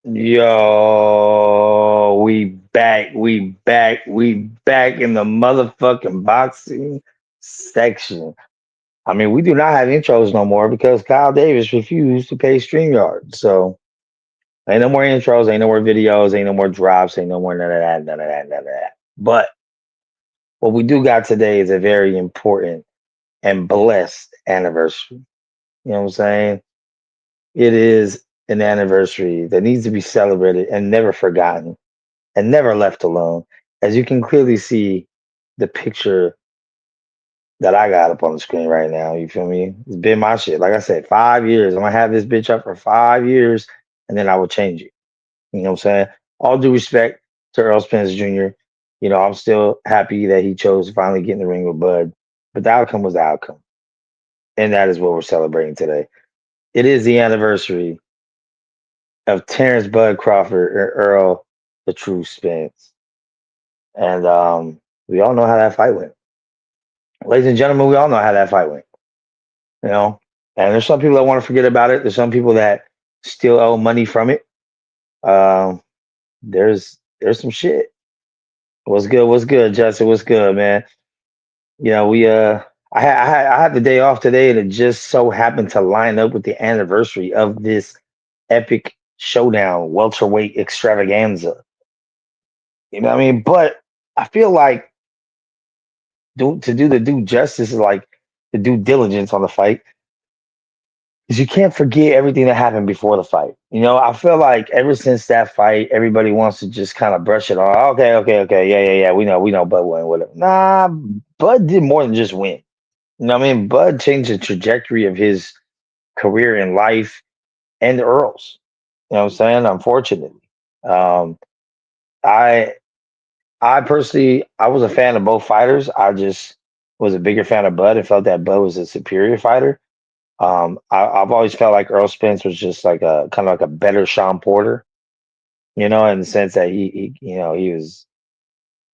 Yo, we back in the motherfucking boxing section. I mean, we do not have intros no more because Kyle Davis refused to pay StreamYard. So ain't no more intros, ain't no more videos, ain't no more drops, ain't no more none of that, none of that, none of that. But what we do got today is a very important and blessed anniversary. You know what I'm saying? It is an anniversary that needs to be celebrated and never forgotten and never left alone. As you can clearly see the picture that I got up on the screen right now, you feel me? It's been my shit. Like I said, 5 years. I'm gonna have this bitch up for 5 years and then I will change it. You know what I'm saying? All due respect to Earl Spence Jr. You know, I'm still happy that he chose to finally get in the ring with Bud. But the outcome was the outcome. And that is what we're celebrating today. It is the anniversary of Terrence Bud Crawford and Earl the True Spence. And we all know how that fight went. Ladies and gentlemen, we all know how that fight went. You know, and there's some people that want to forget about it. There's some people that still owe money from it. Um, there's some shit. What's good? What's good, Justin? What's good, man? You know, I had the day off today, and it just so happened to line up with the anniversary of this epic showdown welterweight extravaganza. You know what I mean? But I feel like to do the due justice, like the due diligence on the fight, is you can't forget everything that happened before the fight. You know, I feel like ever since that fight, everybody wants to just kind of brush it off. Okay, okay, okay, yeah, yeah, yeah. We know Bud won, whatever. Nah, Bud did more than just win. You know what I mean? Bud changed the trajectory of his career in life and Earl's. You know what I'm saying? Unfortunately. Um, I I personally I was a fan of both fighters. I just was a bigger fan of Bud and felt that Bud was a superior fighter. I've always felt like Earl Spence was just like a kind of like a better Sean Porter, you know, in the sense that he was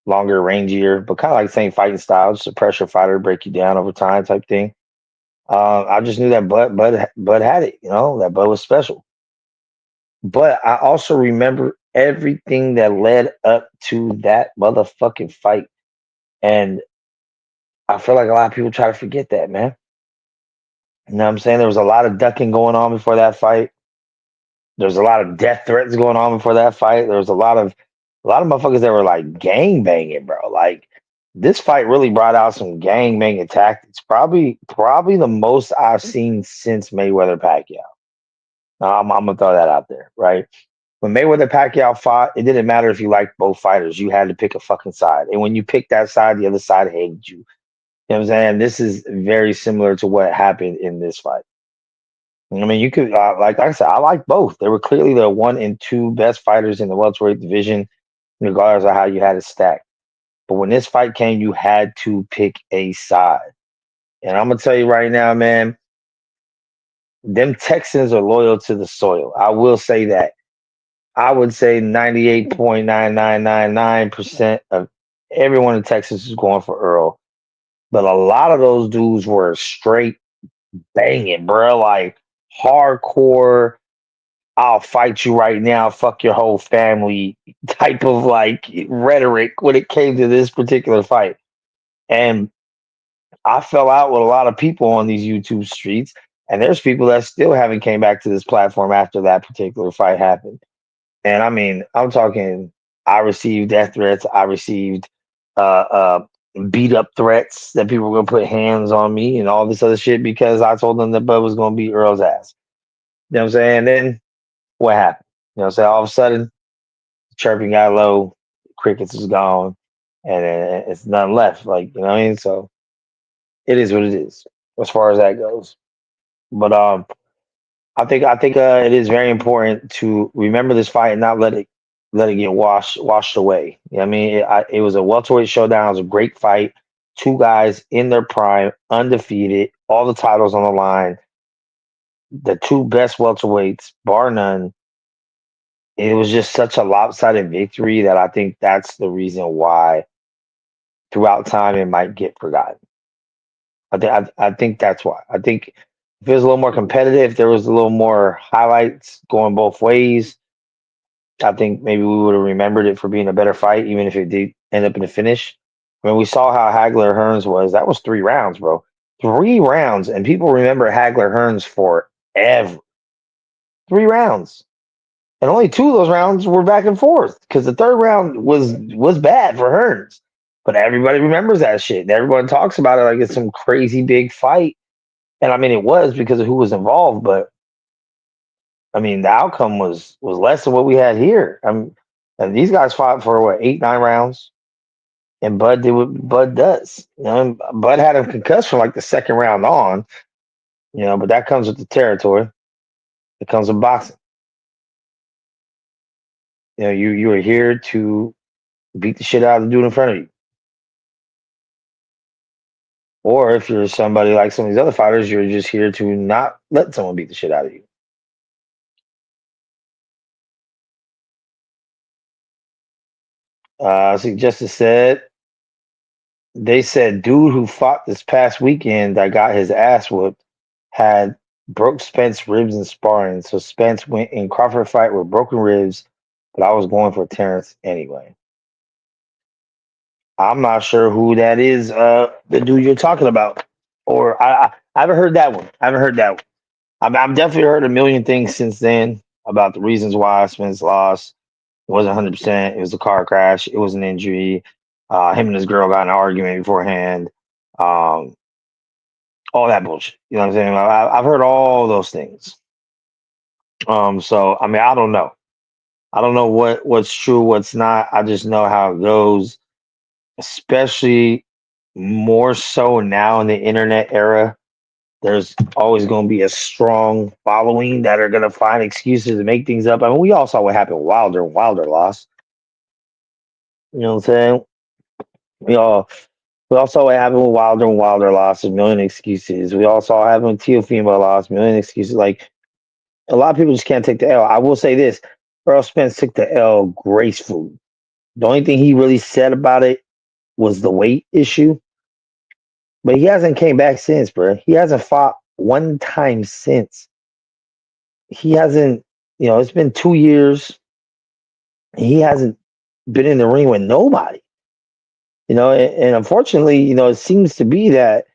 longer, rangier, but kind of like the same fighting style, just a pressure fighter, break you down over time type thing. I just knew that Bud had it, you know, that Bud was special. But I also remember everything that led up to that motherfucking fight, and I feel like a lot of people try to forget that, man. You know what I'm saying? There was a lot of ducking going on before that fight. There's a lot of death threats going on before that fight. There was a lot of motherfuckers that were like gang banging, bro. Like this fight really brought out some gang banging tactics. Probably the most I've seen since Mayweather Pacquiao. I'm gonna throw that out there, right? When Mayweather Pacquiao fought, it didn't matter if you liked both fighters. You had to pick a fucking side, and when you picked that side, the other side hated you. You know what I'm saying? This is very similar to what happened in this fight. I mean, you could like I said, I like both. They were clearly the one and two best fighters in the welterweight division, regardless of how you had it stacked. But when this fight came, you had to pick a side. And I'm gonna tell you right now, man, them Texans are loyal to the soil. I will say that. I would say 98.9999% of everyone in Texas is going for Earl. But a lot of those dudes were straight banging, bro. Like hardcore I'll fight you right now, fuck your whole family type of like rhetoric when it came to this particular fight. And I fell out with a lot of people on these YouTube streets, and there's people that still haven't came back to this platform after that particular fight happened. And I mean, I'm talking I received death threats, I received uh beat up threats that people were gonna put hands on me and all this other shit because I told them that Bud was gonna beat Earl's ass. You know what I'm saying? Then what happened? You know what I'm saying? All of a sudden chirping got low, crickets is gone, and it's none left. Like you know what I mean? So it is what it is as far as that goes. But I think it is very important to remember this fight and not let it get washed away. You know what I mean? It was a welterweight showdown. It was a great fight. Two guys in their prime, undefeated, all the titles on the line. The two best welterweights, bar none. It was just such a lopsided victory that I think that's the reason why throughout time it might get forgotten. I think that's why. I think if it was a little more competitive, there was a little more highlights going both ways. I think maybe we would have remembered it for being a better fight, even if it did end up in the finish. I mean, we saw how Hagler Hearns was. That was 3 rounds, bro. 3 rounds, and people remember Hagler Hearns forever. 3 rounds, and only 2 of those rounds were back and forth because the third round was bad for Hearns. But everybody remembers that shit, and everyone talks about it like it's some crazy big fight. And I mean, it was because of who was involved, but I mean, the outcome was less than what we had here. And these guys fought for what 8, 9 rounds, and Bud did what Bud does. You know, and Bud had him concussed from like the second round on. You know, but that comes with the territory. It comes with boxing. You know, you are here to beat the shit out of the dude in front of you. Or if you're somebody like some of these other fighters, you're just here to not let someone beat the shit out of you. See, Justice said they said dude who fought this past weekend that got his ass whooped had broke Spence ribs in sparring. So Spence went in Crawford fight with broken ribs, but I was going for Terrence anyway. I'm not sure who that is, the dude you're talking about. Or I haven't heard that one. I haven't heard that one. I've definitely heard a million things since then about the reasons why Spence lost. It wasn't 100%. It was a car crash. It was an injury. Him and his girl got in an argument beforehand. Um, all that bullshit. You know what I'm saying? I've heard all those things. So I mean, I don't know. I don't know what's true, what's not. I just know how it goes, especially more so now in the internet era. There's always going to be a strong following that are going to find excuses to make things up. I mean, we all saw what happened with Wilder. Wilder lost. You know what I'm saying? We all we all saw what happened with Wilder when Wilder lost. A million excuses. We all saw what happened with Teofimo lost. A million excuses. Like a lot of people just can't take the L. I will say this: Earl Spence took the L gracefully. The only thing he really said about it was the weight issue, but he hasn't came back since, bro. He hasn't fought one time since. He hasn't. You know, it's been 2 years. He hasn't been in the ring with nobody. You know, and unfortunately, you know, it seems to be that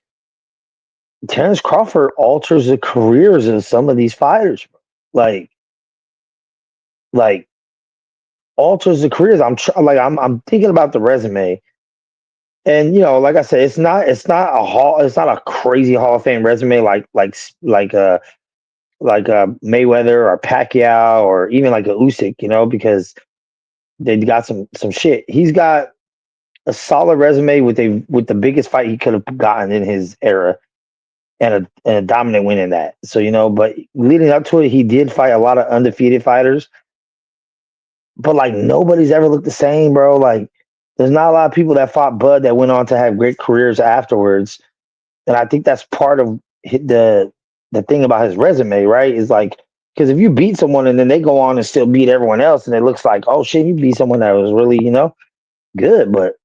Terrence Crawford alters the careers of some of these fighters. Like, like alters the careers. I'm thinking about the resume, and you know, like I said, it's not a crazy Hall of Fame resume like Mayweather or Pacquiao or even like a Usyk, you know, because they got some shit. He's got a solid resume with the biggest fight he could have gotten in his era, and a dominant win in that. So you know, but leading up to it, he did fight a lot of undefeated fighters, but like nobody's ever looked the same, bro. Like there's not a lot of people that fought Bud that went on to have great careers afterwards, and I think that's part of the thing about his resume, right? Is like because if you beat someone and then they go on and still beat everyone else, and it looks like oh shit, you beat someone that was really good, but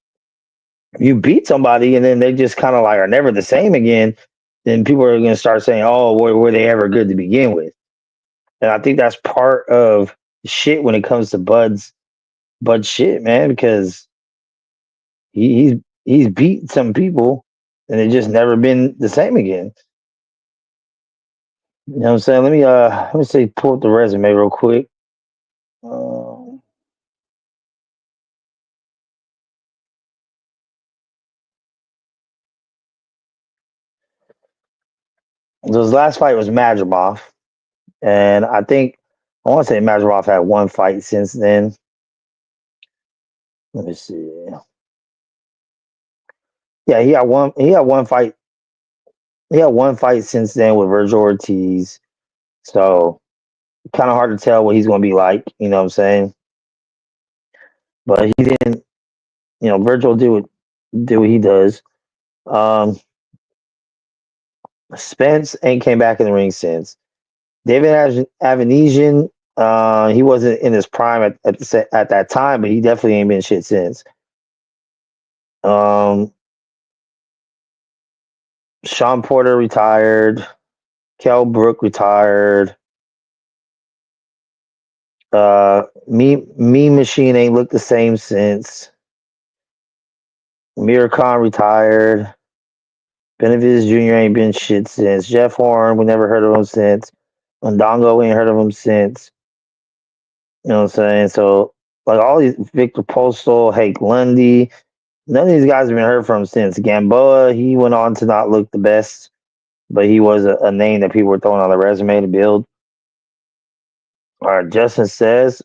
you beat somebody and then they just kind of like are never the same again, then people are going to start saying, "Oh, were they ever good to begin with?" And I think that's part of shit when it comes to Bud's shit, man, because he's he's beat some people and it just never been the same again. You know what I'm saying? Let me say pull up the resume real quick. Um, so his last fight was Madrimov, and I want to say Madrimov had one fight since then. Let me see. Yeah, he had one. He had one fight. He had one fight since then with Virgil Ortiz. So kind of hard to tell what he's going to be like. You know what I'm saying? But he didn't. You know, Virgil do what he does. Um, Spence ain't came back in the ring since. David Avanesian, he wasn't in his prime at that time, but he definitely ain't been shit since. Um, Sean Porter retired. Kell Brook retired. Me Machine ain't looked the same since. Amir Khan retired. Benavides Jr. ain't been shit since. Jeff Horn, we never heard of him since. Mondongo ain't heard of him since. You know what I'm saying? So, like all these Victor Postal, Hank Lundy, none of these guys have been heard from since. Gamboa, he went on to not look the best, but he was a name that people were throwing on the resume to build. All right, Justin says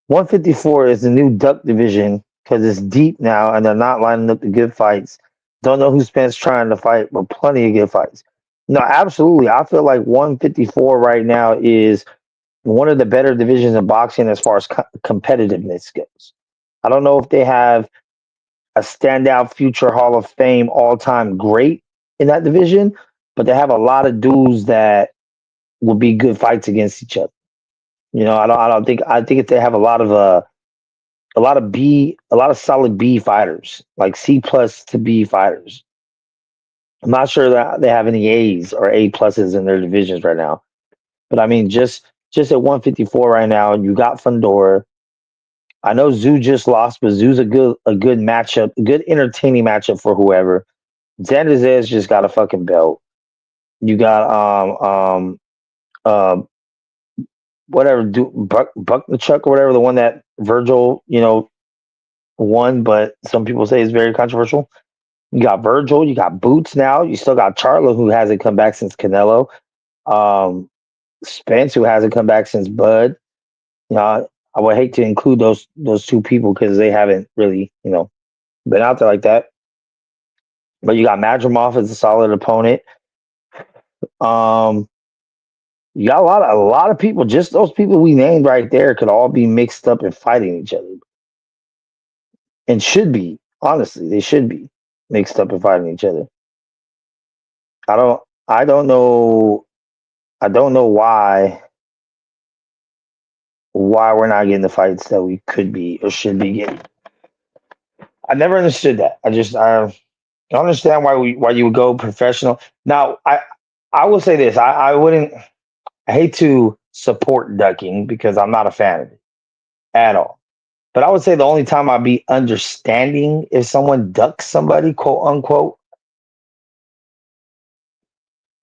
154 is the new Duck division because it's deep now and they're not lining up the good fights. Don't know who Spence trying to fight, but plenty of good fights. No, absolutely. I feel like 154 right now is one of the better divisions in boxing as far as competitiveness goes. I don't know if they have a standout future Hall of Fame all time great in that division, but they have a lot of dudes that will be good fights against each other. You know, I don't think I think if they have a lot of solid B fighters, like C plus to B fighters. I'm not sure that they have any A's or A pluses in their divisions right now. But I mean just at 154 right now, you got Fundora. I know Zoo just lost, but Zoo's a good matchup, a good entertaining matchup for whoever. Zandazez just got a fucking belt. You got uh whatever Bucknachuk or whatever, the one that Virgil, won, but some people say it's very controversial. You got Virgil, you got Boots now, you still got Charlo who hasn't come back since Canelo. Um Spence who hasn't come back since Bud. I would hate to include those two people because they haven't really, been out there like that. But you got Madrimov as a solid opponent. Um, you got a lot of people. Just those people we named right there could all be mixed up and fighting each other, and should be. Honestly, they should be mixed up and fighting each other. I don't. I don't know. I don't know why we're not getting the fights that we could be or should be getting. I never understood that. I don't understand why you would go professional. Now, I will say this. I wouldn't. I hate to support ducking because I'm not a fan of it at all. But I would say the only time I'd be understanding if someone ducks somebody, quote unquote,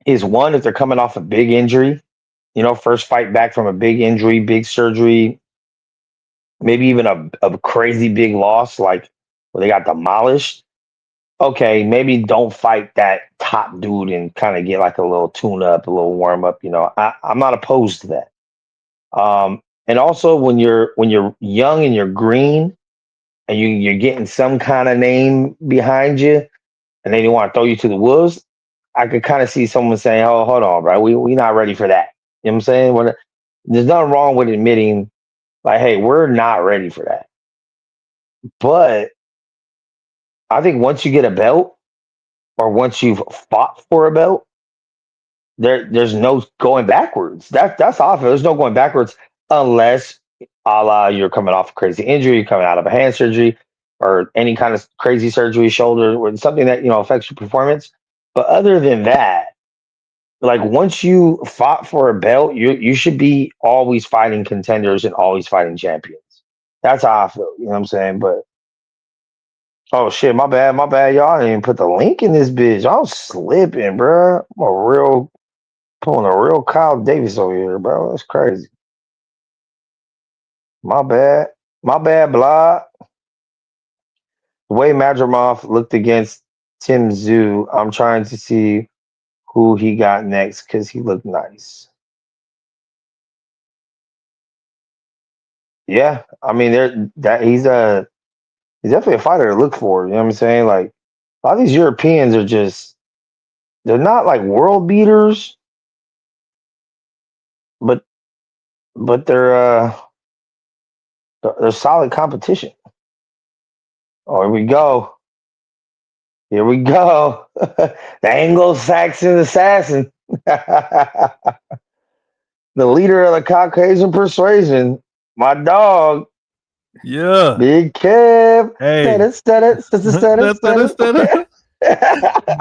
is one if they're coming off a big injury. First fight back from a big injury, big surgery, maybe even a crazy big loss, like where they got demolished. Okay, maybe don't fight that top dude and kind of get like a little tune up, a little warm up. I'm not opposed to that. And also when you're young and you're green and you're getting some kind of name behind you, and they want to throw you to the wolves, I could kind of see someone saying, "Oh, hold on, bro, we not ready for that." You know what I'm saying? There's nothing wrong with admitting, like, "Hey, we're not ready for that." But I think once you get a belt, or once you've fought for a belt, there's no going backwards. That's off. There's no going backwards unless, a la, you're coming off a crazy injury, you're coming out of a hand surgery, or any kind of crazy surgery, shoulder, or something that affects your performance. But other than that, like once you fought for a belt, you should be always fighting contenders and always fighting champions. That's how I feel. You know what I'm saying? But oh shit, my bad, y'all. I didn't even put the link in this bitch. I was slipping, bro. I'm a real pulling a real Kyle Davis over here, bro. That's crazy. My bad. My bad, blah. The way Madrimov looked against Tim Zoo, I'm trying to see who he got next because he looked nice. Yeah, I mean, he's definitely a fighter to look for. You know what I'm saying? Like a lot of these Europeans are they're not like world beaters, but they're solid competition. Oh, here we go. Here we go. The Anglo-Saxon assassin. The leader of the Caucasian persuasion. My dog. Yeah. Big Kev. Hey. Stutter.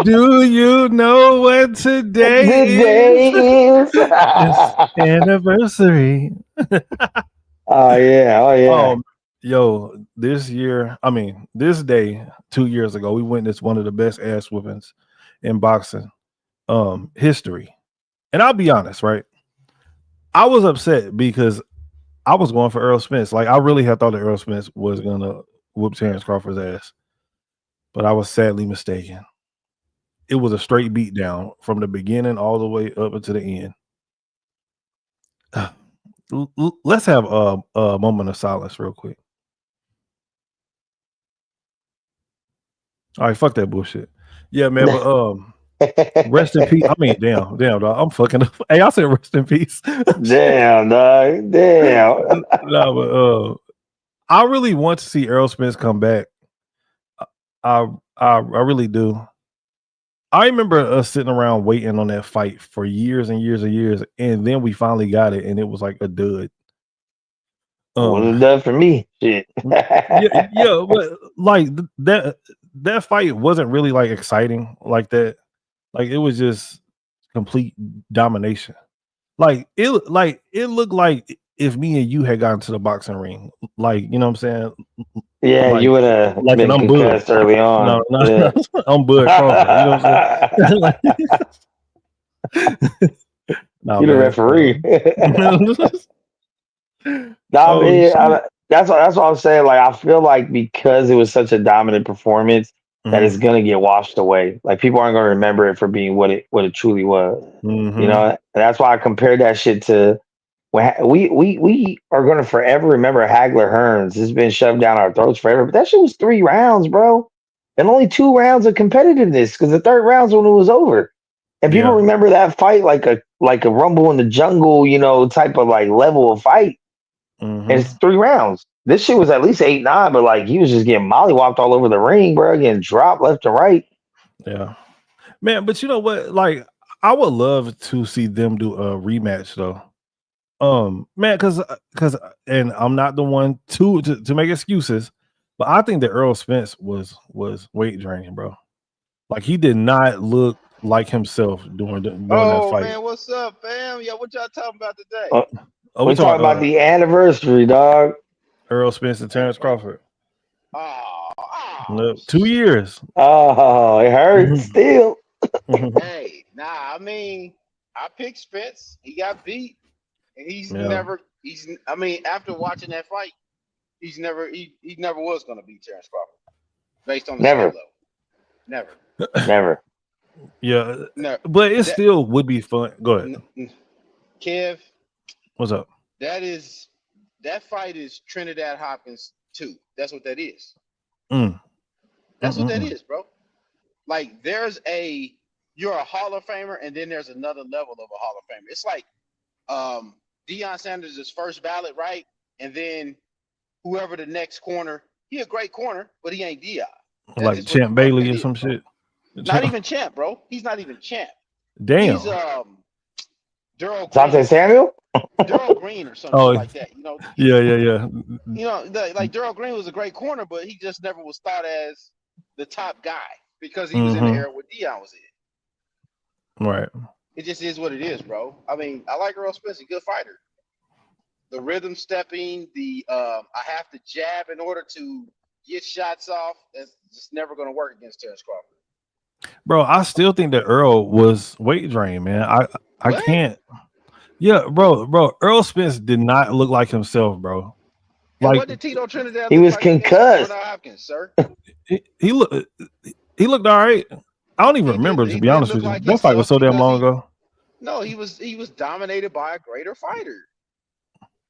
Do you know when today is? Today is It's anniversary Oh yeah, oh yeah. Yo, this day 2 years ago, we witnessed one of the best ass whoopings in boxing history. And I'll be honest, right? I was upset because I was going for Earl Spence. Like I really had thought that Earl Spence was gonna whoop Terrence Crawford's ass, but I was sadly mistaken. It was a straight beat down from the beginning all the way up until the end. Let's have a moment of silence real quick. All right, fuck that bullshit. Yeah, man, but rest in peace. I mean, damn, dog. I'm fucking up. Hey, I said rest in peace. Damn, dog. Damn. No, but I really want to see Earl Spence come back. I really do. I remember us sitting around waiting on that fight for years and years and years, and then we finally got it, and it was like a dud. Wouldn't have done for me. Shit. yeah, but like that fight wasn't really like exciting like that. Like it was just complete domination. Like it looked like if me and you had gotten to the boxing ring, like you know what I'm saying. Yeah, like, you would have like been concussed early on. No, Yeah. I'm Bud Crawford. You know what I'm saying? Nah, you the referee. Nah, man, that's what I'm saying. Like, I feel like because it was such a dominant performance, that it's gonna get washed away. Like, people aren't gonna remember it for being what it truly was. You know, and that's why I compared that shit to when we are gonna forever remember Hagler Hearns. It's been shoved down our throats forever. But that shit was 3 rounds, bro, and only 2 rounds of competitiveness because the third round's when it was over. And people remember that fight like a Rumble in the Jungle, you know, type of like level of fight. And it's 3 rounds. This shit was at least 8-9, but like he was just getting mollywopped all over the ring, bro, getting dropped left and right. Yeah, man. But you know what? Like, I would love to see them do a rematch, though. Man, because and I'm not the one to make excuses, but I think that Earl Spence was weight draining, bro. Like he did not look like himself during that fight. Man, what's up, fam? Yeah, what y'all talking about today? We talking about the anniversary, dog. Earl Spence and Terrence Crawford. Oh, 2 years. Oh, it hurts still. Hey, I mean, I picked Spence. He got beat, and after watching that fight, he never was going to beat Terrence Crawford based on the skill level. Never. Yeah, but it still would be fun. Go ahead, Kev. What's up? That fight is Trinidad Hopkins 2. That's what that is. That's what that is, bro. Like you're a Hall of Famer, and then there's another level of a Hall of Famer. It's like Deion Sanders' first ballot, right? And then whoever the next corner, he a great corner, but he ain't Deion. Like Champ Bailey or some shit. Not even Champ, bro. He's not even Champ. Damn. He's Daryl Dante Samuel? Daryl Green or something like that. You know. Yeah. You know, like Daryl Green was a great corner, but he just never was thought as the top guy because he was in the era where Deion was in. Right. It just is what it is, bro. I mean, I like Earl Spence, a good fighter. The rhythm stepping, I have to jab in order to get shots off. That's just never going to work against Terrence Crawford. Bro, I still think that Earl was weight drain, man. I can't. Yeah, bro. Earl Spence did not look like himself, bro. Like, what did Tito Trinidad? He was concussed. Hopkins, sir. He looked all right. I don't even remember, to be honest with you. That fight was so damn long ago. No, he was dominated by a greater fighter.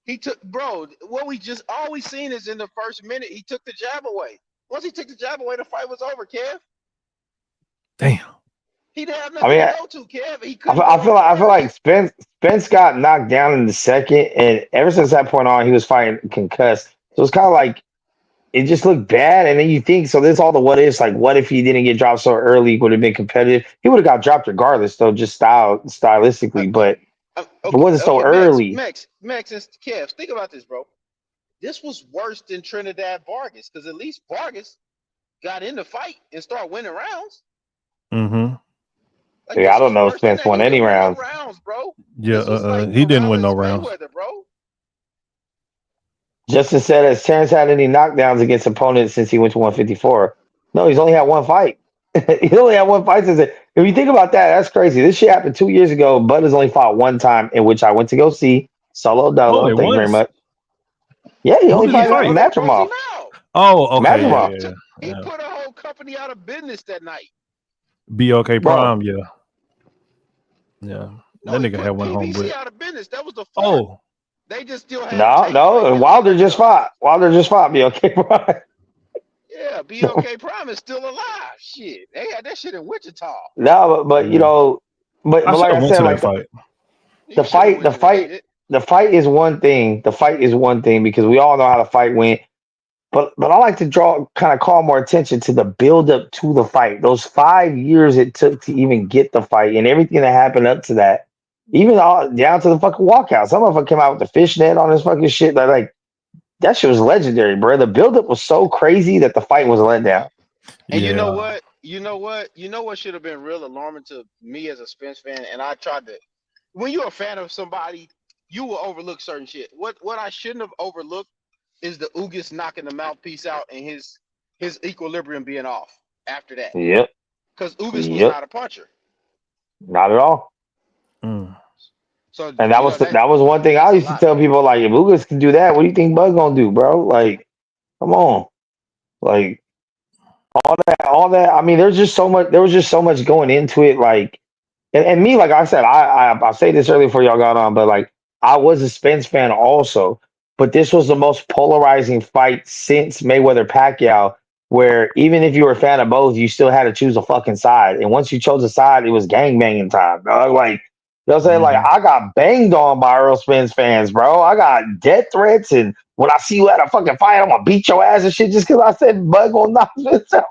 He took, bro. What we just always seen is in the first minute he took the jab away. Once he took the jab away, the fight was over, Kev. Damn. He didn't have nothing to go to, Kev. I feel like Spence got knocked down in the second, and ever since that point on, he was fighting concussed. So it's kind of like it just looked bad, and then you think so. There's all the what ifs, like what if he didn't get dropped so early? Would have been competitive. He would have got dropped regardless, though, just stylistically. But it wasn't so early. Max, and Kev, think about this, bro. This was worse than Trinidad Vargas because at least Vargas got in the fight and started winning rounds. Like, I don't know if Spence won any rounds. Bro. Yeah, he didn't win no rounds. Bro. Justin said, has Terrence had any knockdowns against opponents since he went to 154? No, he's only had one fight. He's only had one fight since it. If you think about that, that's crazy. This shit happened 2 years ago. Bud has only fought one time, in which I went to go see Solo Oh, Dolo. it Thank you very was. much. Yeah, he Who only did he fight fight? Oh, they closed him Matrimov. out. Oh, okay, yeah, Matrimov. yeah, He yeah. put a whole company out of business that night. BOK Bro. Prime, yeah. That No, he nigga had put one home PBC with. out of business. That was the fight. Oh, They just still had No, tapes like no. this Wilder nigga just though. fought. Wilder just fought me. Okay, bro. Yeah, BOK Prime is still alive. Shit, they had that shit in Wichita. No, but you mm. know, I but should like I have went said, to that like fight. the You should have fight, went to that shit. the fight is one thing. The fight is one thing because we all know how the fight went. But I like to kind of call more attention to the build up to the fight. Those 5 years it took to even get the fight and everything that happened up to that, even all down to the fucking walkout. Some of them came out with the fishnet on this fucking shit. Like that shit was legendary, bro. The build up was so crazy that the fight was a letdown. And you know Yeah. what? You know what? You know what should have been real alarming to me as a Spence fan. And I tried to. When you're a fan of somebody, you will overlook certain shit. What I shouldn't have overlooked is the Ugas knocking the mouthpiece out and his equilibrium being off after that. Yep, Because Ugas was yep, not a puncher. not at all. Mm. So And you know that was one thing I that's a used to lot. tell people like, if Ugas can do that, what do you think Bud gonna do, bro? Like, come on, like all that. I mean, there's just so much. There was just so much going into it. Like, and me, like I said, I say this earlier before y'all got on, but like I was a Spence fan also. But this was the most polarizing fight since Mayweather Pacquiao, where even if you were a fan of both, you still had to choose a fucking side. And once you chose a side, it was gang banging time, dog. Like, you know what I'm saying? Like, Mhm. I got banged on by Earl Spence fans, bro. I got death threats, and when I see you at a fucking fight, I'm gonna beat your ass and shit just because I said Bud gonna knock Spence out.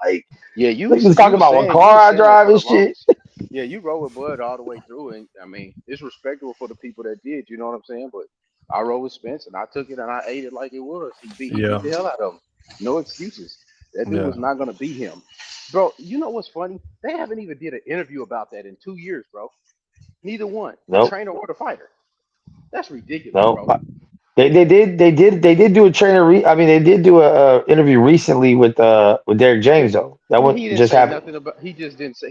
Like, Yeah, niggas talking about what you car was I saying that drive for and the shit. longest. Yeah, you rode with Bud all the way through, and I mean, it's respectable for the people that did. You know what I'm saying? But I rode with Spence, and I took it and I ate it like it was. He Yeah. beat the hell out of him. No excuses. That dude Yeah. was not gonna beat him, bro. You know what's funny? They haven't even did an interview about that in 2 years, bro. Neither one, the Nope, trainer or the fighter. That's ridiculous, nope. bro. They did do a trainer. I mean, they did do a interview recently with Derek James though. That And one he didn't just say happened. nothing about. He just didn't say.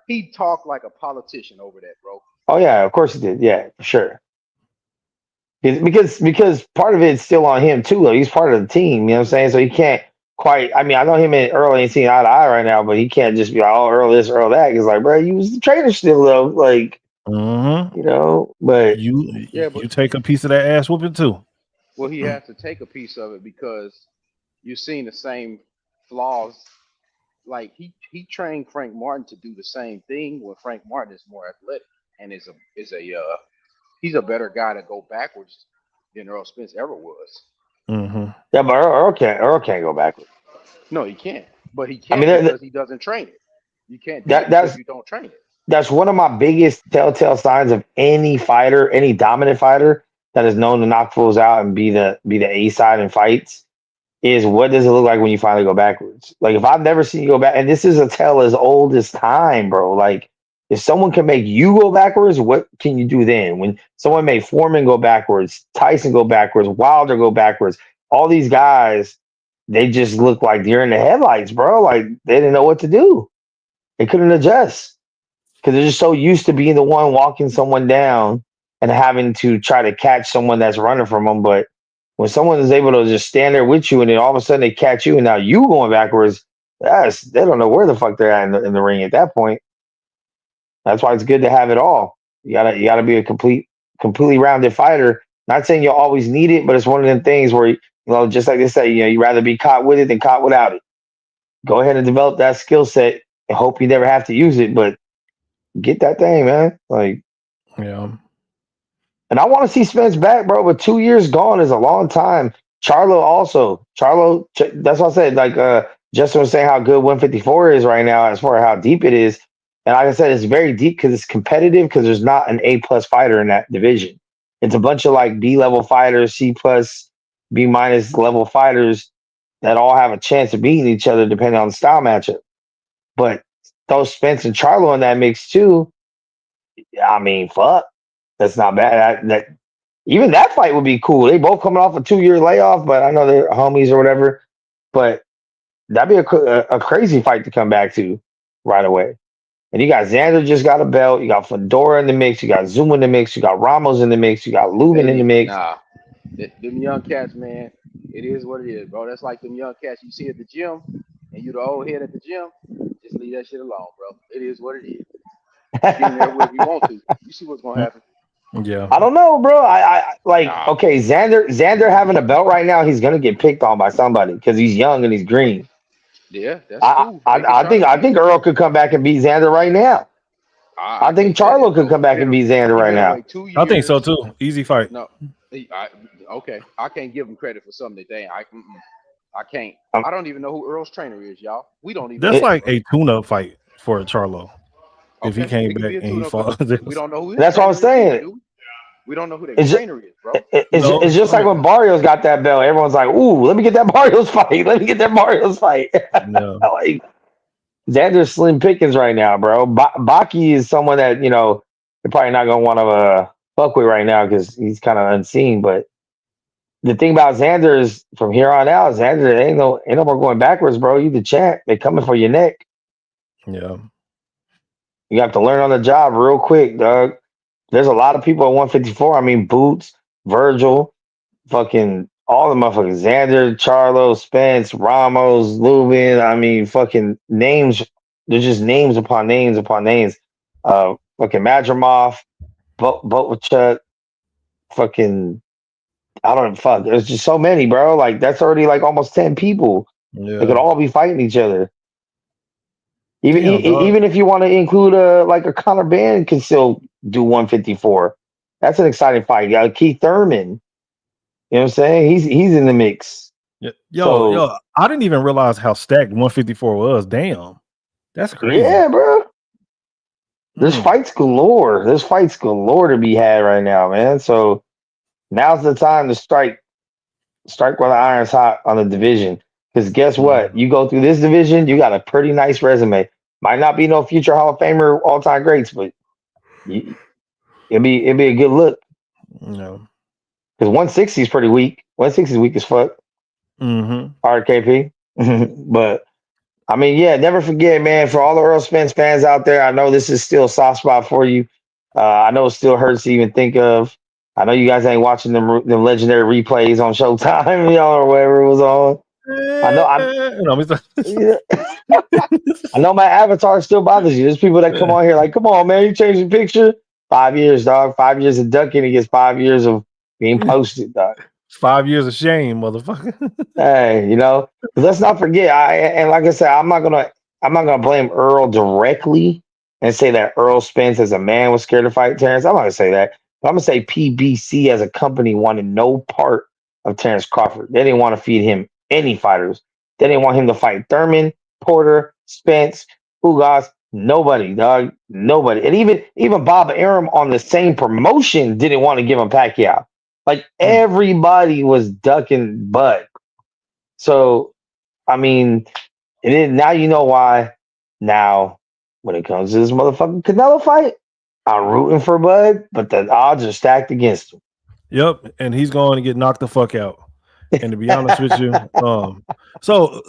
He talked like a politician over that, bro. Oh yeah, of course he did. Yeah, for sure. Because part of it's still on him too. Though. He's part of the team. You know what I'm saying? So he can't quite. I mean, I know him and Earl ain't seeing eye to eye right now, but he can't just be like, oh, Earl this, Earl that. He's like, bro, you was the trainer still though. Like, Mm-hmm. you know, but Yeah, but You take a piece of that ass whooping too. well, he has to take a piece of it because you've seen the same flaws. Like he trained Frank Martin to do the same thing when Frank Martin is more athletic and is a he's a better guy to go backwards than Earl Spence ever was. Mm-hmm. yeah, but Earl can't go backwards. No, he can't. But he I mean, can because he doesn't train it. You can't do it because that's you don't train it. that's one of my biggest telltale signs of any fighter, any dominant fighter that is known to knock fools out and be the A side in fights. Is what does it look like when you finally go backwards? Like if I've never seen you go back, and this is a tale as old as time, bro. Like if someone can make you go backwards, what can you do then? When someone made Foreman go backwards, Tyson go backwards, Wilder go backwards, all these guys, they just look like deer in the headlights, bro. Like they didn't know what to do. They couldn't adjust because they're just so used to being the one walking someone down and having to try to catch someone that's running from them. But when someone is able to just stand there with you and then all of a sudden they catch you and now you going backwards, they don't know where the fuck they're at in the ring at that point. That's why it's good to have it all. You gotta be a completely rounded fighter. Not saying you'll always need it, but it's one of them things where just like they say, you rather be caught with it than caught without it. Go ahead and develop that skill set and hope you never have to use it, but get that thing, man. Like, Yeah. and I want to see Spence back, bro. But 2 years gone is a long time. Charlo also. That's what I said. Like Justin was saying how good 154 is right now as far as how deep it is. And like I said, it's very deep because it's competitive because there's not an A plus fighter in that division. It's a bunch of like B level fighters, C plus, B minus level fighters that all have a chance of beating each other depending on the style matchup. But those Spence and Charlo in that mix too, I mean, fuck. That's not bad. Even that fight would be cool. They both coming off a 2 year layoff, but I know they're homies or whatever. But that'd be a crazy fight to come back to right away. And you got Xander just got a belt. You got Fedora in the mix. You got Zuma in the mix. You got Ramos in the mix. You got Lubin in the Hey, mix. nah, them young cats, man. It is what it is, bro. That's like them young cats you see at the gym, and you the old head at the gym. Just leave that shit alone, bro. It is what it is. Get in there wherever you want to. You see what's gonna happen. Yeah. I don't know, bro. I like Nah. okay, Xander having a belt right now. He's gonna get picked on by somebody because he's young and he's green. Yeah, that's cool. They can I try think to I beat think him. Earl could come back and beat Xander right now. I think can't say Charlo that. could come back and beat Xander He right been now. away 2 years. I think so too. Easy fight. No, okay. I can't give him credit for something that they ain't. I can't. Um, I don't even know who Earl's trainer is, y'all. We don't even. That's know, like bro. a tune-up fight for Charlo. If he Okay, came it could back be a and he tune-up, fought, but we don't know who his That's what I was trainer is either, saying. do we? We don't know who their It's just, trainer is, bro. No, it's just I like mean, when Barrios got that belt. Everyone's like, "Ooh, let me get that Barrios fight. Let me get that Barrios fight." no. Like Xander's slim pickings right now, bro. Baki is someone that you're probably not gonna want to fuck with right now because he's kind of unseen. But the thing about Xander is, from here on out, Xander ain't no more going backwards, bro. You the champ. They coming for your neck. Yeah. You have to learn on the job real quick, dog. There's a lot of people at 154. I mean, Boots, Virgil, fucking all the motherfuckers. Xander, Charlo, Spence, Ramos, Lubin. I mean, fucking names. There's just names upon names upon names. Fucking Madrimov, Botwachuk, fucking I don't fuck. There's just so many, bro. Like that's already like almost 10 people. They could Yeah. all be fighting each other. Damn, dog. Even if you want to include like a Conor Band can still do 154. That's an exciting fight. You got Keith Thurman. You know what I'm saying? He's in the mix. Yo, So I didn't even realize how stacked 154 was. Damn. That's crazy. yeah, bro. There's Mm. fights galore. There's fights galore to be had right now, man. So now's the time to strike while the iron's hot on the division. Because guess what? You go through this division, you got a pretty nice resume. Might not be no future Hall of Famer, all time greats, but it'd be a good look. No. Because 160 is pretty weak. 160 is weak as fuck. Mm-hmm. RKP. But I mean, yeah, never forget, man, for all the Earl Spence fans out there, I know this is still a soft spot for you. I know it still hurts to even think of. I know you guys ain't watching them legendary replays on Showtime, or whatever it was on. Yeah. I know my avatar still bothers you. There's people that come on here like, come on, man, you changed the picture. 5 years, dog. 5 years of ducking against 5 years of being posted, dog. 5 years of shame, motherfucker. Hey, let's not forget. And like I said, I'm not gonna blame Earl directly and say that Earl Spence as a man was scared to fight Terrence. I'm not gonna say that. But I'm gonna say PBC as a company wanted no part of Terrence Crawford. They didn't want to feed him any fighters. They didn't want him to fight Thurman, Porter, Spence, Ugas, nobody, dog. Nobody. And even Bob Arum on the same promotion didn't want to give him Pacquiao. Like everybody was ducking Bud. So, I mean, and then now you know why. Now, when it comes to this motherfucking Canelo fight, I'm rooting for Bud, but the odds are stacked against him. Yep, and he's going to get knocked the fuck out. And to be honest with you, so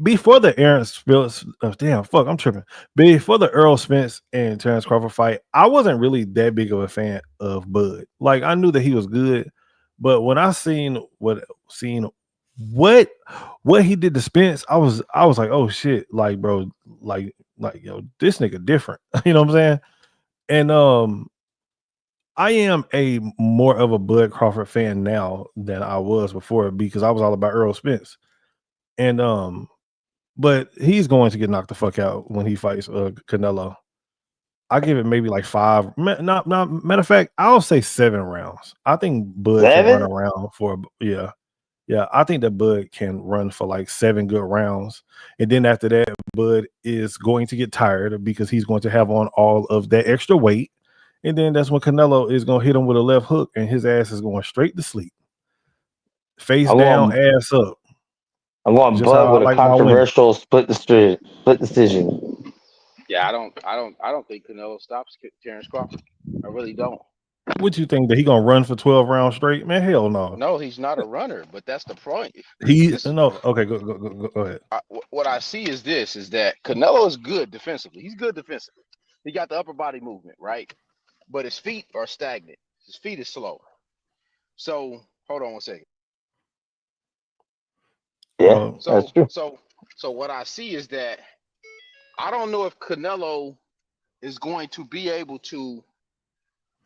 before the Aaron Spence, damn, fuck, I'm tripping. Before the Earl Spence and Terrence Crawford fight, I wasn't really that big of a fan of Bud. Like I knew that he was good, but when I seen what he did to Spence, I was like, oh shit, like bro, like yo, this nigga different. You know what I'm saying? And I am a more of a Bud Crawford fan now than I was before because I was all about Earl Spence. And but he's going to get knocked the fuck out when he fights Canelo. I give it maybe like 5. Not matter of fact, I'll say 7 rounds. I think Bud can run 7? around for yeah. I think that Bud can run for like 7 good rounds. And then after that, Bud is going to get tired because he's going to have on all of that extra weight. And then that's when Canelo is going to hit him with a left hook and his ass is going straight to sleep. Face I'm down, going, ass up. I'm going Just Bud how I with a like my women. controversial split decision. Yeah, I don't think Canelo stops Terrence Crawford. I really don't. What you think that he gonna run for 12 rounds straight? Man, hell no. No, he's not a runner, but that's the point. He This, no. Okay, go ahead. what I see is this: is that Canelo is good defensively. He's good defensively. He got the upper body movement, right? But his feet are stagnant. His feet is slow. So hold on one second. Yeah, So that's true. So what I see is that I don't know if Canelo is going to be able to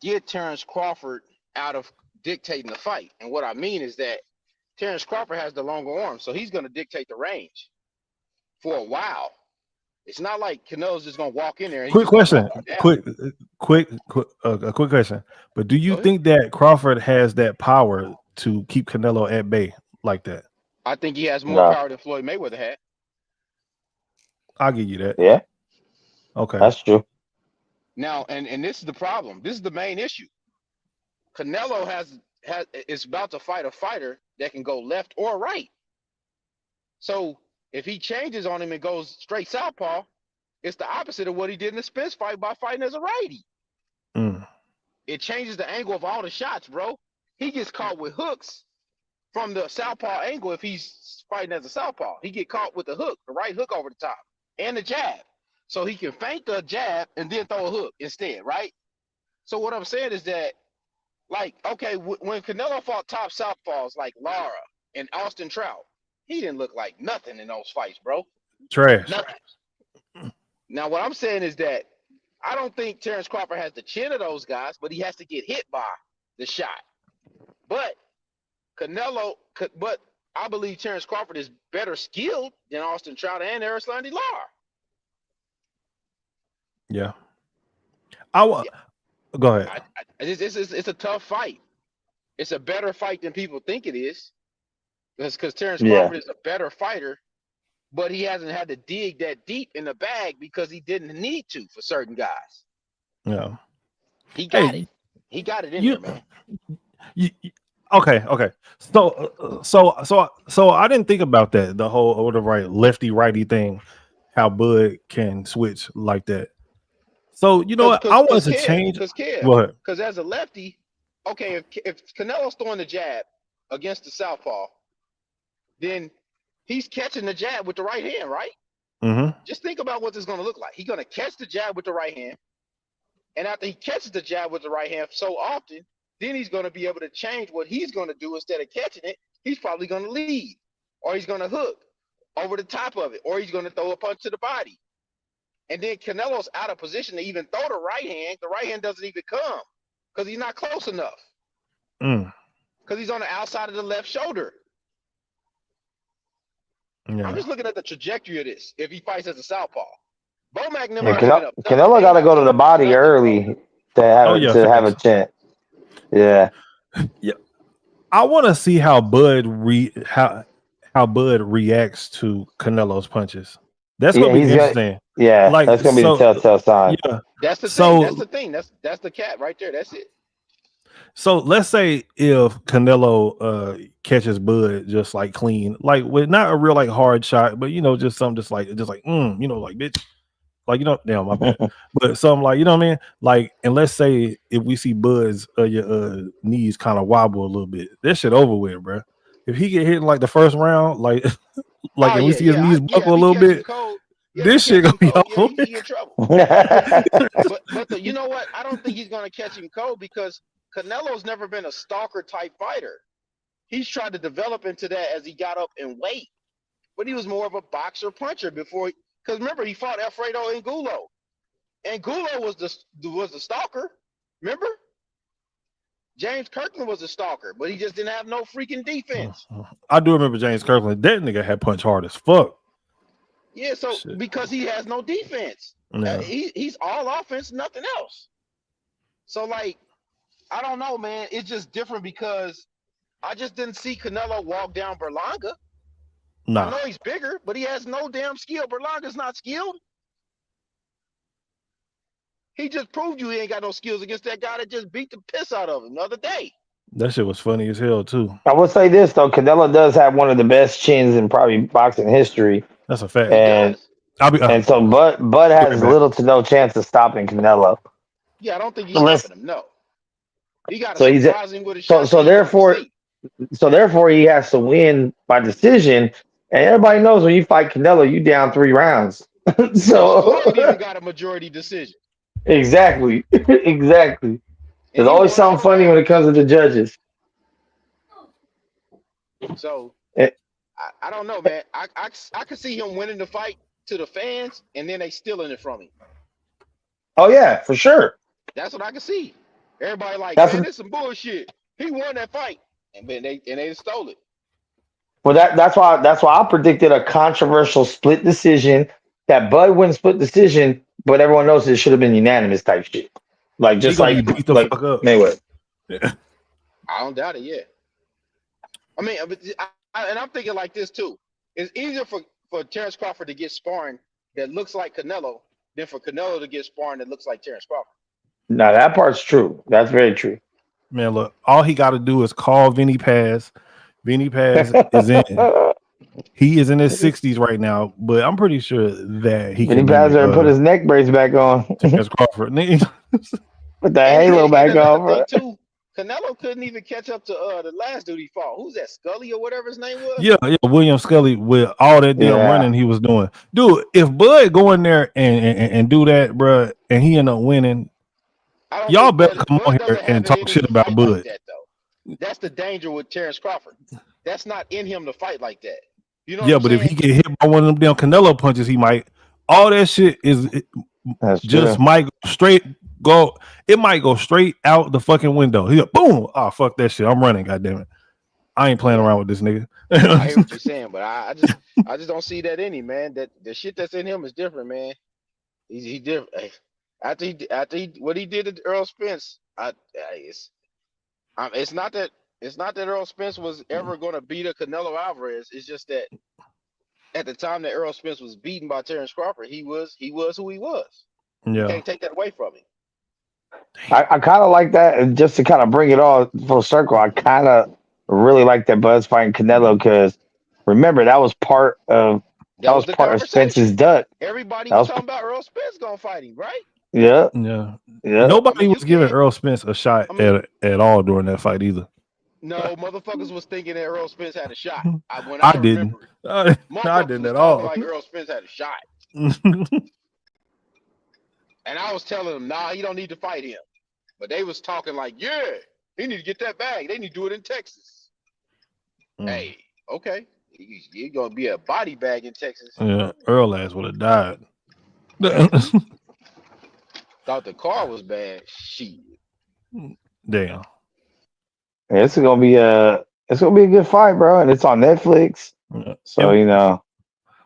get Terrence Crawford out of dictating the fight. And what I mean is that Terrence Crawford has the longer arm, so he's going to dictate the range for a while. It's not like Canelo's just going to walk in there. And quick question, down. quick question. But do you Go ahead. think that Crawford has that power to keep Canelo at bay like that? I think he has more No. power than Floyd Mayweather had. I'll give you that. Yeah, Okay. that's true. Now, and this is the problem. This is the main issue. Canelo is about to fight a fighter that can go left or right. So if he changes on him and goes straight southpaw, it's the opposite of what he did in the Spence fight by fighting as a righty. Mm. It changes the angle of all the shots, bro. He gets caught with hooks from the southpaw angle if he's fighting as a southpaw. He get caught with the hook, the right hook over the top, and the jab. So he can feint the jab and then throw a hook instead, right? So what I'm saying is that, like, okay, when Canelo fought top southpaws like Lara and Austin Trout, he didn't look like nothing in those fights, bro. Trash. Nothing. Now, what I'm saying is that I don't think Terrence Crawford has the chin of those guys, but he has to get hit by the shot. But I believe Terrence Crawford is better skilled than Austin Trout and Erislandy Lara. Yeah. Go ahead. It's a tough fight. It's a better fight than people think it is. Because Terrence Crawford is a better fighter, but he hasn't had to dig that deep in the bag because he didn't need to for certain guys. Yeah. He got it. He got it in there, man. Okay. So I didn't think about that, the whole lefty righty thing, how Bud can switch like that. So you know what? I wanted to change. Because as a lefty, okay, if Canelo's throwing the jab against the southpaw, then he's catching the jab with the right hand, right? Mm-hmm. Just think about what this is going to look like. He's going to catch the jab with the right hand, and after he catches the jab with the right hand so often, then he's going to be able to change what he's going to do. Instead of catching it, he's probably going to lead, or he's going to hook over the top of it, or he's going to throw a punch to the body. And then Canelo's out of position to even throw the right hand. The right hand doesn't even come because he's not close enough. Because he's on the outside of the left shoulder. Yeah. I'm just looking at the trajectory of this. If he fights as a southpaw, Bo McNamara. Canelo got to go to the body early to have a chance. Yeah. Yeah. I want to see how Bud reacts to Canelo's punches. That's gonna be interesting. That's gonna be the tough sign. Yeah. That's the thing. That's the thing. That's the cat right there. That's it. So let's say if Canelo catches Bud just like clean, like with not a real like hard shot, but just something just like like bitch, like damn my bad, but something like what I mean, like, and let's say if we see Bud's your knees kind of wobble a little bit, that shit over with, bro. If he get hit in like the first round, like and we see his knees buckle a little bit, this shit gonna be over. He in trouble. but you know what? I don't think he's gonna catch him cold because Canelo's never been a stalker type fighter. He's tried to develop into that as he got up in weight, but he was more of a boxer puncher before. Because remember, he fought Alfredo Angulo. Angulo was the stalker. Remember? James Kirkland was a stalker, but he just didn't have no freaking defense. I do remember James Kirkland. That nigga had punch hard as fuck. Yeah, so because he has no defense. Yeah. He's all offense, nothing else. So, like, I don't know, man. It's just different because I just didn't see Canelo walk down Berlanga. Nah. I know he's bigger, but he has no damn skill. Berlanga's not skilled. He just proved you he ain't got no skills against that guy that just beat the piss out of him the other day. That shit was funny as hell, too. I will say this, though. Canelo does have one of the best chins in probably boxing history. That's a fact. And so Bud has little to no chance of stopping Canelo. Yeah, I don't think he's stopping him, no. He got to So he's surprise him with a so shot. so He don't therefore sleep. so therefore he has to win by decision. And everybody knows when you fight Canelo, you down 3 rounds. Hell, Floyd even So got a majority decision, exactly, exactly. and There's he always won all something the funny when it rounds. comes to the judges. So Eh, I don't know, man. I could see him winning the fight to the fans, and then they stealing it from him. oh yeah, for sure. That's what I can see. Everybody like, That's man, this some bullshit. He won that fight, and then they stole it. well that's why I predicted a controversial split decision. That Bud wins split decision, but everyone knows it should have been unanimous type shit. Like He just gonna be beat the like fuck up. Mayweather. I don't doubt it yet. I mean, and I'm thinking like this too. It's easier for Terrence Crawford to get sparring that looks like Canelo than for Canelo to get sparring that looks like Terrence Crawford. Now that part's true. That's very true. Man, look, all he got to do is call Vinny Paz. Vinny Paz is in. He is in his 60s right now, but I'm pretty sure that he Vinny can Paz beat better put his neck brace back on. Terrence Crawford. Put the And, halo and back another on. thing too, Canelo couldn't even catch up to the last dude he fought. Who's that? Scully or whatever his name was. Yeah, William Scully with all that damn Yeah. running he was doing. Dude, if Bud go in there and do that, bruh, and he end up winning, I don't y'all think better Bud come on here doesn't have and it in talk him shit to about fight Bud. like that though. That's the danger with Terrence Crawford. That's not in him to fight like that. You know Yeah, what but I'm if he saying? get hit by one of them damn Canelo punches, he might. All that shit That's just true. might straight go. It might go straight out the fucking window. He like, boom. Oh fuck that shit. I'm running. Goddamn it. I ain't playing Yeah. around with this nigga. I hear what you're saying, but I just don't see that in him, man. That the shit that's in him is different, man. He different. After he what he did to Earl Spence, it's not that Earl Spence was ever going to beat a Canelo Alvarez. It's just that at the time that Earl Spence was beaten by Terrence Crawford, he was who he was. You Yeah. can't take that away from him. I kind of like that. And just to kind of bring it all full circle, I kind of really like that Bud's fighting Canelo because remember that was part of The Spence's conversation. dut. Everybody That was was talking about Earl Spence gonna fight him, right? yeah, Yeah. yeah. Nobody I mean, you was giving can't. Earl Spence a shot I mean, at all during that fight either. no, motherfuckers was thinking that Earl Spence had a shot. When I I didn't. remember, I motherfuckers didn't was at talking all. like Earl Spence had a shot, and I was telling them, nah, you don't need to fight him. But they was talking like, yeah, he need to get that bag. They need to do it in Texas. Hey, okay, you're gonna be a body bag in Texas. Yeah, Earl ass would have died. Thought the car was bad. Shit. Damn. It's gonna be a good fight, bro, and it's on Netflix. Yeah. So And you know,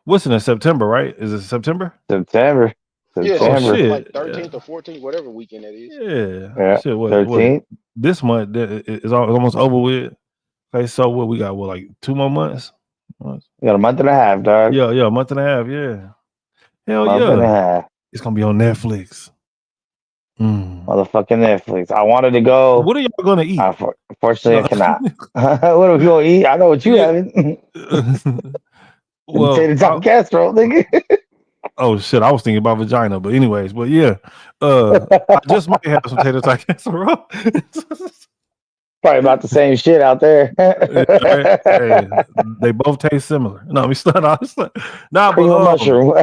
what's in September, right? Is it September? September, Yeah, September, shit. like 13th or 14th, whatever weekend it is. Yeah. yeah, Shit, what 13th. this month is almost over with. Okay, so what we got? What, like 2 more months? You got a month and a half, dog. Yeah, a month and a half. Yeah. Hell Month and a yeah. half. It's gonna be on Netflix. Motherfucking Netflix. I wanted to go. What are y'all gonna eat? Unfortunately, I cannot. What are we gonna eat? I know what you Yeah. having. Well, Potato top casserole, nigga. oh shit, I was thinking about vagina, but anyways, but yeah, I just might have some tater tot casserole. Probably about the same shit out there. Hey, they both taste similar. No, I'm not. Nah, Cream of but mushroom.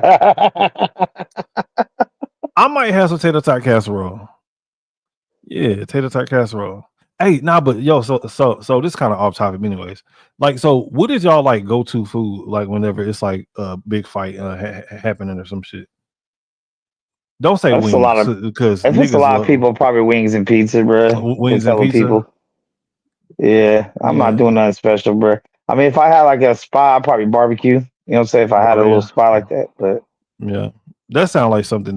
I might have some tater tot casserole. Yeah, tater tot casserole. Hey, nah, but yo, so this kind of off topic, anyways. Like, so what is y'all like go to food like whenever it's like a big fight happening or some shit? Don't say That's wings a lot of because It's just a lot of people probably wings and pizza, bro. Wings and pizza. People. Yeah, I'm not doing nothing special, bro. I mean, if I had like a spot, I'd probably barbecue. You know what I'm saying? If I had a little spot like that, but yeah, that sounds like something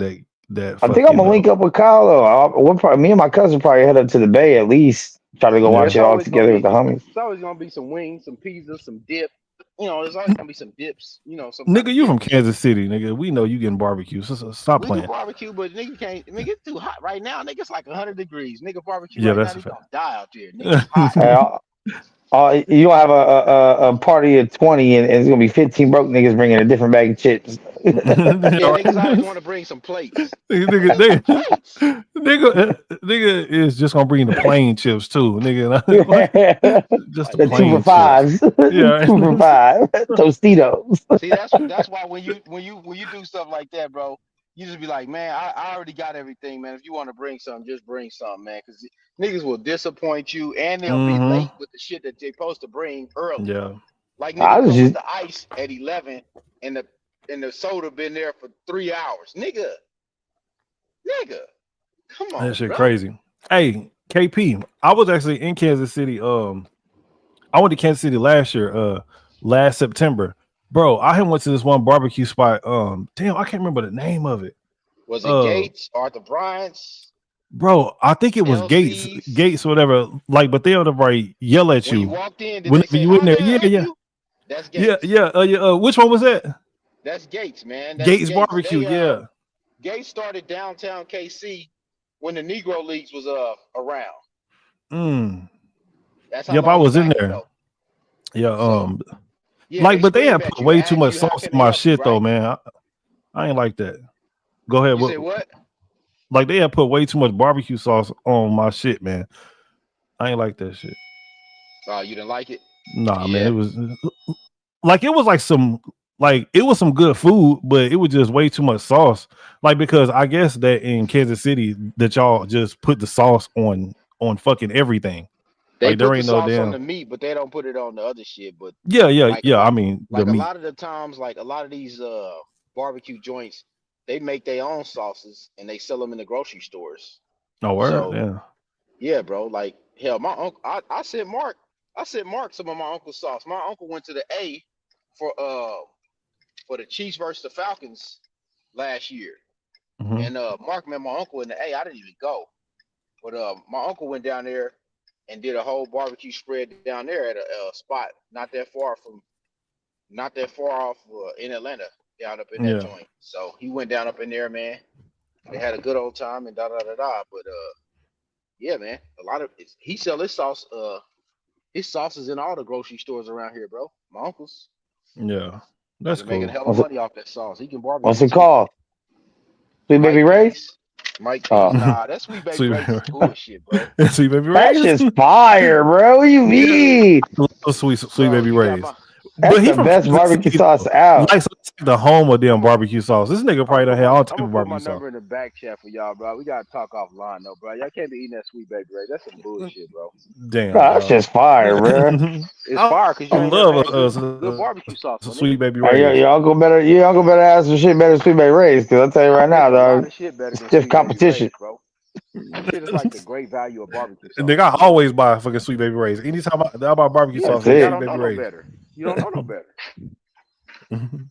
that I think I'm gonna link up with Kyle. Though. Me and my cousin probably head up to the Bay at least. Try to go watch it all together with the homies. It's always gonna be some wings, some pizza, some dip. You know, there's always gonna be some dips. You know, some nigga, you from Kansas City, nigga. We know you getting barbecue. So stop we playing. do barbecue, but nigga can't. Nigga, it's too hot right now. Nigga, it's like 100 degrees. Nigga, barbecue Yeah, right that's now. a They fact. gonna die out there. Nigga, it's hot. You gonna have a party of 20 and it's gonna be 15 broke niggas bringing a different bag of chips. Yeah, niggas always want to bring some plates. Nigga, Bring some plates. nigga is just gonna bring the plain chips too, nigga. Just the The two for plain chips. fives, Yeah. 2 for $5, Tostitos. See, that's why when you do stuff like that, bro, you just be like, man, I already got everything, man. If you want to bring something, just bring something, man. Because niggas will disappoint you and they'll be Mhm. late with the shit that they're supposed to bring early. Yeah. Like I nigga was come with just the ice at 11 and the soda been there for 3 hours. Nigga, come on, That shit bro. crazy. Hey, KP, I was actually in Kansas City. I went to Kansas City last year, last September. Bro, I had went to this one barbecue spot. Damn, I can't remember the name of it. Was it Uh, Gates, Arthur Bryant's, Bro, I think it was LC's? Gates, or whatever. Like, but they'll right yell at When you you walked in, did they whenever say, you in "How there. may I Yeah, help yeah, you?" That's yeah, Gates. yeah. Which one was that? That's Gates, man. That's Gates Gates. Barbecue. They Yeah. Gates started downtown KC when the Negro Leagues was around. Mm. That's how Yep, I long was in back there. ago. Yeah. So yeah, Like, but they scream had at put you, way too ask much you how sauce can on they my help you, shit though, right? man. I ain't like that. Go ahead. You say what? Like they had put way too much barbecue sauce on my shit, man. I ain't like that shit. Oh, you didn't like it? Nah, man. Yeah. It was it was some good food, but it was just way too much sauce. Like because I guess that in Kansas City that y'all just put the sauce on fucking everything. They Like there put the ain't no sauce on the damn. meat, but they don't put it on the other shit. But Yeah, like a I lot, mean the like a meat. lot of the times, like a lot of these barbecue joints, they make their own sauces and they sell them in the grocery stores. Oh word, So yeah. yeah, bro. Like hell, my uncle. I sent Mark some of my uncle's sauce. My uncle went to the A for the Chiefs versus the Falcons last year, Mhm. and Mark met my uncle in the A. I didn't even go, but my uncle went down there and did a whole barbecue spread down there at a spot not that far off in Atlanta, down up in that Yeah. joint. So he went down up in there, man. They had a good old time and da da da da. But yeah, man, a lot of he sell his sauce. His sauce is in all the grocery stores around here, bro. My uncle's Yeah. That's been making cool. hell of money off that sauce. He can What's barbecue it too. called? Sweet Baby Mike Ray's? P's. Mike Oh, P's. Nah, that Sweet Baby Sweet Ray's is baby. bullshit, bro. Sweet baby that rays. shit's fire, bro. What do you mean? Sweet Bro, baby you got rays. my But That's he the from best Kansas barbecue City sauce though. out. Like the home of damn I'm a barbecue sauce. This nigga I'm probably gonna done put had my all type I'm gonna of put my barbecue sauce. number in the back chat for y'all, bro. We gotta talk offline though, bro. Y'all can't be eating that Sweet Baby Ray. That's some bullshit, bro. Damn, Bro, that's dog. just fire, bro. It's I fire because you ain't never love had good uh, barbecue sauce, my nigga. sweet baby Hey, rays. your uncle better have some shit better than Sweet Baby Ray's, because I'll tell you I right make now, a lot dog. of shit better than Stiff Sweet Baby competition. Ray's, bro. Them shit is like the great value of barbecue sauce, Nigga, I to be honest always with you. buy fucking sweet baby rays. Anytime I buy barbecue Yeah, sauce, That's I because get y'all it. sweet don't baby know no rays. better. You don't know no better.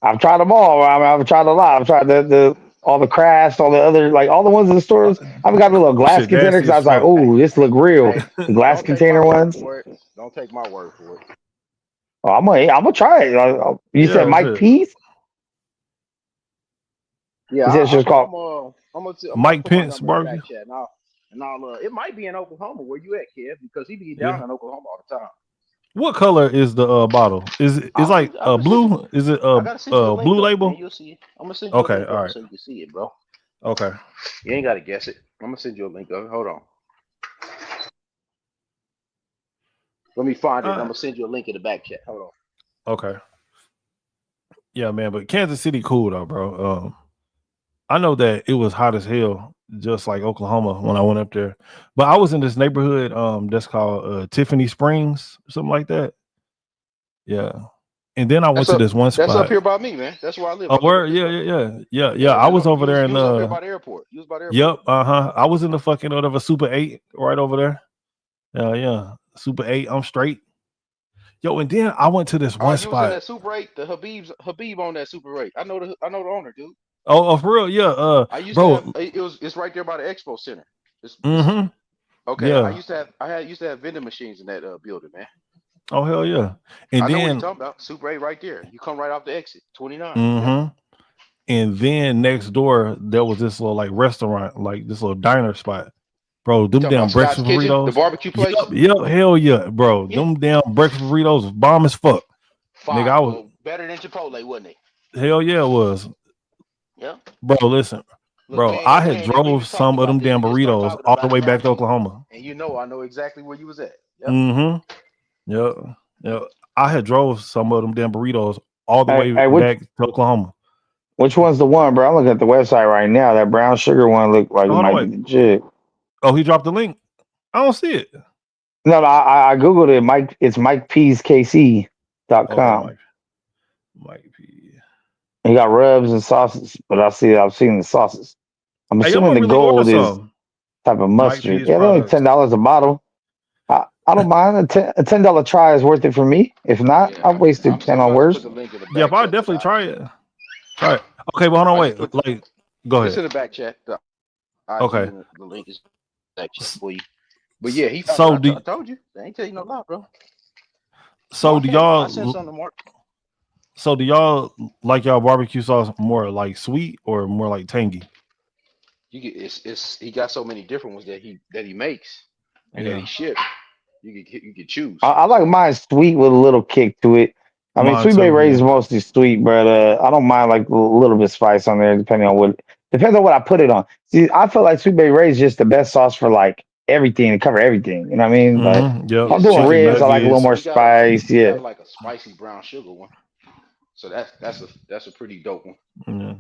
I've tried them all. I've tried a lot. I've tried the all the crafts, all the other like all the ones in the stores. I've got the little glass Shit container nasty because I as was like, fuck. "Oh, this look real." Hey, The glass don't take my container word ones. for it. Don't take my word for it. Oh, I'm gonna try it. You said Yeah, Mike shit. Peace? Yeah, You said it's just called. I'm gonna Mike put my Pence number in the barbecue. back chat and I'll it might be in Oklahoma where you at, Kev, because he be down Yeah. in Oklahoma all the time. What color is the bottle? Is it it's like I'm gonna send you. blue? Is it I gotta send you a link blue of it, man. label? You'll see it. I'm gonna send you a Okay, link all of it right. so you can see it, bro. Okay. You ain't gotta guess it. I'm gonna send you a link of it. Hold on. Let me find it. And I'm Uh, gonna send you a link in the back chat. Hold on. okay. Yeah, man, but Kansas City cool though, bro. I know that it was hot as hell, just like Oklahoma when I went up there. But I was in this neighborhood that's called Tiffany Springs, something like that. Yeah. And then I went to this one That's up spot. here by me, man. That's where I live. Oh, I live up word, this yeah, way. yeah. I was over there You in was up here by the airport. You was by the airport. yep, I was in the fucking whatever Super 8 right over there. Yeah. Super 8, I'm straight. Yo, and then I went to this Oh, one you was in spot. that Super 8. The Habib on that Super 8. I know the owner, dude. Oh, for real, yeah. I used to have Bro, it's right there by the Expo Center. mm-hmm. Okay. Yeah. I used to have vending machines in that building, man. Oh, hell yeah. And I know what you're then talking about. Super 8 right there. You come right off the exit. 29. Yeah. mm-hmm. And then next door, there was this little like restaurant, like this little diner spot. Bro, them Talking damn about Scott's breakfast Kitchen, the burritos. barbecue place. Yep, hell yeah, bro. Yeah. Them damn breakfast burritos was bomb as fuck. Fire, Nigga, I was bro. Better than Chipotle, wasn't it? hell yeah, it was. Yeah. Bro, listen, Look, bro, I we had ain't even drove some talking of them about this. damn You just start burritos talking all the about way it now, back to Oklahoma. and you know I know exactly where you was at. Yep. Mm-hmm. Yeah. I had drove some of them damn burritos all the way Hey, back to Oklahoma. which one's the one, bro? I'm looking at the website right now. That brown sugar one look like it Hold on, might wait. be legit. Oh, he dropped the link. I don't see it. No, I googled it. It's MikePeasKC.com. Okay, Mike P. He got rubs and sauces, but I've seen the sauces. I'm Hey, y'all assuming want the really order gold is some type of Mike mustard. P's Yeah, they're only products. $10 a bottle. I don't mind a $10 try is worth it for me. If not, Yeah, I've wasted 10 on about to worse. put the link in the back Yeah, but I chat. definitely try it. Okay, but hold on, I wait. just put Like, go It's in ahead. the back chat. The IG Okay. and the link is in the back chat for you. But yeah, he So I do told you. They ain't tell you no lie, bro. so do I sent y'all something to Mark. so do y'all like y'all barbecue sauce more like sweet or more like tangy? You get it's he got so many different ones that he makes and that Yeah. he ships. You could choose. I like mine sweet with a little kick to it. I mean, Mine Sweet Bay too, Ray's is yeah. mostly sweet, but I don't mind like a little bit of spice on there, depending on what I put it on. See, I feel like Sweet Bay Ray's is just the best sauce for like everything to cover everything. You know what I mean? But Mm-hmm. if Yep. I'm so doing Chicken ribs, I like a little nuggets. more spice. he Yeah, got like a spicy brown sugar one. So that's a pretty dope one. Yeah.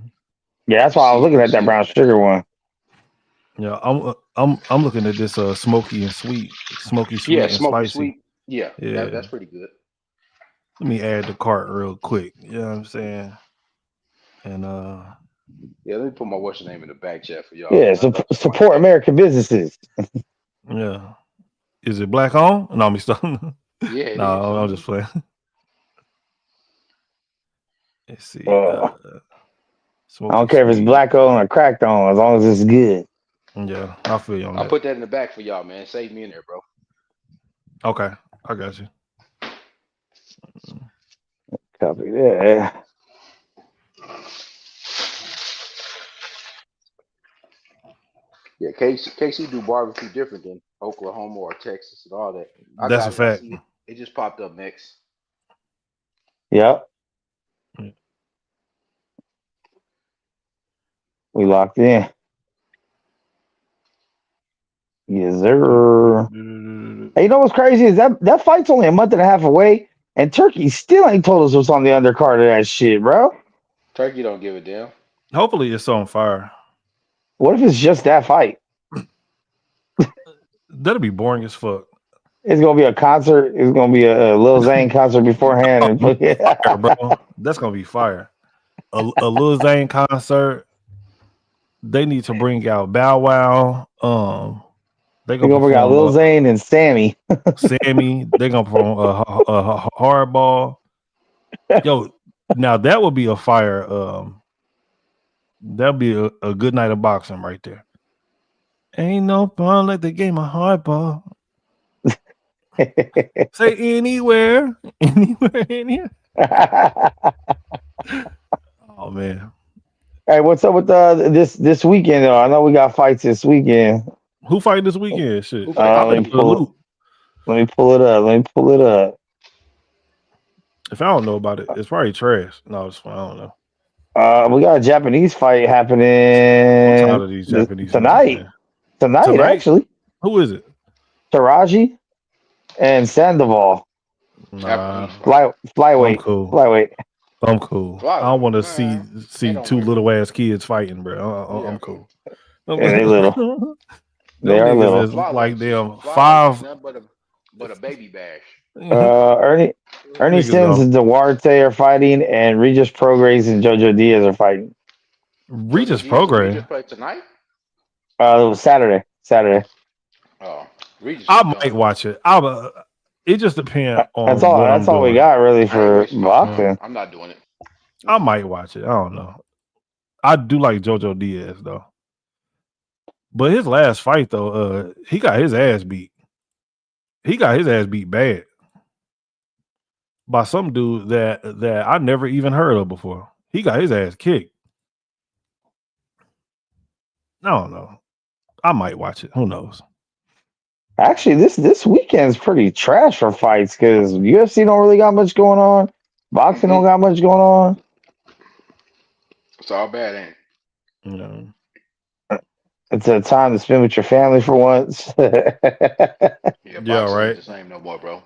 yeah. That's why I was looking at that brown sugar one. Yeah. I'm looking at this smoky sweet Yeah, and smoky spicy. sweet. Yeah, Yeah. that's pretty good. Let me add the cart real quick. You know what I'm saying? And Yeah, let me put my what's your name in the back chat for y'all. Yeah, Man. I love some support Mike. American businesses. yeah. Is it black on? No, I'm stuck. Yeah, it is. No, I'm just playing. Let's see. I Smoky don't care if it's sweet. black on or cracked on, as long as it's good. Yeah, I feel you on I'll that. put that in the back for y'all, man. Save me in there, bro. Okay, I got you. Copy that. Yeah, KC do barbecue different than Oklahoma or Texas and all that. That's a fact. I see it. It just popped up next. Yep. Yeah. We locked in. Yes, sir. Hey, you know what's crazy is that fight's only a month and a half away, and Turkey still ain't told us what's on the undercard of that shit, bro. Turkey don't give a damn. Hopefully, it's on fire. What if it's just that fight? That'll be boring as fuck. It's gonna be a concert. It's gonna be a Lil Zane concert beforehand. Fire, bro. That's gonna be fire. A Lil Zane concert. They need to bring out Bow Wow. They We're gonna gonna bring out Lil perform Zane and Sammy. Sammy. They gonna perform Hardball. Yo, now that would be a fire. That'd be a good night of boxing right there. Ain't no fun like the game of hardball. Say anywhere, anywhere. Oh man, Hey, what's up with this weekend? Though I know we got fights this weekend. who fighting this weekend? Shit, Who fighting I this think weekend? Salute. Let me pull it up. If I don't know about it, it's probably trash. No, I don't know. We got a Japanese fight I'm happening tired of these Japanese tonight. man. Tonight, actually. Who is it? Taraji and Sandoval. Nah, Flyweight. I'm cool. Flyweight. I'm cool. I don't want to see don't two work. little ass kids fighting, bro. Yeah. I'm cool. Yeah, they little. They are little. Is like them Flyweight five. is nothing but a baby bash. Ernie Sims and Duarte are fighting, and Regis Prograis and Jojo Diaz are fighting. Regis Regis program. play tonight? It was Saturday. Oh, Regis. I might watch it. It just depends on That's all. what That's I'm all doing. we got really for boxing. I'm not doing it. I might watch it. I don't know. I do like Jojo Diaz though, but his last fight though, he got his ass beat. He got his ass beat bad by some dude that I never even heard of before. He got his ass kicked. I don't know. I might watch it. Who knows? Actually, this weekend's pretty trash for fights because UFC don't really got much going on. Boxing don't got much going on. It's all bad, ain't it? You know. It's a time to spend with your family for once. Yeah, Yeah, boxing right. ain't the same no more, bro.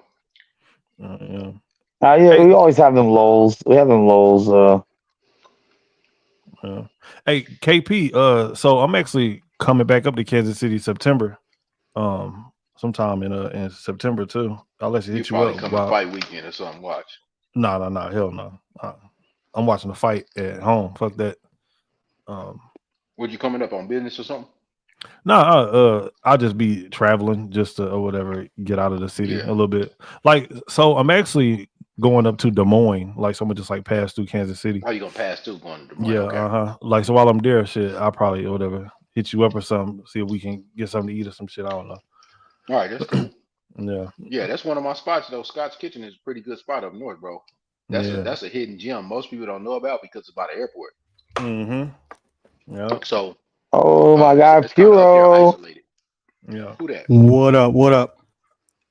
Yeah. Yeah, Hey, we always have them lulls. We have them lulls. hey, KP. So I'm actually coming back up to Kansas City September. Sometime in September too. I'll let you You hit you probably up. come to fight weekend or something. Watch. No, hell no. I'm watching the fight at home. Fuck that. Would you coming up on business or something? I'll just be traveling just to or whatever, get out of the city Yeah. a little bit. Like, so I'm actually going up to Des Moines. Like, so I'm gonna just like pass through Kansas City. How you gonna pass through going to Des Moines? Yeah, Okay. Like, so while I'm there, shit, I'll probably or whatever hit you up or something. See if we can get something to eat or some shit. I don't know. All right, that's cool. Yeah, Yeah, that's one of my spots though. Scott's Kitchen is a pretty good spot up north, bro. That's a hidden gem most people don't know about because it's by the airport. Mm-hmm. Yeah. So Oh my God, it's kind of up there Puro! isolated. Yeah. Who that? What up? What up?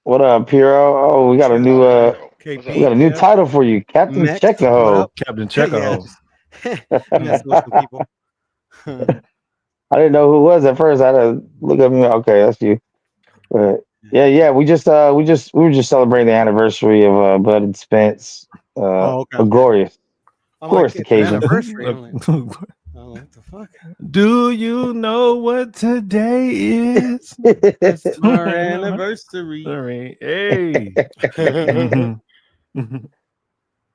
What up, Puro? Oh, we got a Shit. new Oh, there you go. What's we KP, got up? a new yeah. title for you, Captain Mex, what Checkaho. up? Captain Yeah, Checkaho. just messing with some people. I didn't know who it was at first. I had to look up. Okay, that's you. But yeah. We were just celebrating the anniversary of Bud and Spence. Oh, A glorious I'm like, it's an occasion. anniversary. I'm like, what the fuck? Do you know what today is? It's our anniversary. Sorry. Hey.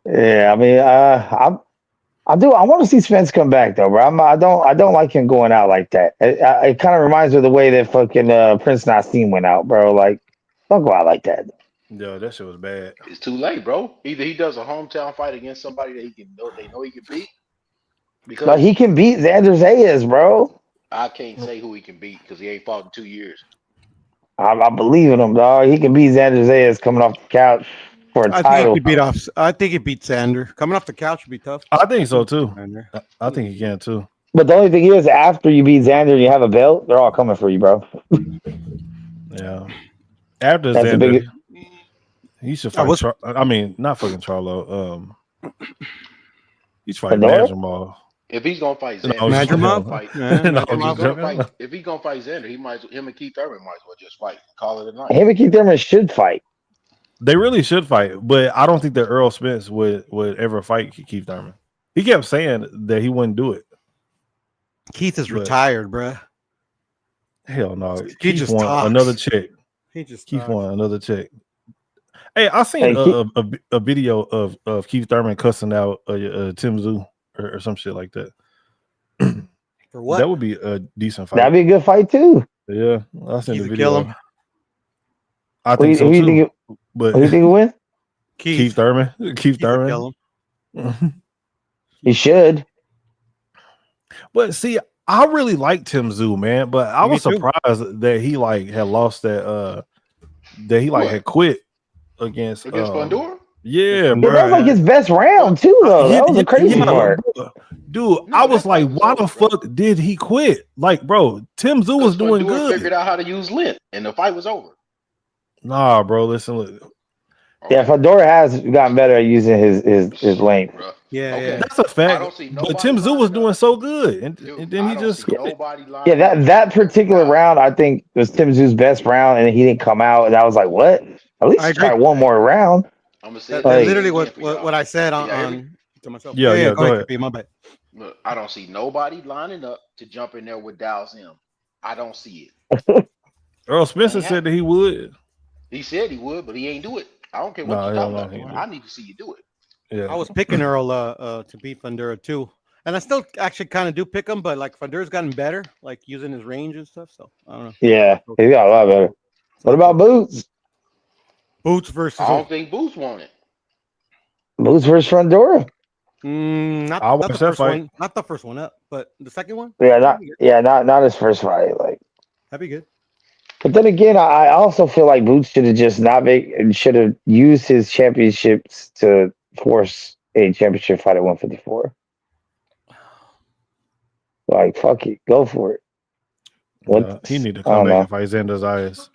Yeah, I mean, I do. I want to see Spence come back though, bro. I don't like him going out like that. It kind of reminds me of the way that fucking Prince Nassim went out, bro. Like, don't go out like that. Yo, that shit was bad. It's too late, bro. Either he does a hometown fight against somebody that they know he can beat. Because But he can beat Xander Zayas, bro. I can't say who he can beat because he ain't fought in 2 years. I believe in him, dog. He can beat Xander Zayas coming off the couch for a I think title. he beat off. I think he beat Sander. Coming off the couch would be tough. I think so too. Sander. I think he can too. But the only thing is, after you beat Xander and you have a belt, they're all coming for you, bro. Yeah. After That's the Xander, biggest. he should I fight. was- I mean, not fucking Charlo. He should fight Fedor? Madrimov. If he's gonna fight No, Xander, just he Madrimov? might fight. Yeah, No, If he's just gonna joking. fight, if he's gonna fight Xander, him and Keith Thurman might as well just fight. Call it a night. Him and Keith Thurman should fight. They really should fight, but I don't think that Earl Spence would ever fight Keith Thurman. He kept saying that he wouldn't do it. Keith is But- retired, bruh. Hell no. He Keith just won talks. another check. He just Keith talks. won another check. Hey, I seen Hey, a video of Keith Thurman cussing out Tim Zoo or some shit like that. For what? That would be a decent fight. That'd be a good fight too. Yeah, I seen Keith the would kill video. him. I Who think you so too. think? But Who you think will win? Keith Thurman, Keith would kill him. He should. But see, I really like Tim Zoo, man. But I Me was too. surprised that he like had lost that. That he like What? had quit against Fundora? Yeah, Against Yeah, bro. that was like his best round too, though. That was the crazy part. Dude, No, I was that like, fight was why over, the bro. fuck did he quit? Like, bro, Tim Zoo was doing Fundora good. figured out how to use lint, and the fight was over. Nah, bro, listen. Look. Yeah, Fedora has gotten better at using his length. Bruh. Yeah, Okay. yeah. That's a I fact. don't see But nobody Tim Zoo was lining doing up. so good, and Dude, then I he don't just see quit. nobody lining Yeah, up that to particular every guy. round I think was Tim Zoo's best round, and he didn't come out, and I was like, what? At least I agree. try one more round. I'm gonna say That's that literally again for y'all. what I said Can y'all hear me? to myself. Yeah, Go go ahead. KP, my bad. Look, I don't see nobody lining up to jump in there with Dow Zim. I don't see it. Earl Spencer Ain't said that he would. He said he would, but he ain't do it. I don't care what Nah, you're hell talking no, he about. I need to see you do it. Yeah, I was picking Earl to beat Fundura too, and I still actually kind of do pick him, but like Fundura's gotten better, like using his range and stuff. So I don't know. Yeah, he got a lot better. What about Boots? Boots versus I who? don't think Boots won it. Boots versus Fedora? Not I'll the watch that first fight. one, not the first one up, but the second one. Yeah, not his first fight. Like, That'd be good. but then again, I also feel like Boots should have just not should have used his championships to force a championship fight at 154. Like, fuck it, go for it. What he need to I come don't back know. and fight Xander Zayas.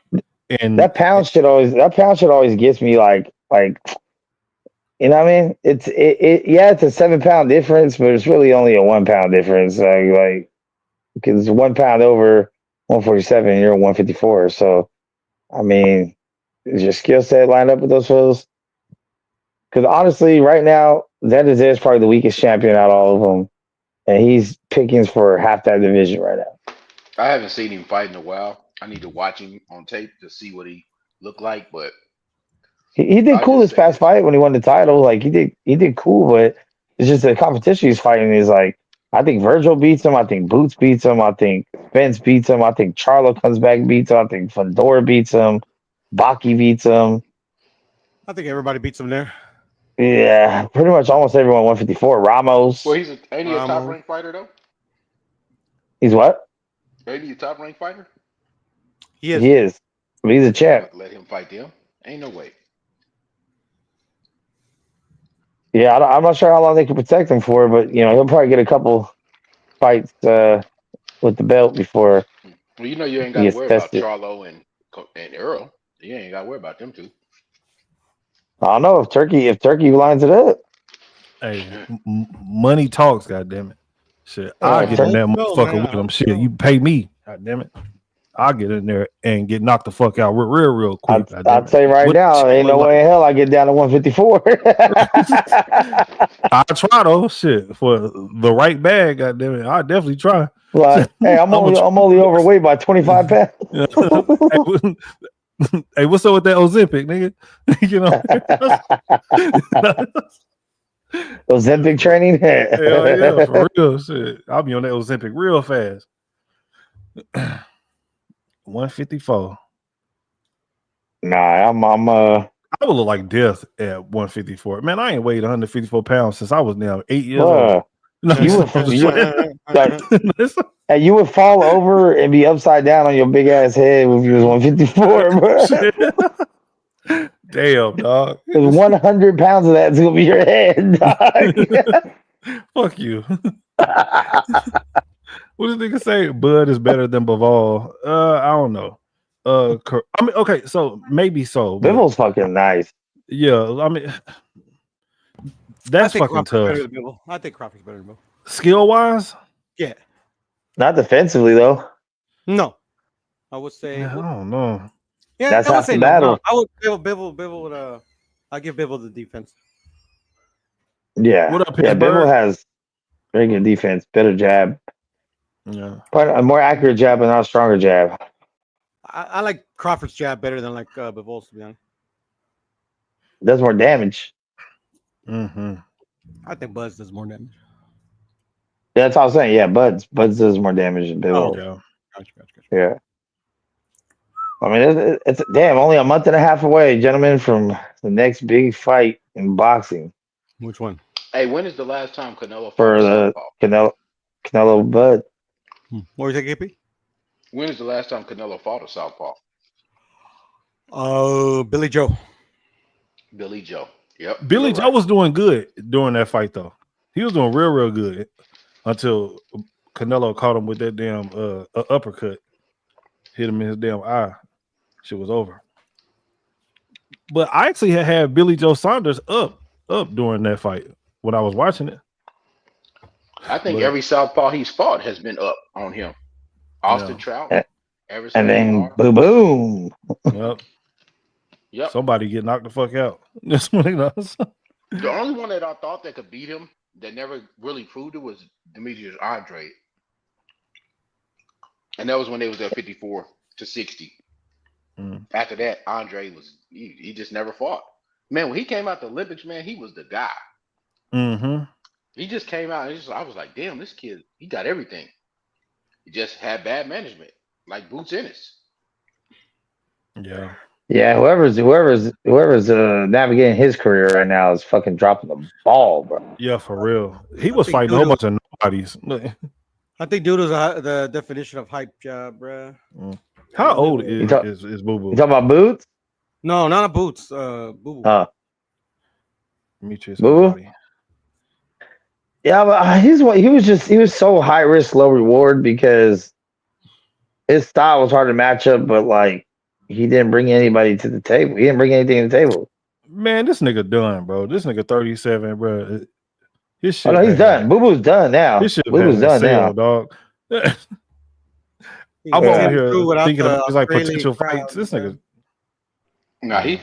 And that pound shit always gets me like you know what I mean? Yeah, it's a 7 pound difference, but it's really only a 1 pound difference. Like because 1 pound over 147, you're 154. So I mean, is your skill set lined up with those fellas? Because honestly, right now, Zende's is probably the weakest champion out of all of them, and he's pickings for half that division right now. I haven't seen him fight in a while. I need to watch him on tape to see what he looked like. But He did I'll cool just this say past this. fight when he won the title. Like he did cool, but it's just the competition he's fighting is like I think Virgil beats him. I think Boots beats him. I think Spence beats him. I think Charlo comes back and beats him. I think Fedor beats him. Baki beats him. I think everybody beats him there. Yeah, pretty much almost everyone 154. Ramos. Well, ain't he a top Ramos. ranked fighter though? He's what? Ain't he a top ranked fighter? He is. He is. But he's a champ. Let him fight them. Ain't no way. Yeah, I'm not sure how long they can protect him for, but he'll probably get a couple fights with the belt before Well, you know you ain't he got to gets worry about tested. Charlo and Earl. You ain't got to worry about them two. I don't know if Turkey lines it up. hey, money talks, goddamn it. Shit, I get in Turkey. that No, motherfucker man, with I them. hope Shit, so. you pay me, goddamn it. I'll get in there and get knocked the fuck out real quick. I'll tell you right What now, shit ain't no look way in hell I get down to 154. I try though, shit, for the right bag, goddamn it. I definitely try. Like, hey, I'm only overweight by 25 pounds. Hey, what's up with that Ozempic, nigga? You know, Ozempic training. hell yeah, for real shit. I'll be on that Ozempic real fast. 154. Nah, I'm I would look like death at 154. Man, I ain't weighed 154 pounds since I was now 8 years old. No, you I'm just playing. and you would fall over and be upside down on your big ass head if you was 154, bro. Damn, dog. Because 100 pounds of that's gonna be your head, dog. Fuck you. What did nigga say? Bud is better than Baval. I don't know. I mean, okay, so maybe so. But Bibble's fucking nice. yeah, I mean, that's fucking tough. I think Crawford's better than Bill. Skill wise, Yeah. Not defensively though. No. I would say. I don't know. Yeah, That's I would half say the no. battle. No, I would Bibble would I give Bibble the defense. Yeah. What up, Yeah, Pittsburgh? Bibble has very good defense, better jab. Yeah. But a more accurate jab and not a stronger jab. I like Crawford's jab better than like Bivol's, to be honest. Does more damage. Mm-hmm. I think Buzz does more damage. That's all I'm saying. Yeah, Buds does more damage than Bibble. Yeah. Gotcha. Yeah. I mean, it's damn only a month and a half away, gentlemen, from the next big fight in boxing Which one? Hey, when is the last time Canelo fought for a the southpaw? Canelo Bud. What was that, KP? When is the last time Canelo fought a southpaw? Billy Joe. Billy Joe. Yep. Billy you're Joe right. was doing good during that fight, though. He was doing real good until Canelo caught him with that damn uppercut, hit him in his damn eye. Shit was over. But I actually had Billy Joe Saunders up during that fight when I was watching it. I think But- every southpaw he's fought has been up on him. Austin Yeah. Trout. Yeah. Everson And then Aguilar. boom. Yep. Yep. Somebody get knocked the fuck out. That's what he does. The only one that I thought that could beat him that never really proved it was Demetrius Andrade. And that was when they was at 54 to 60. Mm. After that, Andre he just never fought. Man, when he came out the Olympics, man, he was the guy. Mm-hmm. He just came out and I was like, damn, this kid, he got everything. He just had bad management, like Boots Ennis. Yeah. Yeah, whoever's navigating his career right now is fucking dropping the ball, bro. Yeah, for real. He was think fighting a whole Doodle- bunch of nobodies. I think dude was the definition of hype job, bruh. How old You is talk- Boo Boo? You talking about Boots? No, not a Boots. Boo Boo. Demetrius Boo Boo? Andrade. Yeah, but he was so high risk, low reward because his style was hard to match up, but like he didn't bring anybody to the table. He didn't bring anything to the table. Man, this nigga done, bro. This nigga 37, bro. His Oh shit. no, he's done. Boo Boo's done now. His shit Boo Boo's done sale, now. dog. He I'm was over in here through without thinking the about these like Australian potential crowd, fights. This man. nigga. Nah, he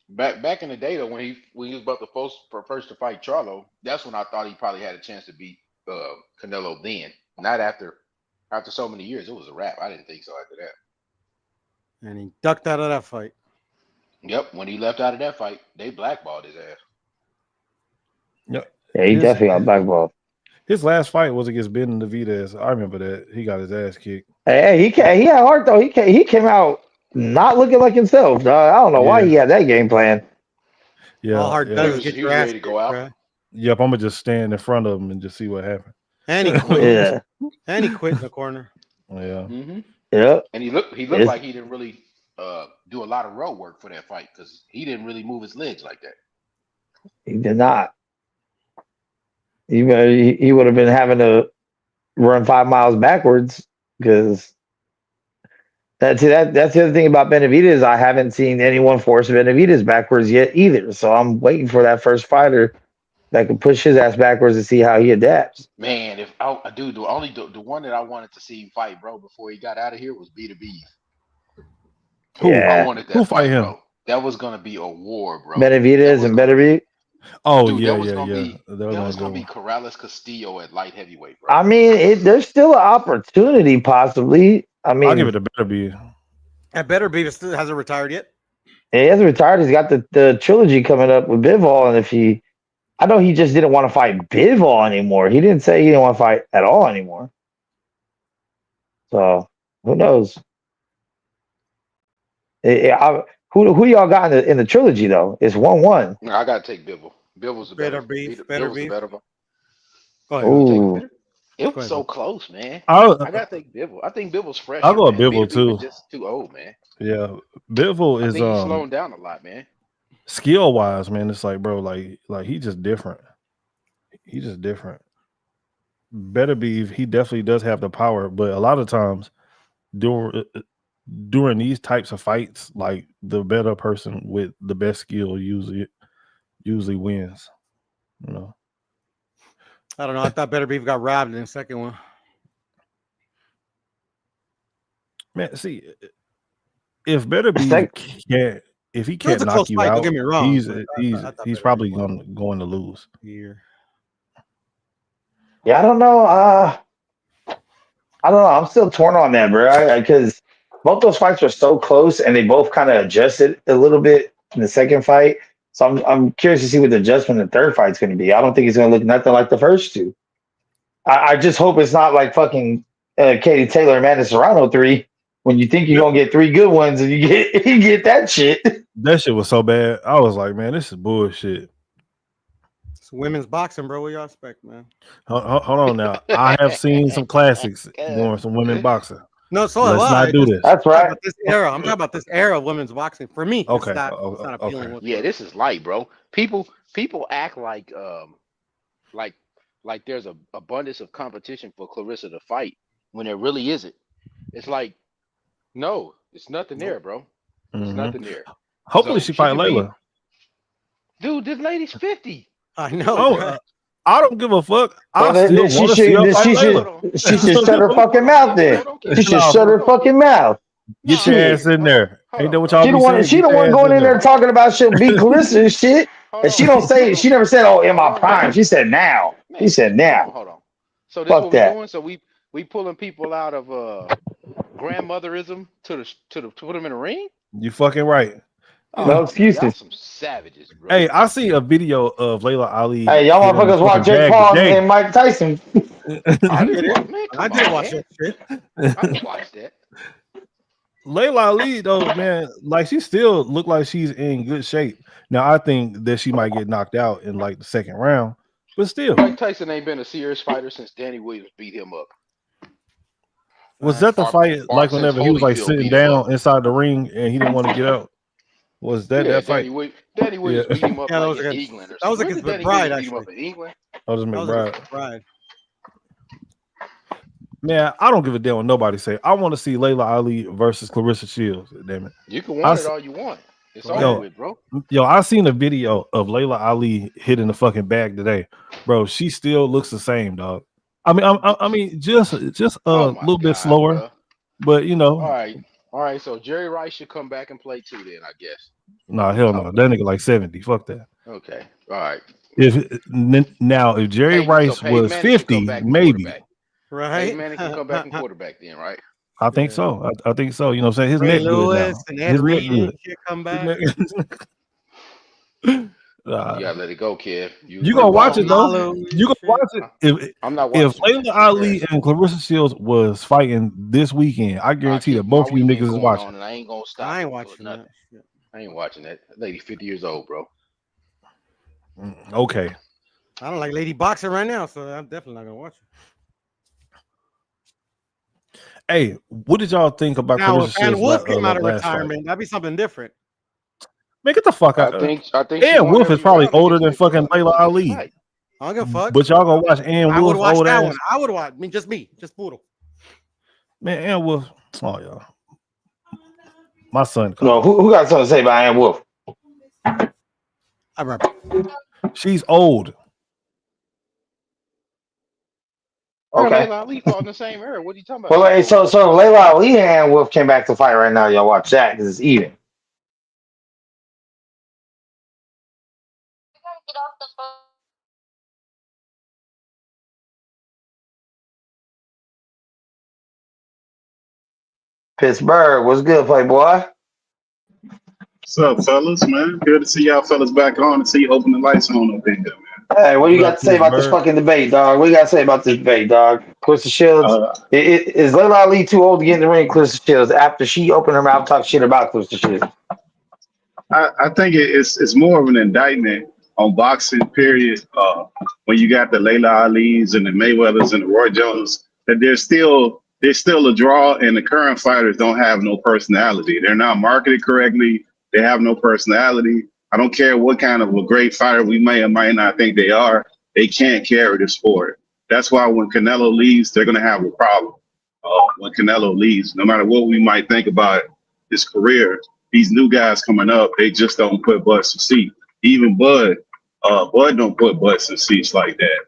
But back in the day though when he was about to first to fight Charlo, that's when I thought he probably had a chance to beat Canelo then. Not after so many years. It was a wrap. I didn't think so after that. And he ducked out of that fight. Yep, when he left out of that fight, they blackballed his ass. yeah, he His- definitely got blackballed. His last fight was against Ben Navidez. I remember that. He got his ass kicked. Hey, he had heart though. He came out not looking like himself, dog. I don't know why Yeah. he had that game plan. Yeah. All hard yeah. does He is was- get he your was ass ready to go kicked, out. bruh. Yep, I'm gonna just stand in front of him and just see what happens. And he quit. Yeah, And he quit in the corner. Yeah. Mm-hmm. yep. And he looked It's- like he didn't really do a lot of road work for that fight because he didn't really move his legs like that. He did not. He would have been having to run 5 miles backwards because that's the other thing about Benavidez. I haven't seen anyone force Benavidez backwards yet either. So I'm waiting for that first fighter that can push his ass backwards to see how he adapts. Man, if dude, the one that I wanted to see him fight, bro, before he got out of here was B2B. Who? Yeah. I wanted that Who fight, fight him? bro. That was gonna be a war, bro. Benavidez was and gonna- Beterbiev. Oh Dude, yeah, that was yeah, gonna yeah. be That that was gonna gonna be go. Corrales Castillo at light heavyweight, bro. I mean, there's still an opportunity, possibly. I mean, I'll give it a better be. That better be still hasn't retired yet. he hasn't retired. He's got the trilogy coming up with Bivol, and I know he just didn't want to fight Bivol anymore. He didn't say he didn't want to fight at all anymore. So who knows? Who y'all got in the trilogy though? It's 1-1. No, I gotta take Bivol. Bivol's a better Better beef, Bivol's a beef. better one. Go ahead. Ooh, It Go was ahead, so bro. close, man. I'll, I gotta take Bivol. I think Bivol's fresh. I'll go with Bivol, too. Just too old, man. yeah, Bivol I is think he's slowing down a lot, man. skill wise, man. It's like, bro, like he's just different. He's just different. Better be. He definitely does have the power, but a lot of times during these types of fights, like the better person with the best skill usually wins. You know. I don't know. I thought Better Beef got robbed in the second one. Man, see, if Better be Sec- can't, if he It was can't a knock close you fight, don't out, get me wrong, he's but I he's thought he's Better probably Beef won. going to lose. Here. yeah, I don't know. I don't know. I'm still torn on that, bro. Because both those fights were so close, and they both kind of adjusted a little bit in the second fight. So I'm curious to see what the adjustment in the third fight's going to be. I don't think it's going to look nothing like the first two. I just hope it's not like fucking Katie Taylor and Amanda Serrano 3. When you think you're gonna get 3 good ones, and you get that shit. That shit was so bad. I was like, man, this is bullshit. It's women's boxing, bro. What y'all expect, man? Hold on now. I have seen some classics during some women boxing. No, so Let's have I. not do this. That's I'm talking right. about this era. I'm talking about this era of women's boxing. For me, Okay, it's not okay. appealing. Yeah, this is light, bro. People act like there's a abundance of competition for Clarissa to fight when there really isn't. It's like, no, it's nothing there, bro. It's Mhm. nothing there. Hopefully So she she fight can be- Layla. Dude, this lady's 50. I know. Oh, bro. I don't give a fuck. I Well, then still she want to see her should- fight she should- Layla. She should shut her fucking mouth then. She should No, shut her fucking mouth. Get your Shit. ass in there. Hold Ain't that on, what bro. y'all She be the one. saying? She Get the your one ass going in there talking about she'll beat Clarissa and shit. Hold And she on, don't hold say. on. She never said, "Oh, in my Hold on, prime." She said, "Now." Man, She said, "Now." Hold on. So this Fuck what that. we doing? So we pulling people out of grandmotherism to put them in a ring? You fucking right. No Y'all excuses. some savages, bro. Hey, I see a video of Layla Ali. Hey, y'all hitting the motherfuckers watch fucking Jake bag Paul today. and Mike Tyson. I did didn't it. watch, man. I Come did on, watch man. that shit. I didn't watch that. Layla Ali, though, man, like she still look like she's in good shape. Now, I think that she might get knocked out in like the second round, but still, Mike Tyson ain't been a serious fighter since Danny Williams beat him up. was that the Or- fight or like since whenever he was like Holyfield sitting beat him up. down inside the ring and he didn't want to get out? Was that Yeah, that fight? Danny Williams Yeah. beat him up Yeah, that like was in against- England or that was something. against When did McBride, Danny Williams beat him up actually. in England? Oh, just That was McBride. against McBride. Man, I don't give a damn what nobody say. I want to see Layla Ali versus Clarissa Shields. Damn it. You can I want it s- all you want. It's Yo, over with, bro. Yo, I seen a video of Layla Ali hitting the fucking bag today, bro. She still looks the same, dog. I mean, just a Oh my little bit God, slower, bro. but you All know, right. All right. So Jerry Rice should come back and play too, then, I guess. nah, What we hell no, talking that about? nigga like 70. Fuck that. Okay. All right. If Jerry So Rice Peyton was Manning can come 50, back and maybe. quarterback. right? Peyton Manning can come back and quarterback then, right? I think Yeah. so. I think so. You know what I'm saying? His Ray neck good Lewis now. and Ed His neck Reed good. should come His back. neck- You gotta let it go, kid. you gonna watch it though. Polamalu You and gonna watch shit. it. I'm not If watching, man. Layla It's Ali embarrassing. and Clarissa Shields was fighting this weekend, I I guarantee that keep my both of you weekend niggas is going watching. on, and I ain't gonna stop I ain't for watching nothing. that. Shit. I ain't watching that. That lady 50 years old, bro. Okay. I don't like Lady Boxer right now, so I'm definitely not gonna watch it. Hey, what did y'all think about Now, Clarissa if Ann Shields' Wolf came out of last fight? retirement, that'd be something different. Man, get the fuck I out. think she Ann won Wolf is every probably round older against than Nick fucking Young. It Layla was a good Ali. fight. I don't give a fuck. But y'all gonna watch Ann I would Wolf watch old that ass? one. I would watch. I mean, just me, just Poodle. Man, Ann Wolf. Oh yeah. My son No, called. who got something to say about Ann Wolf? I remember. She's old. Bro, Okay. Layla Ali fought in the same era. What are you talking about? Well, She's hey, old. so Layla Ali and Ann Wolf came back to fight right now. Y'all watch that because it's even. Pittsburgh, what's good, Playboy? What's up, fellas, man? Good to see y'all fellas back on and see you open the lights on up in here, man. Hey, what do you What got up, to say about this Pittsburgh? fucking debate, dog? What do you got to say about this debate, dog? Clarissa Shields, Uh, is Layla Ali too old to get in the ring? Clarissa Shields after she opened her mouth and talked shit about Clarissa Shields. I think it's more of an indictment on boxing, period. When you got the Layla Ali's and the Mayweathers and the Roy Jones, that there's still a draw, and the current fighters don't have no personality. They're not marketed correctly. They have no personality. I don't care what kind of a great fighter we may or might not think they are. They can't carry the sport. That's why when Canelo leaves, they're going to have a problem. When Canelo leaves, no matter what we might think about his career, these new guys coming up, they just don't put butts in seats. Even Bud don't put butts in seats like that.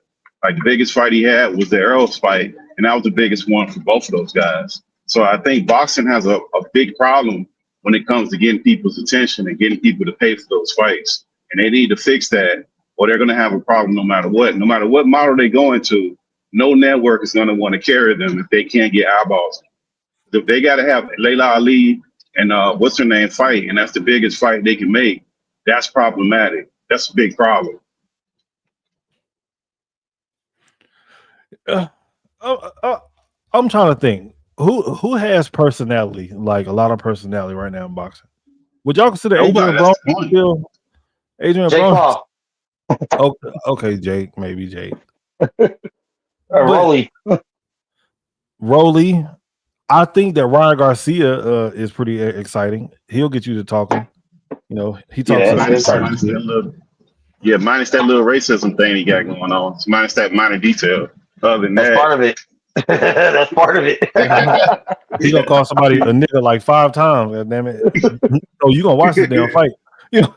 Like the biggest fight he had was the Earls fight, and that was the biggest one for both of those guys. So I think boxing has a big problem when it comes to getting people's attention and getting people to pay for those fights. And they need to fix that, or they're going to have a problem no matter what. No matter what model they go into, no network is going to want to carry them if they can't get eyeballs. If they got to have Layla Ali and what's her name fight, and that's the biggest fight they can make, that's problematic. That's a big problem. Uh, I'm trying to think who has personality, like a lot of personality right now in boxing. Would y'all consider Adrian Nobody. Broner That's the point. still? Adrian Jake Broner. Paul, Okay, Jake, maybe Jake. Rolly. Rolly, I think that Ryan Garcia is pretty exciting. He'll get you to talking. You know, he talks. Yeah, Minus that's that little racism thing he got going on. Minus that minor detail. Other than That's that, part of it. That's part of it. He gonna call somebody a nigga like 5 times. God damn it! Oh, you gonna watch this damn fight? You know.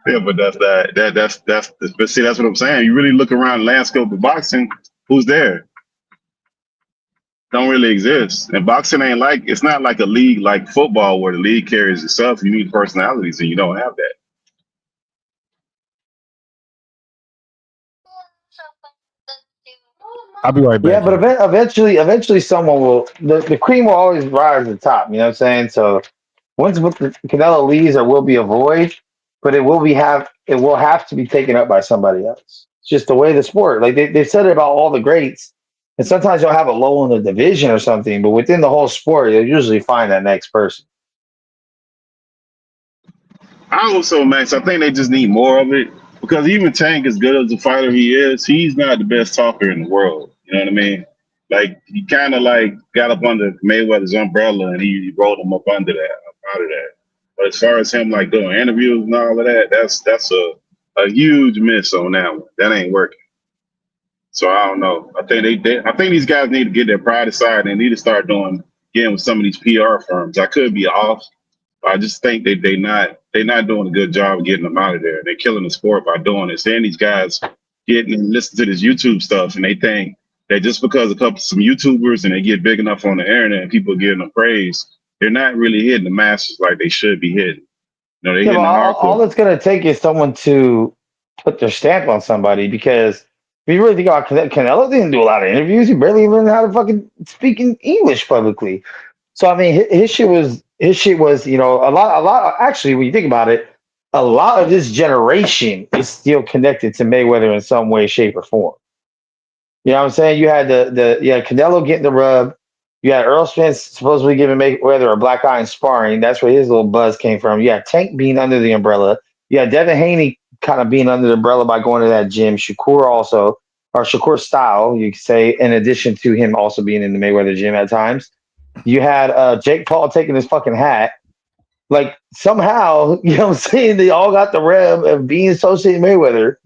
yeah, but but see, that's what I'm saying. You really look around the landscape of boxing, who's there? Don't really exist. And boxing ain't like, it's not like a league like football where the league carries itself. You need personalities, and you don't have that. I'll be right back. Yeah, but eventually, someone will. The cream will always rise to the top. You know what I'm saying? So once the Canelo leaves, there will be a void, but it will have to be taken up by somebody else. It's just the way of the sport. Like they said it about all the greats, and sometimes you'll have a low in the division or something, but within the whole sport, you'll usually find that next person. I also, Max, I think they just need more of it because even Tank, as good as a fighter he is, he's not the best talker in the world. You know what I mean? Like he kind of like got up under Mayweather's umbrella and he rolled him up under that, up out of that. But as far as him like doing interviews and all of that, that's a huge miss on that one. That ain't working. So I don't know. I think I think these guys need to get their pride aside and they need to start getting with some of these PR firms. I could be off. But I just think they're not doing a good job of getting them out of there. They're killing the sport by doing it. Seeing these guys getting and listening to this YouTube stuff, and they think that just because some YouTubers and they get big enough on the internet and people giving them praise, they're not really hitting the masses like they should be hitting. You know, they're Yeah, hitting but the all hardcore. it's gonna take is someone to put their stamp on somebody because if you really think about Canelo didn't do a lot of interviews. He barely learned how to fucking speak in English publicly. So I mean, his shit was a lot. Actually, when you think about it, a lot of this generation is still connected to Mayweather in some way, shape, or form. You know what I'm saying? You had you had Canelo getting the rub. You had Earl Spence supposedly giving Mayweather a black eye in sparring. That's where his little buzz came from. You had Tank being under the umbrella. You had Devin Haney kind of being under the umbrella by going to that gym. Shakur also, or Shakur style, you could say, in addition to him also being in the Mayweather gym at times. You had Jake Paul taking his fucking hat. Like somehow, you know what I'm saying? They all got the rev of being associated with Mayweather.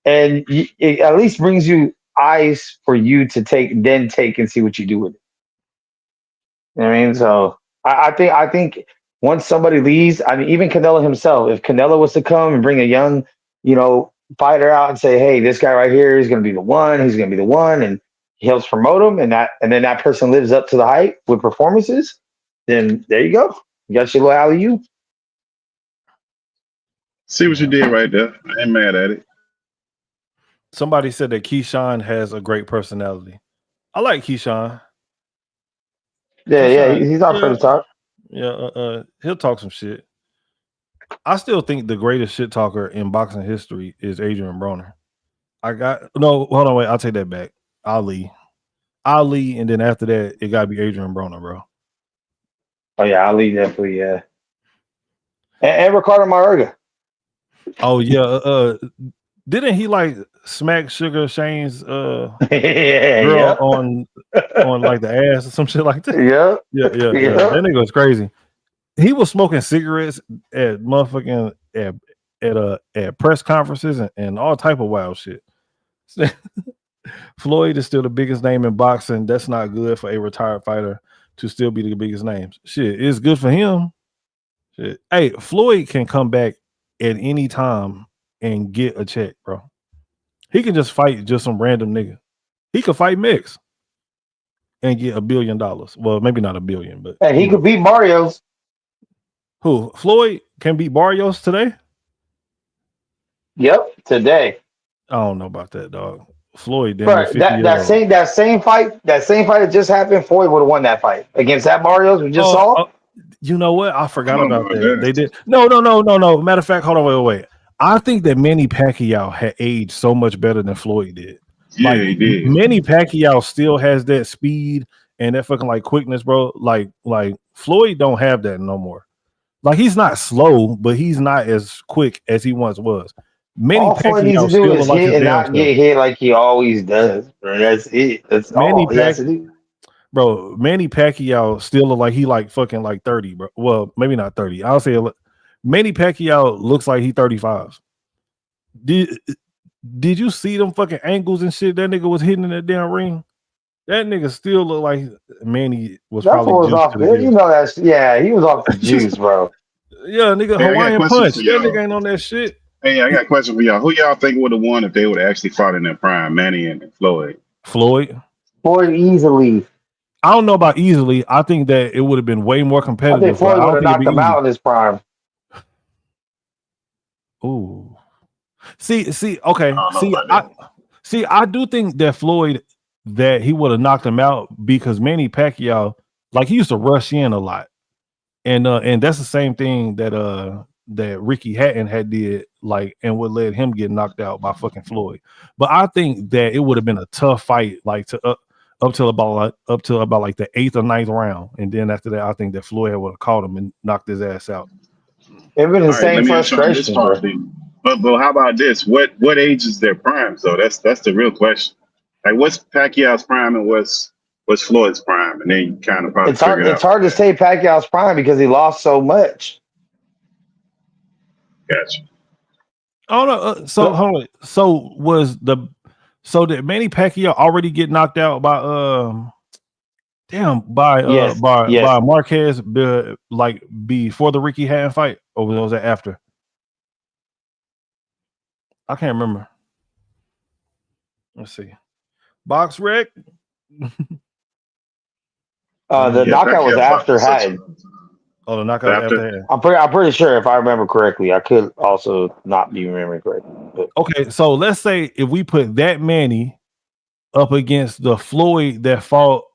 And it at least brings you eyes for you to take and see what you do with it. You know what I mean? So I think once somebody leaves, I mean, even Canelo himself, if Canelo was to come and bring a young, fighter out and say, hey, this guy right here is going to be the one, he's going to be the one, and he helps promote him, and then that person lives up to the hype with performances, then there you go. You got your little alley-oop. See what you did right there. I ain't mad at it. Somebody said that Keyshawn has a great personality. I like Keyshawn. Yeah, he's not afraid to talk. Yeah, he'll talk some shit. I still think the greatest shit talker in boxing history is Adrian Broner. Hold on, wait, I'll take that back. Ali, and then after that, it gotta be Adrian Broner, bro. Oh yeah, Ali definitely, yeah. And Ricardo Mayorga. Oh yeah, didn't he like smack Sugar Shane's girl on like the ass or some shit like that? Yeah. That nigga was crazy. He was smoking cigarettes at motherfucking at press conferences and all type of wild shit. Floyd is still the biggest name in boxing. That's not good for a retired fighter to still be the biggest names. Shit, it's good for him. Shit. Hey, Floyd can come back at any time and get a check, bro. He can just fight just some random nigga. He could fight Mix and get $1 billion. Well, maybe not $1 billion, but hey, he could beat Barrios. Who? Floyd can beat Barrios today? Yep, today. I don't know about that, dog. Floyd, Bro, that same fight that just happened, Floyd would have won that fight against that Barrios we just saw. You know what? I forgot about that. They did. No. Matter of fact, hold on, wait. I think that Manny Pacquiao had aged so much better than Floyd did. Yeah, he did. Manny Pacquiao still has that speed and that fucking like quickness, bro. Like Floyd don't have that no more. Like he's not slow, but he's not as quick as he once was. All Floyd needs to do is hit and not get hit like he always does. Bro. That's it. That's all he has to do. Bro, Manny Pacquiao still look like he like fucking like 30, bro. Well, maybe not 30. I'll say Manny Pacquiao looks like he 35. Did you see them fucking angles and shit that nigga was hitting in that damn ring? That nigga still look like Manny was probably off. You know that's he was off the juice, bro. Yeah, nigga, Hey, Hawaiian punch. That nigga ain't on that shit. Hey, I got a question for y'all. Who y'all think would have won if they would have actually fought in their prime, Manny and Floyd? Floyd easily. I don't know about easily. I think that it would have been way more competitive. I think Floyd would have knocked him out in his prime. Ooh. See, okay. I do think that Floyd that he would have knocked him out because Manny Pacquiao, like he used to rush in a lot. And that's the same thing that Ricky Hatton had did, like, and would let him get knocked out by fucking Floyd. But I think that it would have been a tough fight, like to up till about like the 8th or 9th round, and then after that, I think that Floyd would have caught him and knocked his ass out. It would the same frustration, bro. But how about this? What age is their prime? So that's the real question. Like, what's Pacquiao's prime and what's Floyd's prime? And then you kind of probably it's hard to say Pacquiao's prime because he lost so much. Gotcha. Oh no! So hold on. So was the So did Manny Pacquiao already get knocked out by Yes, by yes. Marquez like before the Ricky Hatton fight, or was that after? I can't remember. Let's see. Box Rec. The Yeah, knockout was Pacquiao fought for after such a Hatton. long time. Oh, the knockout After after Hatton. I'm pretty sure if I remember correctly. I could also not be remembering correctly. But Okay, so let's say if we put that Manny up against the Floyd that fought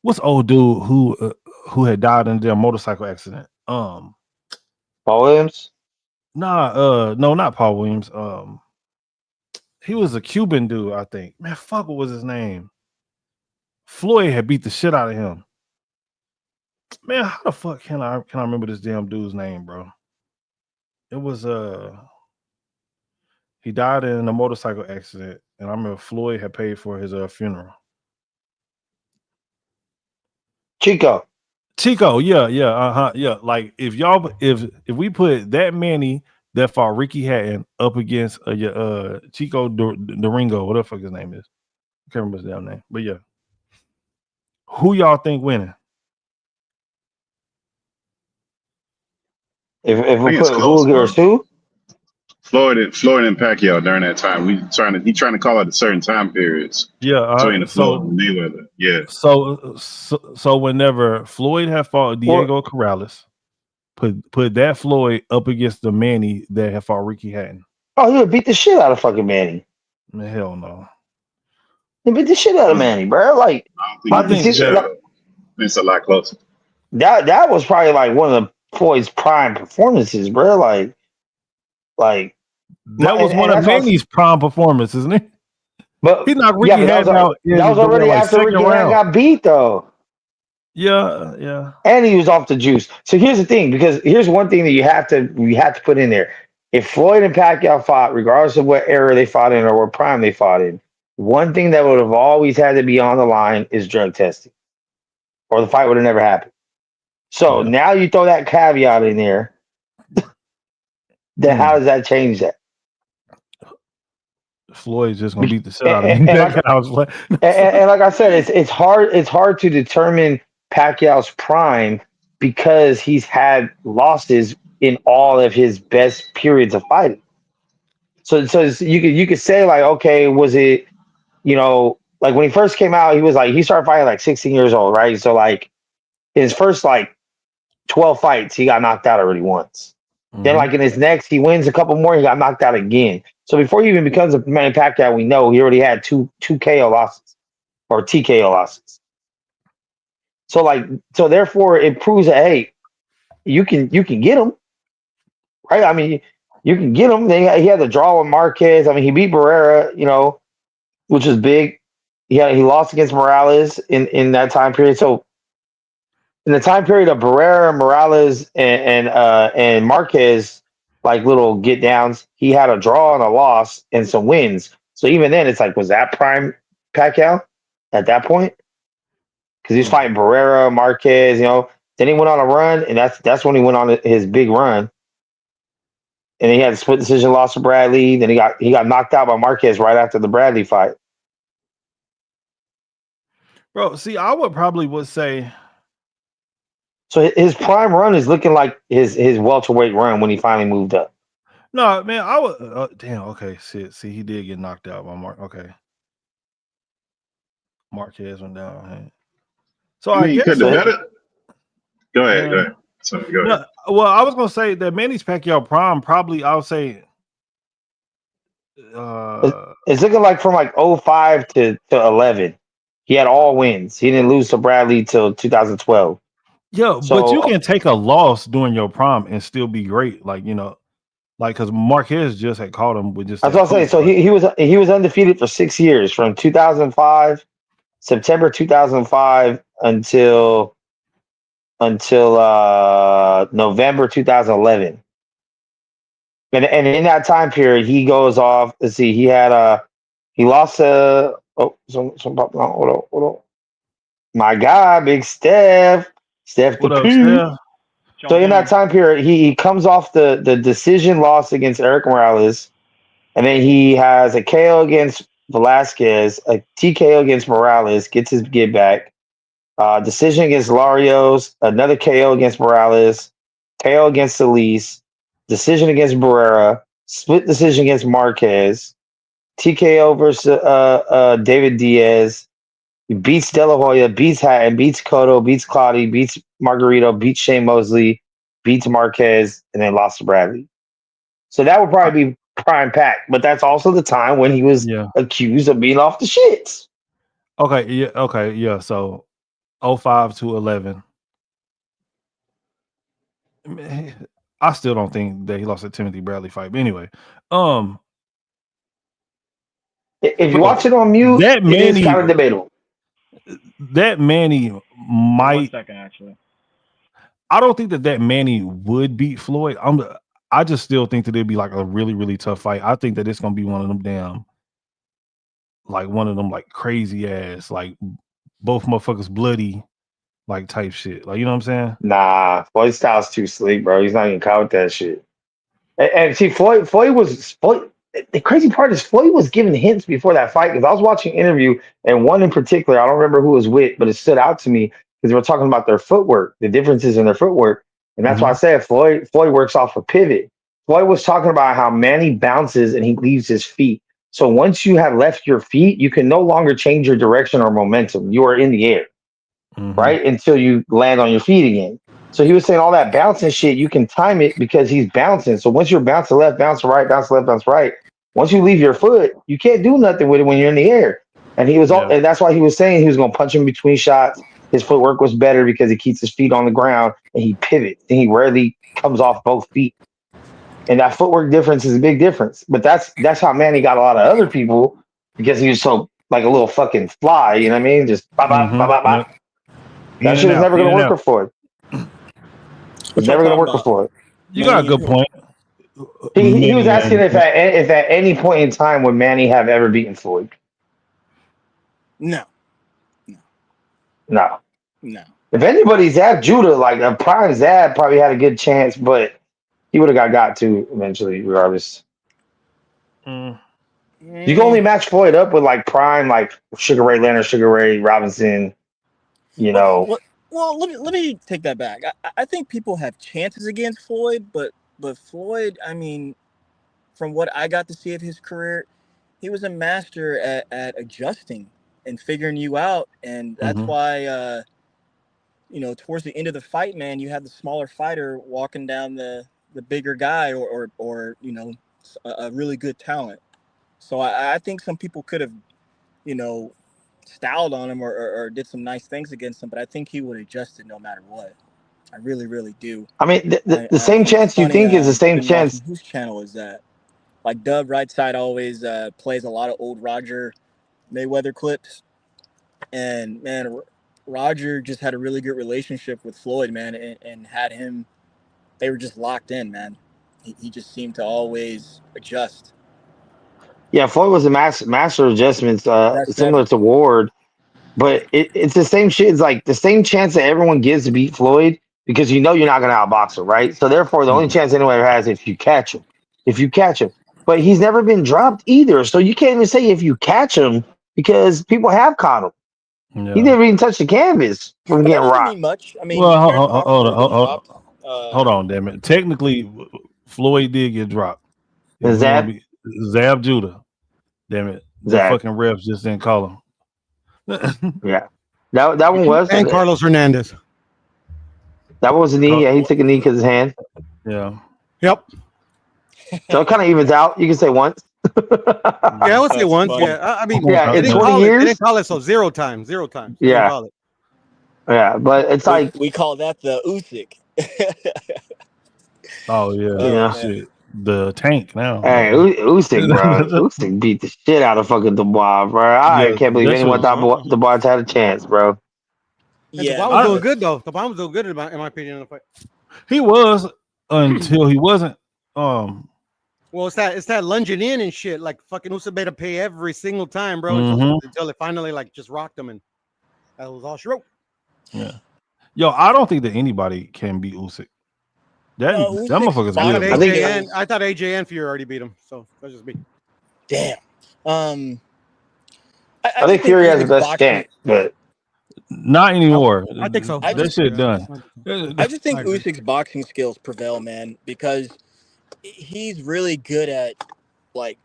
what's old dude who had died in their motorcycle accident? Paul Williams. No, not Paul Williams. He was a Cuban dude, I think. Man, fuck, what was his name? Floyd had beat the shit out of him. Man, how the fuck can I remember this damn dude's name, bro? It was he died in a motorcycle accident, and I remember Floyd had paid for his funeral. Chico. Yeah. Like if we put that Manny that fought Ricky Hatton up against Chico Doringo, whatever the fuck his name is, I can't remember his damn name, but yeah, who y'all think winning? If I we think it's put close, who bro. versus who? Floyd and Pacquiao during that time. He trying to call out the certain time periods Yeah, between the Floyd and Mayweather. Yeah. so whenever Floyd had fought Diego Corrales, put that Floyd up against the Manny that had fought Ricky Hatton. Oh, he would beat the shit out of fucking Manny. Man, hell no. He beat the shit out of Manny, bro. Like, I don't think it's a lot closer. that was probably like one of the Floyd's prime performances, bro. Like that was one of Manny's prime performances, isn't it? But he knocked Ricky Hatton out. That was already after Ricky Hatton got beat, though. Yeah. And he was off the juice. So here's the thing, because here's one thing that you have to put in there. If Floyd and Pacquiao fought, regardless of what era they fought in or what prime they fought in, one thing that would have always had to be on the line is drug testing, or the fight would have never happened. So now you throw that caveat in there. Then how does that change that? Floyd's just gonna beat the shit out of me. And like I said, it's hard to determine Pacquiao's prime because he's had losses in all of his best periods of fighting. So you could say like, okay, was it, like when he first came out, he started fighting like 16 years old, right? So like his first like 12 fights, he got knocked out already once. Mm-hmm. Then like in his next, he wins a couple more, he got knocked out again. So before he even becomes a Manny Pacquiao, we know he already had two KO losses or TKO losses. So therefore it proves that, hey, you can get him, right? I mean, you can get him. He had the draw with Marquez. I mean, he beat Barrera, which was big. He lost against Morales in that time period. So in the time period of Barrera, Morales, and Marquez, like little get downs, he had a draw and a loss and some wins. So even then, it's like, was that prime Pacquiao at that point? Because he's fighting Barrera, Marquez, Then he went on a run, and that's when he went on his big run. And he had a split decision loss to Bradley. Then he got knocked out by Marquez right after the Bradley fight. Bro, see, I would say. So his prime run is looking like his welterweight run when he finally moved up. No, man, I would. Damn. Okay, see, he did get knocked out by Okay, Marquez went down. Hey. So I guess could have better. Go ahead. Sorry, go ahead. Well, I was gonna say that Manny's Pacquiao prime probably. I would say. It's looking like from like 05 to 11. He had all wins. He didn't lose to Bradley till 2012. Yeah, but you can take a loss during your prime and still be great. Like, because Marquez just had caught him with just. That's what I'm saying. So he was undefeated for 6 years, from 2005, September 2005 until November 2011. And in that time period, he goes off. Let's see, he lost hold on. My guy, Big Steph the Pooh. So in that time period, he comes off the decision loss against Eric Morales And then he has a KO against Velasquez, a TKO against Morales, gets his get back. Decision against Larios, another KO against Morales, KO against Solis, decision against Barrera, split decision against Marquez, TKO versus David Diaz. He beats De La Hoya, beats Hatton, beats Cotto, beats Claudio, beats Margarito, beats Shane Mosley, beats Marquez, and then lost to Bradley. So that would probably be prime pack, but that's also the time when he was Yeah. accused of being off the shits. Okay. Yeah. Okay. Yeah. So 05 to 11. I still don't think that he lost a Timothy Bradley fight. But anyway, If you watch it on mute, that it is Manny, kind of debatable. that Manny One might. second, actually. I don't think that Manny would beat Floyd. I just still think that it'd be like a really, really tough fight. I think that it's gonna be one of them like crazy ass, like both motherfuckers bloody, like type shit. Like, you know what I'm saying? Nah, Floyd's style's too slick, bro. He's not even caught with that shit. And see, Floyd. The crazy part is Floyd was giving hints before that fight because I was watching an interview and one in particular, I don't remember who it was with, but it stood out to me because they were talking about their footwork, the differences in their footwork, and that's why I said Floyd works off a pivot. Floyd was talking about how Manny bounces and he leaves his feet. So once you have left your feet, you can no longer change your direction or momentum. You are in the air, right? Until you land on your feet again. So he was saying all that bouncing shit, you can time it because he's bouncing. So once you're bouncing left, bounce right, bounce left, bounce right. Once you leave your foot, you can't do nothing with it when you're in the air. And he was and that's why he was saying he was going to punch him between shots. His footwork was better because he keeps his feet on the ground and he pivots and he rarely comes off both feet. And that footwork difference is a big difference. But that's how Manny got a lot of other people because he was so like a little fucking fly. You know what I mean? Just bop, bop, bop, bop, bop. That shit was never going to work for Floyd. It's never going to work for Floyd. You got a good point. He was asking if at any point in time would Manny have ever beaten Floyd. No. If anybody, Zab Judah, like a prime Zab, probably had a good chance, but he would have got to eventually, regardless. You can only match Floyd up with like prime, like Sugar Ray Leonard, Sugar Ray Robinson. You know. Well, let me take that back. I think people have chances against Floyd, but Floyd, I mean, from what I got to see of his career, he was a master at adjusting and figuring you out, and that's why, towards the end of the fight, man, you had the smaller fighter walking down the bigger guy, or a really good talent. So I think some people could have, styled on him or did some nice things against him, but I think he would have adjusted no matter what. I really, really do. I mean, the same chance you think is the same chance. Whose channel is that? Like Dub Right Side always plays a lot of old Roger Mayweather clips, and man, Roger just had a really good relationship with Floyd, man, and had him. They were just locked in, man. He just seemed to always adjust. Yeah, Floyd was a master of adjustments, similar to Ward, but it's the same shit. It's like the same chance that everyone gives to beat Floyd because you're not going to outbox him, right? So therefore, the only chance anyone ever has is if you catch him. But he's never been dropped either, so you can't even say if you catch him because people have caught him. Yeah. He never even touched the canvas from getting rocked. Much. I mean, well, hold on, damn it. Technically, Floyd did get dropped. Zab Judah. Damn it. The fucking refs just didn't call him. Yeah. That one was. And Carlos Hernandez. That one was a knee. Yeah, he took a knee because his hand. Yeah. Yep. So it kind of evens out. You can say once. Yeah, I would say once. Yeah. I mean, in 20 years. They didn't call it so 0 times. 0 times. Yeah. Yeah, but it's like. We call that the Usyk. Oh, yeah. Shit. The tank now. Hey, Usyk, bro. Usyk beat the shit out of fucking Dubois, bro. I can't believe anyone thought Dubois had a chance, bro. Yeah, Dubois was doing good though. Dubois was doing good in my opinion in the fight. He was until he wasn't. Well, it's that lunging in and shit. Like fucking Usyk made him pay every single time, bro. Until it finally like just rocked him, and that was all she wrote. Yeah. Yo, I don't think that anybody can beat Usyk. That motherfucker's good. I thought AJ and Fury already beat him, so that's just me. Damn. I think just Fury has the Usyk's best boxing. stance, but Not anymore. I think so. That shit done. I just think I agree. Usyk's boxing skills prevail, man, because he's really good at like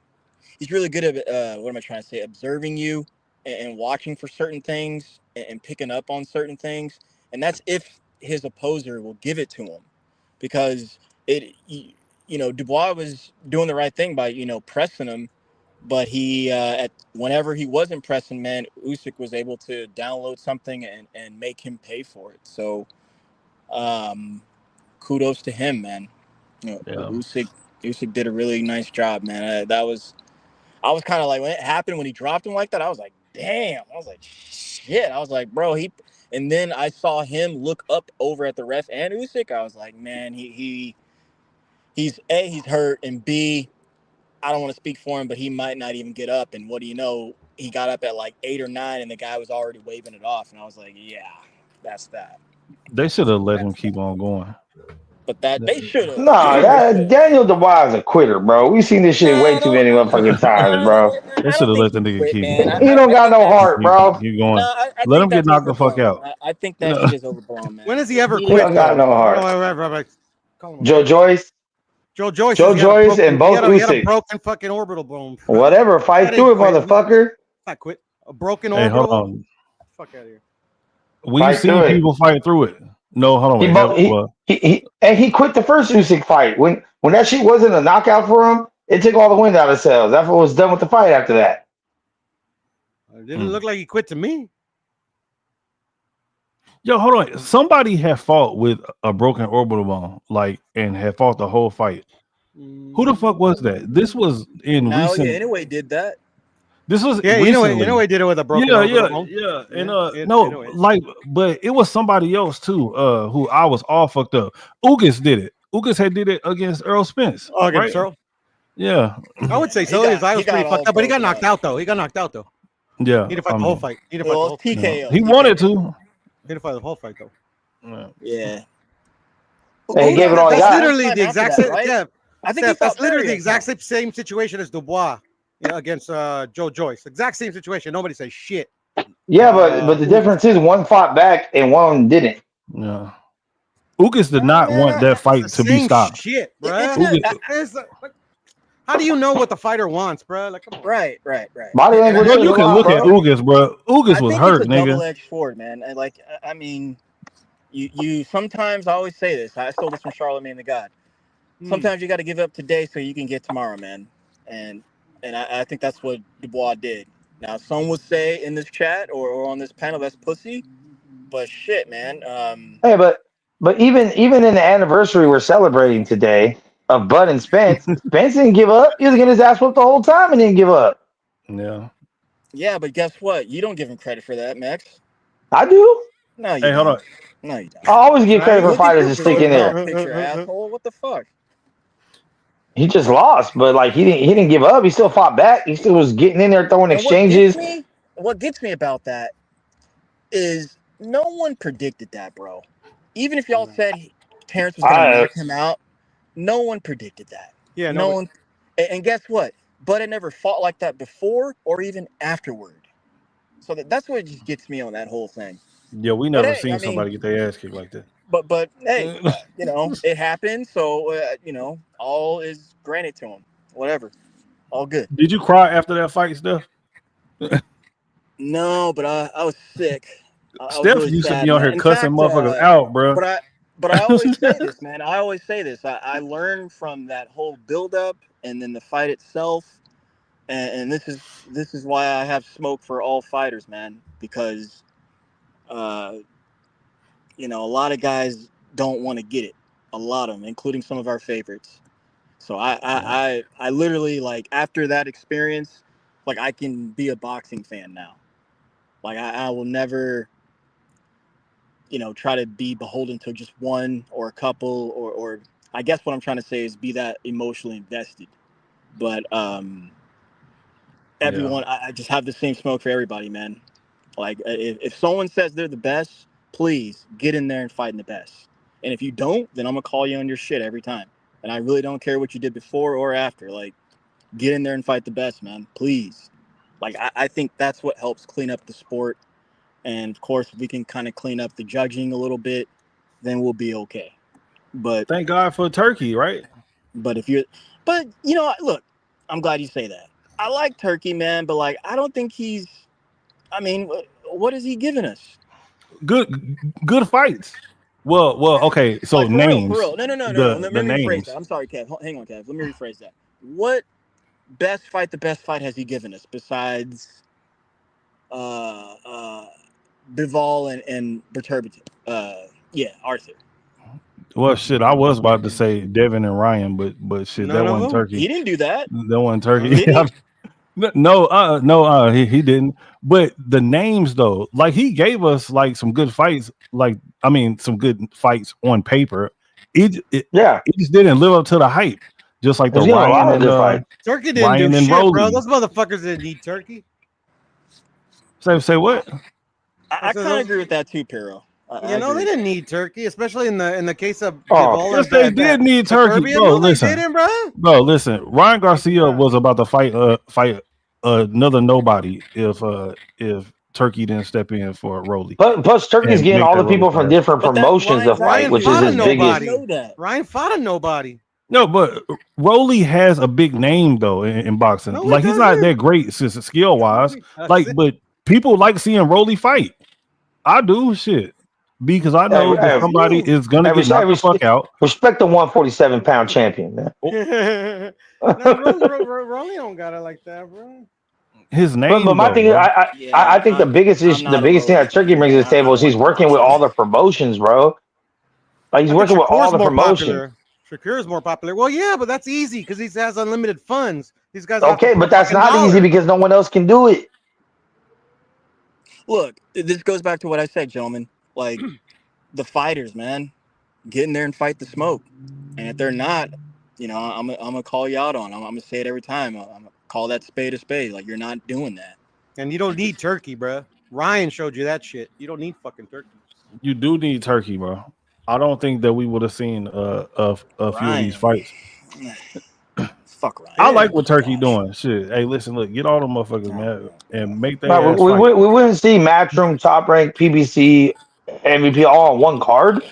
he's really good at what am I trying to say? Observing you and watching for certain things and picking up on certain things, and that's if his opposer will give it to him, because Dubois was doing the right thing by pressing him, but he whenever he wasn't pressing, man, Usyk was able to download something and make him pay for it. So kudos to him, man. Yeah. Usyk did a really nice job, man. I was kind of like, when it happened, when he dropped him like that, I was like, damn. I was like, shit. I was like, bro, and then I saw him look up over at the ref and Usyk. I was like, man, he's A, he's hurt, and B, I don't want to speak for him, but he might not even get up. And what do you know? He got up at like 8 or 9, and the guy was already waving it off. And I was like, yeah, that's that. They should have let him keep on going. But they should have. Daniel Dubois is a quitter, bro. We've seen this shit way too many motherfucking times, bro. They should have let the nigga keep He don't got no heart, bro. Keep going. Let him get knocked the fuck out. I think that shit is overblown, man. When has he ever He quit? don't got no heart. Joe Joyce. Joe Joyce And both he had a Usyk. broken fucking orbital bone. Whatever, fight That through it, ain't quitting. motherfucker. Not quit. A broken Hey, orbital. hold on. Fuck out of here. We've Fight seen through it. people fight through it. No, hold on. He quit the first Usyk fight. When that shit wasn't a knockout for him, it took all the wind out of his sails. That's what was done with the fight after that. It didn't look like he quit to me. Yo, hold on. Somebody had fought with a broken orbital bone, and had fought the whole fight. Who the fuck was that? This was in recent. Anyway, did that. This was recently. He did it with a broken orbital bone. Yeah. And but it was somebody else too. Who I was all fucked up. Ugas did it. Ugas had did it against Earl Spence. Oh, against Earl. Yeah, I would say so. His eye was pretty fucked up, but he got knocked out though. Yeah, he didn't fight the whole fight. He didn't fight the whole fight. TKO. He wanted to. He didn't fight the whole fight though. Yeah. Hey, he gave it all he That's got. literally the exact same. right? Yeah, I think that's literally the exact same situation as Dubois against Joe Joyce. Exact same situation. Nobody says shit. Yeah, but the difference is one fought back and one didn't. Yeah. Ugas did not want that fight to be stopped. Shit, bro. Ugas, how do you know what the fighter wants, bro? Like, come on. Right. Body language. bro, you can look at Ugas, bro. Ugas was hurt, it's a nigga. double-edged sword, man. And I mean, you sometimes, I always say this. I stole this from Charlemagne the God. Sometimes you got to give up today so you can get tomorrow, man. And I think that's what Dubois did. Now, some would say in this chat or on this panel that's pussy, but shit, man. Hey, but even in the anniversary we're celebrating today of Bud and Spence, Spence didn't give up. He was getting his ass whooped the whole time and didn't give up. Yeah. Yeah, but guess what? You don't give him credit for that, Max. I do. No, you Hey, don't. hold on. No, you don't. I always give credit for Look at fighters your to stick in there. Picture, asshole. What the fuck? He just lost, but he didn't give up. He still fought back. He still was getting in there throwing And exchanges. What gets me about that is no one predicted that, bro. Even if y'all said Terrence was going to knock him out, no one predicted that. Yeah, no one. And guess what? Bud had never fought like that before or even afterward. So that's what just gets me on that whole thing. Yeah, we never seen somebody get their ass kicked like that. But hey, it happened. So all is granted to him. Whatever, all good. Did you cry after that fight, Steph? No, but I was sick. Steph really used to be on here cussing motherfuckers out, bro. But I always say this, man. I always say this. I learned from that whole build-up and then the fight itself, and this is why I have smoke for all fighters, man. Because, a lot of guys don't want to get it. A lot of them, including some of our favorites. So I literally, after that experience, I can be a boxing fan now. I will never, try to be beholden to just one or a couple or I guess what I'm trying to say is be that emotionally invested. But everyone, I just have the same smoke for everybody, man. If someone says they're the best, please get in there and fight in the best. And if you don't, then I'm gonna call you on your shit every time. And I really don't care what you did before or after. Get in there and fight the best, man. Please. Like, I think that's what helps clean up the sport. And, of course, if we can kind of clean up the judging a little bit, then we'll be okay. But Thank God for Turkey, right? But you know, look, I'm glad you say that. I like Turkey, man, but like, I don't think he's. I mean, what is he giving us? Good fights. Well, okay. So Like, names. For real. No. Let me rephrase that. I'm sorry, Kev. Hang on, Kev. Let me rephrase that. What the best fight has he given us besides Bivol and Berturbet? Arthur. Well, shit, I was about to say Devin and Ryan, but shit, None that of wasn't them? Turkey. He didn't do that. That wasn't Turkey. Did No, he didn't. But the names though, like he gave us like some good fights, some good fights on paper. It just didn't live up to the hype. Just like the There's a lot Ryan of and good fights. Turkey didn't Ryan do and shit, bro. Rolly. Those motherfuckers didn't need Turkey. Say what? I kind of agree with that too, Piro. They didn't need Turkey, especially in the case of Yes, they did need Turkey, bro. No, Listen, they didn't, bro. Bro, listen. Ryan Garcia was about to fight another nobody if Turkey didn't step in for Rolly. Plus, Turkey's getting all the people from different promotions to fight, which is his biggest. Ryan fought a nobody. No, but Rolly has a big name though in boxing. No, like he's not that great skill wise. But people like seeing Rolly fight. I do shit because I know that somebody is gonna get knocked the fuck out. Respect the 147-pound champion, man. Rolly don't got it like that, bro. His name. But my thing is, I think the biggest issue, the biggest thing that Turkey brings to the table is he's working with all the promotions, bro. Like he's working with all the promotions. Shakur is more popular. Well, yeah, but that's easy because he has unlimited funds. These guys. Okay, but that's not easy because no one else can do it. Look, this goes back to what I said, gentlemen. Like the fighters, man, get in there and fight the smoke. And if they're not, I'm gonna call you out on. I'm gonna say it every time. I'm gonna call that spade a spade. Like you're not doing that. And you don't need Turkey, bro. Ryan showed you that shit. You don't need fucking Turkey. You do need Turkey, bro. I don't think that we would have seen a few of these fights. Fuck Ryan. I like what Turkey doing. Shit. Hey, listen, look, get all the motherfuckers, man, and make that. We wouldn't see Matchroom, Top Rank, PBC, MVP all on one card.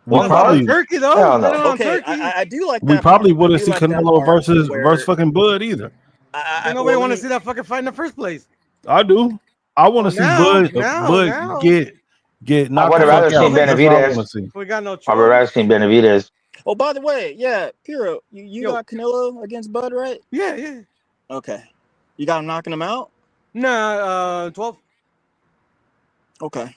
One card. Turkey though. Okay, I do like that. We probably wouldn't see Canelo versus versus Bud either. Nobody want to see that fucking fight in the first place. I do. I want to see Bud get knocked I would have rather seen Benavidez. We got no choice. I would rather seen Benavidez. Oh, by the way, yeah, Piro, you got Canelo against Bud, right? Yeah. Okay. You got him knocking him out? Nah, 12. Okay.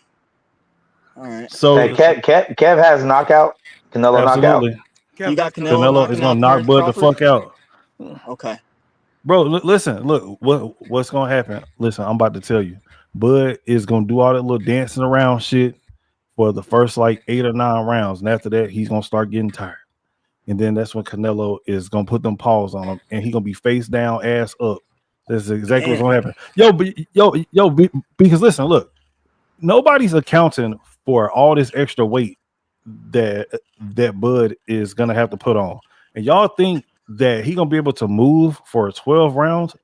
All right. So Kev has knockout. Canelo knockout. You got Canelo is gonna knock Bud the fuck out. Okay. Bro, listen, look, what's gonna happen? Listen, I'm about to tell you. Bud is gonna do all that little dancing around shit for the first like 8 or 9 rounds, and after that, he's gonna start getting tired. And then that's when Canelo is gonna put them paws on him, and he's gonna be face down, ass up. That's exactly what's gonna happen. Because listen, look, nobody's accounting for all this extra weight that Bud is gonna have to put on. And y'all think that he gonna be able to move for 12 rounds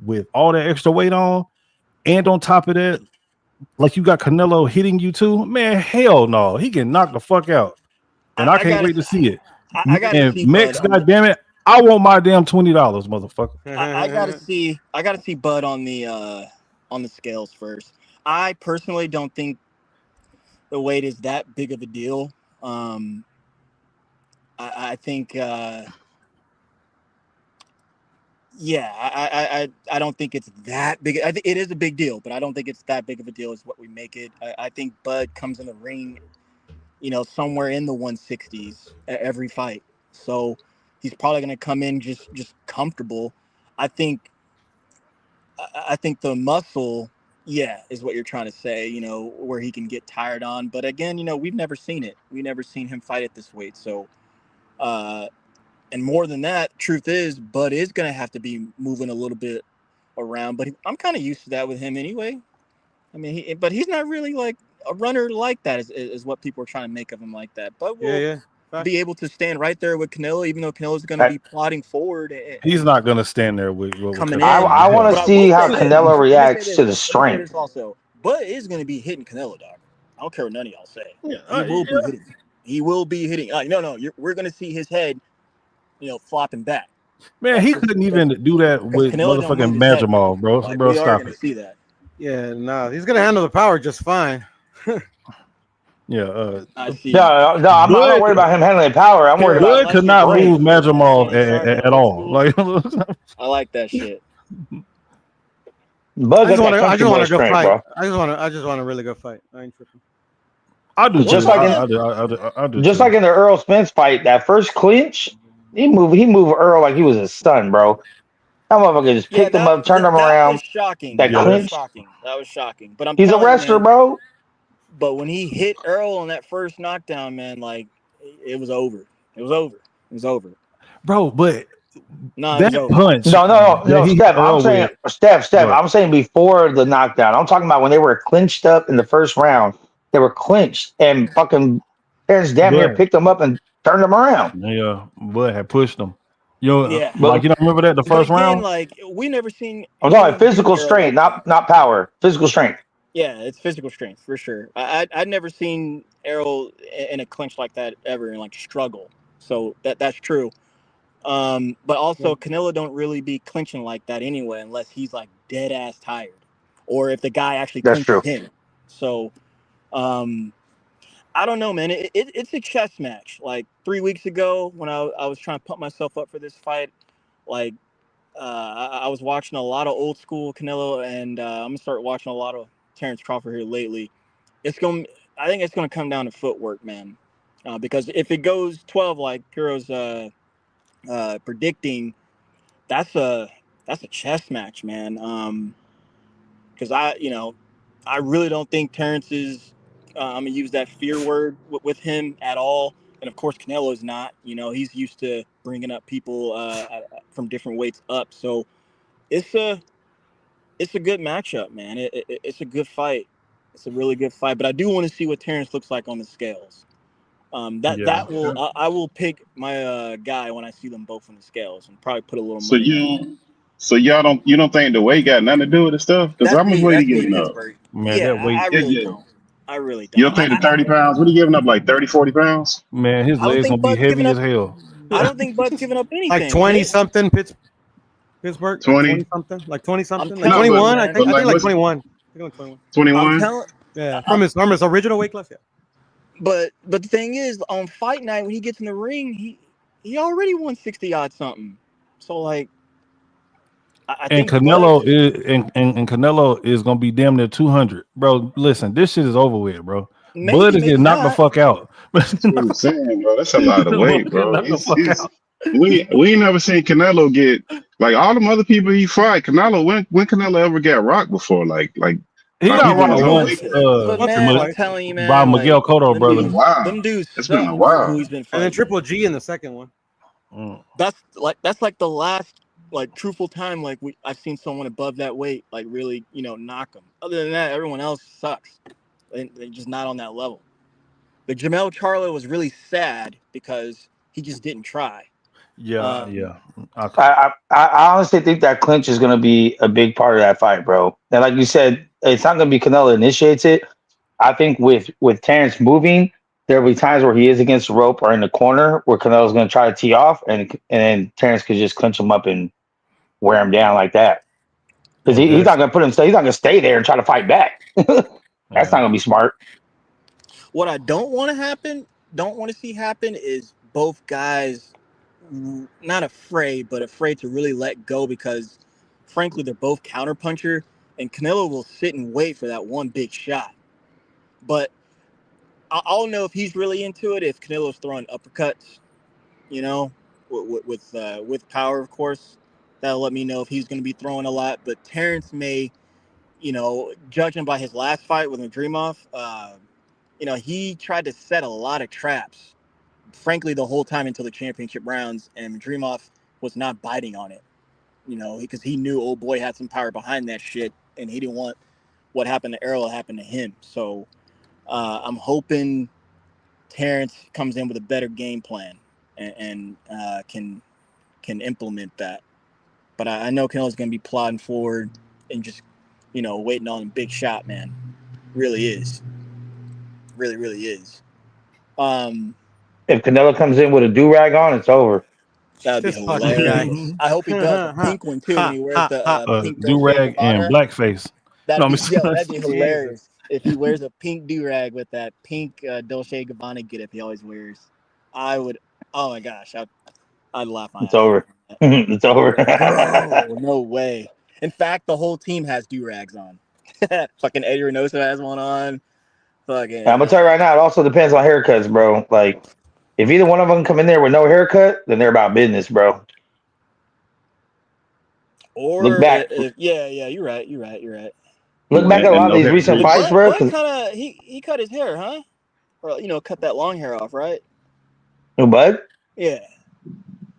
with all that extra weight on, and on top of that, like you got Canelo hitting you too? Man, hell no, he can knock the fuck out, and I can't wait to see it. And Mex, goddamn it, I want my damn $20, motherfucker. I gotta see Bud on the scales first. I personally don't think the weight is that big of a deal. I think. I don't think it's that big. I think it is a big deal, but I don't think it's that big of a deal as what we make it. I think Bud comes in the ring, somewhere in the 160s at every fight. So he's probably going to come in just comfortable. I think the muscle, is what you're trying to say, where he can get tired on. But again, we've never seen it. We've never seen him fight at this weight. So, and more than that, truth is, Bud is going to have to be moving a little bit around. But I'm kind of used to that with him anyway. I mean, but he's not really like a runner like that is what people are trying to make of him like that. But be able to stand right there with Canelo, even though Canelo's going to be plodding forward. He's not gonna stand there with coming Canelo. in. I want But to I see will how say this. Canelo Let me say reacts this. to the Let me say strength. this also. Bud is going to be hitting Canelo, dog. I don't care what none of y'all say. Yeah, He will be hitting. He will be hitting. No. We're going to see his head, flopping back. Man, he couldn't even do that with Canelo don't move motherfucking his head, Majamov, bro. Like, Bro, we are stop going to it. see that. Yeah, no, he's gonna handle the power just fine. Yeah, I see. No, I'm not Bud- worried about him handling power. I'm worried Bud about could not strength. move Majamov Starting at old all. school. Like, I like that shit. Bud got that I country just boy want a good strength, fight. bro. I just want a really good fight. I ain't tripping. I do Just too. like I do Just too. like in the Earl Spence fight, that first clinch, he moved Earl like he was his son, bro. That motherfucker just picked him up, turned him that was around. shocking. That That was clinch. shocking. That was shocking. But I'm He's a telling you, wrestler, man, bro. but when he hit Earl on that first knockdown, man, like it was over. It was over. It was over. Bro, but No, it that was over. punch. No, that he Steph. hit Earl with, Steph. go ahead. I'm saying before the knockdown. I'm talking about when they were clinched up in the first round. They were clinched, and fucking Terrence damn near Bud. picked them up and turned them around. Yeah, Bud had pushed him. Yeah. Like you don't remember that the But first again, round? like we never seen I'm talking anyone do physical Earl strength, like that. not power. Physical strength. Yeah, it's physical strength for sure. I'd never seen Errol in a clinch like that ever and like struggle. So that's true. But also Canelo don't really be clinching like that anyway, unless he's like dead ass tired, or if the guy actually That's clinches true. him. So, I don't know, man. It's a chess match. Like 3 weeks ago, when I was trying to pump myself up for this fight, like I was watching a lot of old school Canelo, and I'm gonna start watching a lot of Terrence Crawford here lately. I think it's gonna come down to footwork, man. Because if it goes 12 like Piro's predicting, that's a chess match, man. Because I really don't think Terrence is. I'm gonna use that fear word with him at all. And of course, Canelo's not. He's used to bringing up people from different weights up. So it's a good matchup, man. It's a good fight. It's a really good fight. But I do want to see what Terrence looks like on the scales. I will pick my guy when I see them both on the scales and probably put a little So money down. you don't think the weight got nothing to do with the stuff? Because how That's much me. weight he That's me, giving up? Pittsburgh. Man, Yeah, that weight. I Yeah, really yeah. don't. I really You don't. don't think the 30 pounds? What are you giving up? Like 30, 40 pounds? Man, his I don't legs think gonna be Bud's giving heavy up. as hell. I don't think Bud's giving up anything. Like 20 Hit. something Pittsburgh, like 20? 20 something, like 20 something, like telling No, you, 21. I man. think like like what's 21. I think like 21. I'm 21? telling. Yeah, from his original weight class. Yeah. But the thing is, on fight night when he gets in the ring, he already won 60 odd something. So like, I And think Canelo Bud. is and Canelo is gonna be damn near 200, bro. Listen, this shit is over with, bro. Bud Maybe, is maybe getting knocked the not. fuck out. That's what I'm saying, bro. That's a lot of weight, bro. Knocked the fuck out. We ain't never seen Canelo get like all them other people he fight. Canelo, when Canelo ever got rocked before? Like He how got people in his rocked own once weight class. But Once or man, I'm twice. telling you, by man, Miguel like Cotto, them It's been a brother. while. them dudes It's been a suck. while. Who he's been And then fighting. Triple G in the second one. That's like the last like truthful time like I've seen someone above that weight like really knock them. Other than that, everyone else sucks. They're just not on that level. But Jamel Charlo was really sad because he just didn't try. Yeah. I honestly think that clinch is going to be a big part of that fight, bro. And like you said, it's not going to be Canelo initiates it. I think with Terrence moving, there'll be times where he is against the rope or in the corner where Canelo's going to try to tee off, and then Terrence could just clinch him up and wear him down like that. Because he's not going to he's not going to stay there and try to fight back. That's not going to be smart. What I don't want to see happen is both guys not afraid, but afraid to really let go because, frankly, they're both counterpuncher, and Canelo will sit and wait for that one big shot. But I'll know if he's really into it if Canelo's throwing uppercuts, with power, of course. That'll let me know if he's going to be throwing a lot. But Terrence may, judging by his last fight with Nadrimov, he tried to set a lot of traps, frankly, the whole time until the championship rounds, and Nadrimov was not biting on it, because he knew old boy had some power behind that shit, and he didn't want what happened to Errol to happen to him. So I'm hoping Terrence comes in with a better game plan and can implement that. But I know Canelo's going to be plodding forward and just, waiting on a big shot, man. Really is. Really, really is. If Canelo comes in with a do-rag on, it's over. That would be This fucking guy. hilarious. I hope he does a pink one, too, when he wears the pink Dolce do-rag and Gabbana. blackface. That'd be Jesus. hilarious if he wears a pink do-rag with that pink Dolce Gabbana getup he always wears. I would. Oh my gosh, I'd laugh my It's ass over. off. It's over. Bro, no way. In fact, the whole team has do-rags on. Fucking Eddie Reynoso has one on. Fucking. I'm gonna tell you right now. It also depends on haircuts, bro. Like, if either one of them come in there with no haircut, then they're about business, bro. Or Look back. yeah, you're right. Look back at a lot of these recent fights, bro. Bud kind of he cut his hair, huh? Or cut that long hair off, right? Who, Bud? Yeah.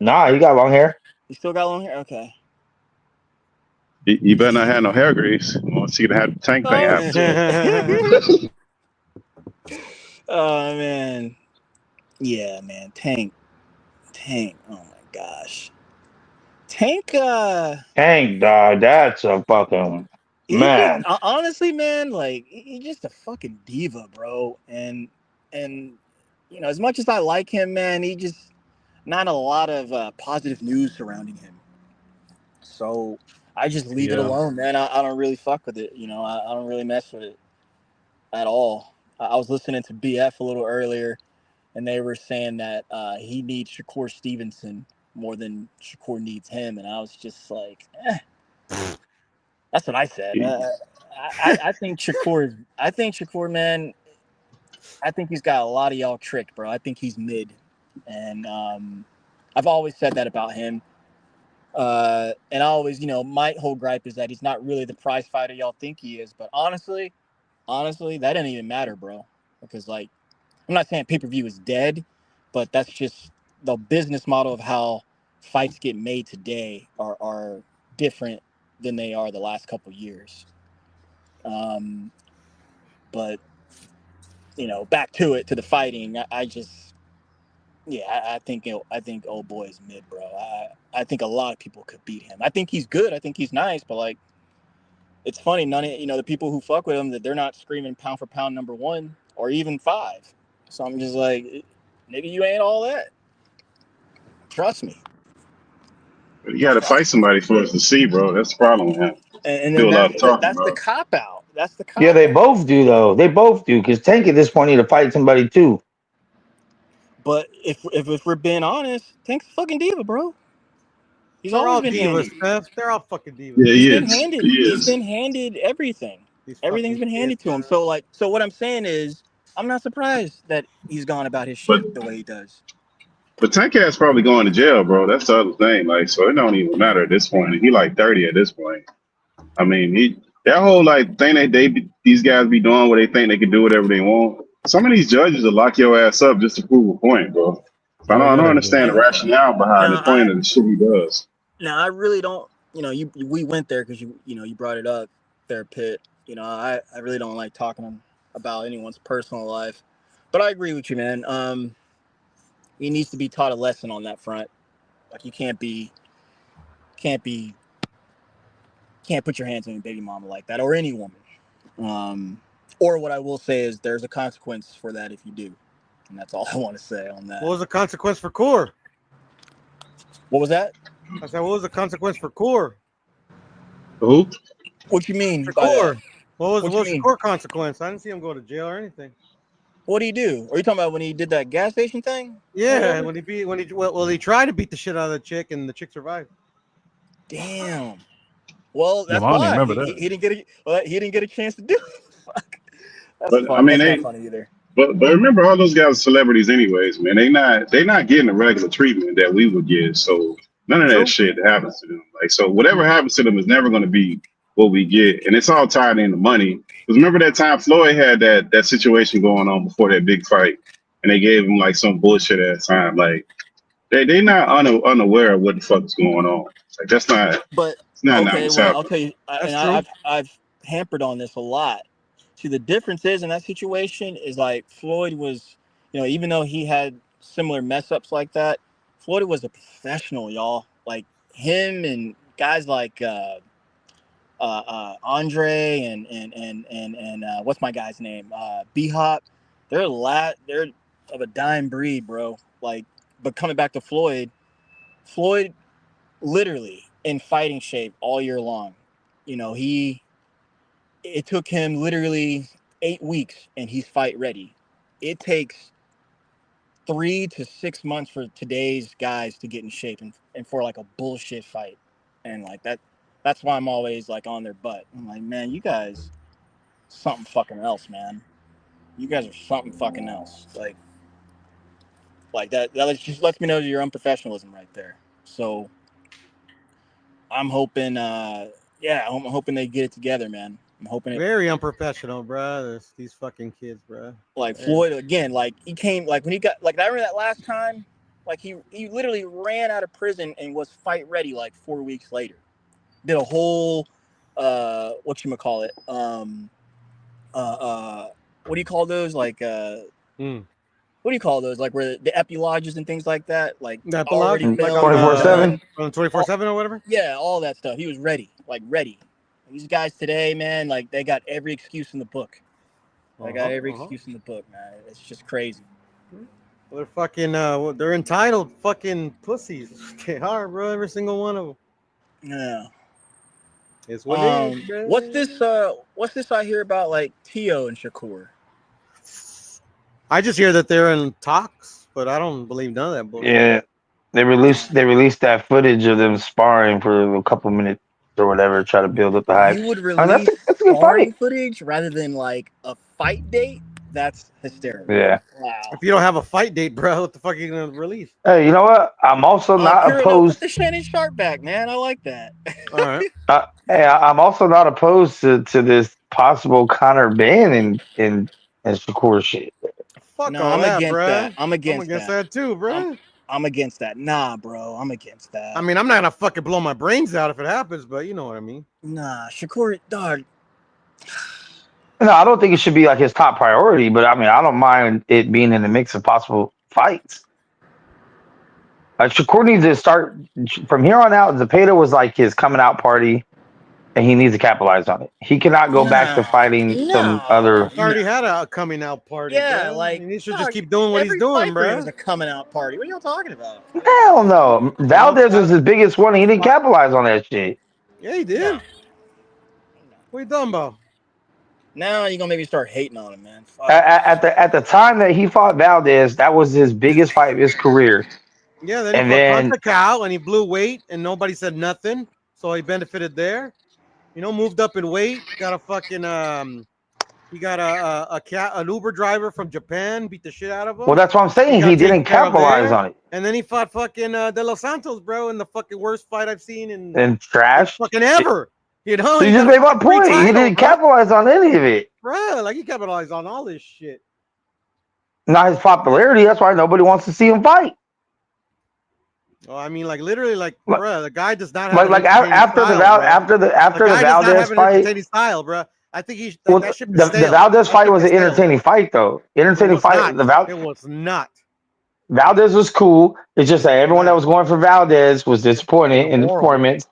Nah, he got long hair. He still got long hair. Okay. You better not have no hair grease. I want to see the Tank thing happen to him. Oh man. Yeah, man. Tank. Oh my gosh. Tank. Tank, dog. That's a fucking man. Honestly, man, like he's just a fucking diva, bro. And as much as I like him, man, he just not a lot of positive news surrounding him. So I just leave it alone, man. I don't really fuck with it. I don't really mess with it at all. I was listening to BF a little earlier, and they were saying that he needs Shakur Stevenson more than Shakur needs him, and I was just like, That's what I said. I think Shakur, man. I think he's got a lot of y'all tricked, bro. I think he's mid, and I've always said that about him. And I always, my whole gripe is that he's not really the prize fighter y'all think he is. But honestly, that doesn't even matter, bro. Because I'm not saying pay-per-view is dead, but that's just the business model of how fights get made today are different than they are the last couple of years. But back to the fighting. I think old boy is mid, bro. I think a lot of people could beat him. I think he's good. I think he's nice, but it's funny. None of the people who fuck with him, that they're not screaming pound for pound number 1 or even 5. So I'm just like, nigga, you ain't all that. Trust me. You got to fight somebody for us to see, bro. That's the problem with him. And Do a lot of talking, that's bro. the cop out. Yeah, they both do though. They both do because Tank at this point need to fight somebody too. But if we're being honest, Tank's a fucking diva, bro. He's all always been divas, handed. Steph. They're all fucking divas. Yeah, He's been handed everything. Everything's been handed to him. So what I'm saying is, I'm not surprised that he's gone about his shit the way he does. But Tank Cat's probably going to jail, bro. That's the other thing. So it don't even matter at this point. He 30 at this point. I mean, that whole thing these guys be doing where they think they can do whatever they want. Some of these judges will lock your ass up just to prove a point, bro. I don't understand the rationale behind the point of the shit he does. Now I really don't. We went there because you brought it up there, Pitt. I really don't like talking about anyone's personal life, but I agree with you, man. He needs to be taught a lesson on that front. You can't put your hands on your baby mama like that, or any woman. Or what I will say is there's a consequence for that if you do. And that's all I want to say on that. What was the consequence for Core? What was that? I said, what was the consequence for Core? Who? What you mean? For Core. What was the mean? Core consequence? I didn't see him go to jail or anything. What did he do? Are you talking about when he did that gas station thing? Yeah, he tried to beat the shit out of the chick and the chick survived. Damn. Well, that's I don't why remember that. he didn't get a chance to do it. Fuck. That's But, funny. I mean, That's not funny either. But remember, all those guys are celebrities anyways, man. They not getting the regular treatment that we would get. So none of that shit happens to them. So whatever happens to them is never going to be what we get, and it's all tied into money. Because remember that time Floyd had that situation going on before that big fight, and they gave him some bullshit at the time. They not unaware of what the fuck is going on. That's not. But it's not okay, what's well, happening. I'll tell you, and I've hampered on this a lot. See, the difference is in that situation is Floyd was, You know, even though he had similar mess ups like that, Floyd was a professional, y'all. Like him and guys like Andre and what's my guy's name? B Hop. They're of a dying breed, bro. Like, but coming back to Floyd literally in fighting shape all year long. You know, it took him literally 8 weeks and he's fight ready. It takes 3 to 6 months for today's guys to get in shape and for like a bullshit fight. And like that's why I'm always like on their butt. I'm like, man, you guys something fucking else, man. You guys are something fucking else. Like that just lets me know your unprofessionalism right there. So I'm hoping I'm hoping they get it together, man. I'm hoping it Very unprofessional, bro. These fucking kids, bro. like Floyd again, like he came like when he got like I remember that last time, like he literally ran out of prison and was fight ready like 4 weeks later. Did a whole whatchamacallit, what do you call those? Like what do you call those? Like where the epilogues and things like that? Like The epilogue? already Like filmed, 24/7? On 24/7 or whatever? Yeah, all that stuff. He was ready. Like ready. These guys today, man, like they got every excuse in the book. They got every excuse in the book, man. It's just crazy. They're fucking they're entitled fucking pussies. They are, bro. Every single one of them. Yeah. It's what it is, bro. What's this I hear about like Tio and Shakur? I just hear that they're in talks, but I don't believe none of that bullshit. Yeah, they released that footage of them sparring for a couple minutes or whatever, try to build up the hype. You would I mean, release that's a good sparring fight. footage rather than like a fight date? That's hysterical. Yeah. Wow. If you don't have a fight date, bro, what the fuck are you gonna release? Hey, you know what? I'm also not Put opposed. the Shannon Sharp back, man. I like that. All right. Hey, I'm also not opposed to this possible Conor ban and Shakur shit. Fuck No, all I'm that, against bro. that. I'm against that too, bro. I'm against that. Nah, bro. I'm against that. I mean, I'm not gonna fucking blow my brains out if it happens, but you know what I mean. Nah, Shakur, dog. No, I don't think it should be like his top priority, but I mean, I don't mind it being in the mix of possible fights. Shakur needs to start from here on out. Zepeda was like his coming out party, and he needs to capitalize on it. He cannot go back to fighting some other. He already had a coming out party. Yeah, bro. like he should just keep doing what he's doing, bro. It's a coming out party. What are y'all talking about? Hell no. Valdez was his biggest one. And he didn't capitalize on that shit. Yeah, he did. No. What are you talking about? Now you're gonna maybe start hating on him, man. Fuck. At the time that he fought Valdez, that was his biggest fight of his career. Yeah, then And he then- fought Pacquiao and he blew weight and nobody said nothing, so he benefited there. You know, moved up in weight, got a fucking he got an Uber driver from Japan, beat the shit out of him. Well, that's what I'm saying. got He didn't taken care of capitalize there. on it. And then he fought fucking De Los Santos, bro, in the fucking worst fight I've seen in And trash. fucking ever. You know, So you he just got made my free point. He title, didn't bro. capitalize on any of it. Bro, like he capitalized on all this shit. Not his popularity. That's why nobody wants to see him fight. Oh, I mean, like literally, like, Like- bro, the guy does not have Like an entertaining after the style, Val, bro. after the The guy does not Valdez have an fight. entertaining style, bro. I think he Well, that should be the stale. Valdez That fight shit was be an stale. entertaining fight, though. Entertaining It was fight. not. It was not. Valdez was cool. It's just that everyone that was going for Valdez was disappointed in the Horrible. performance.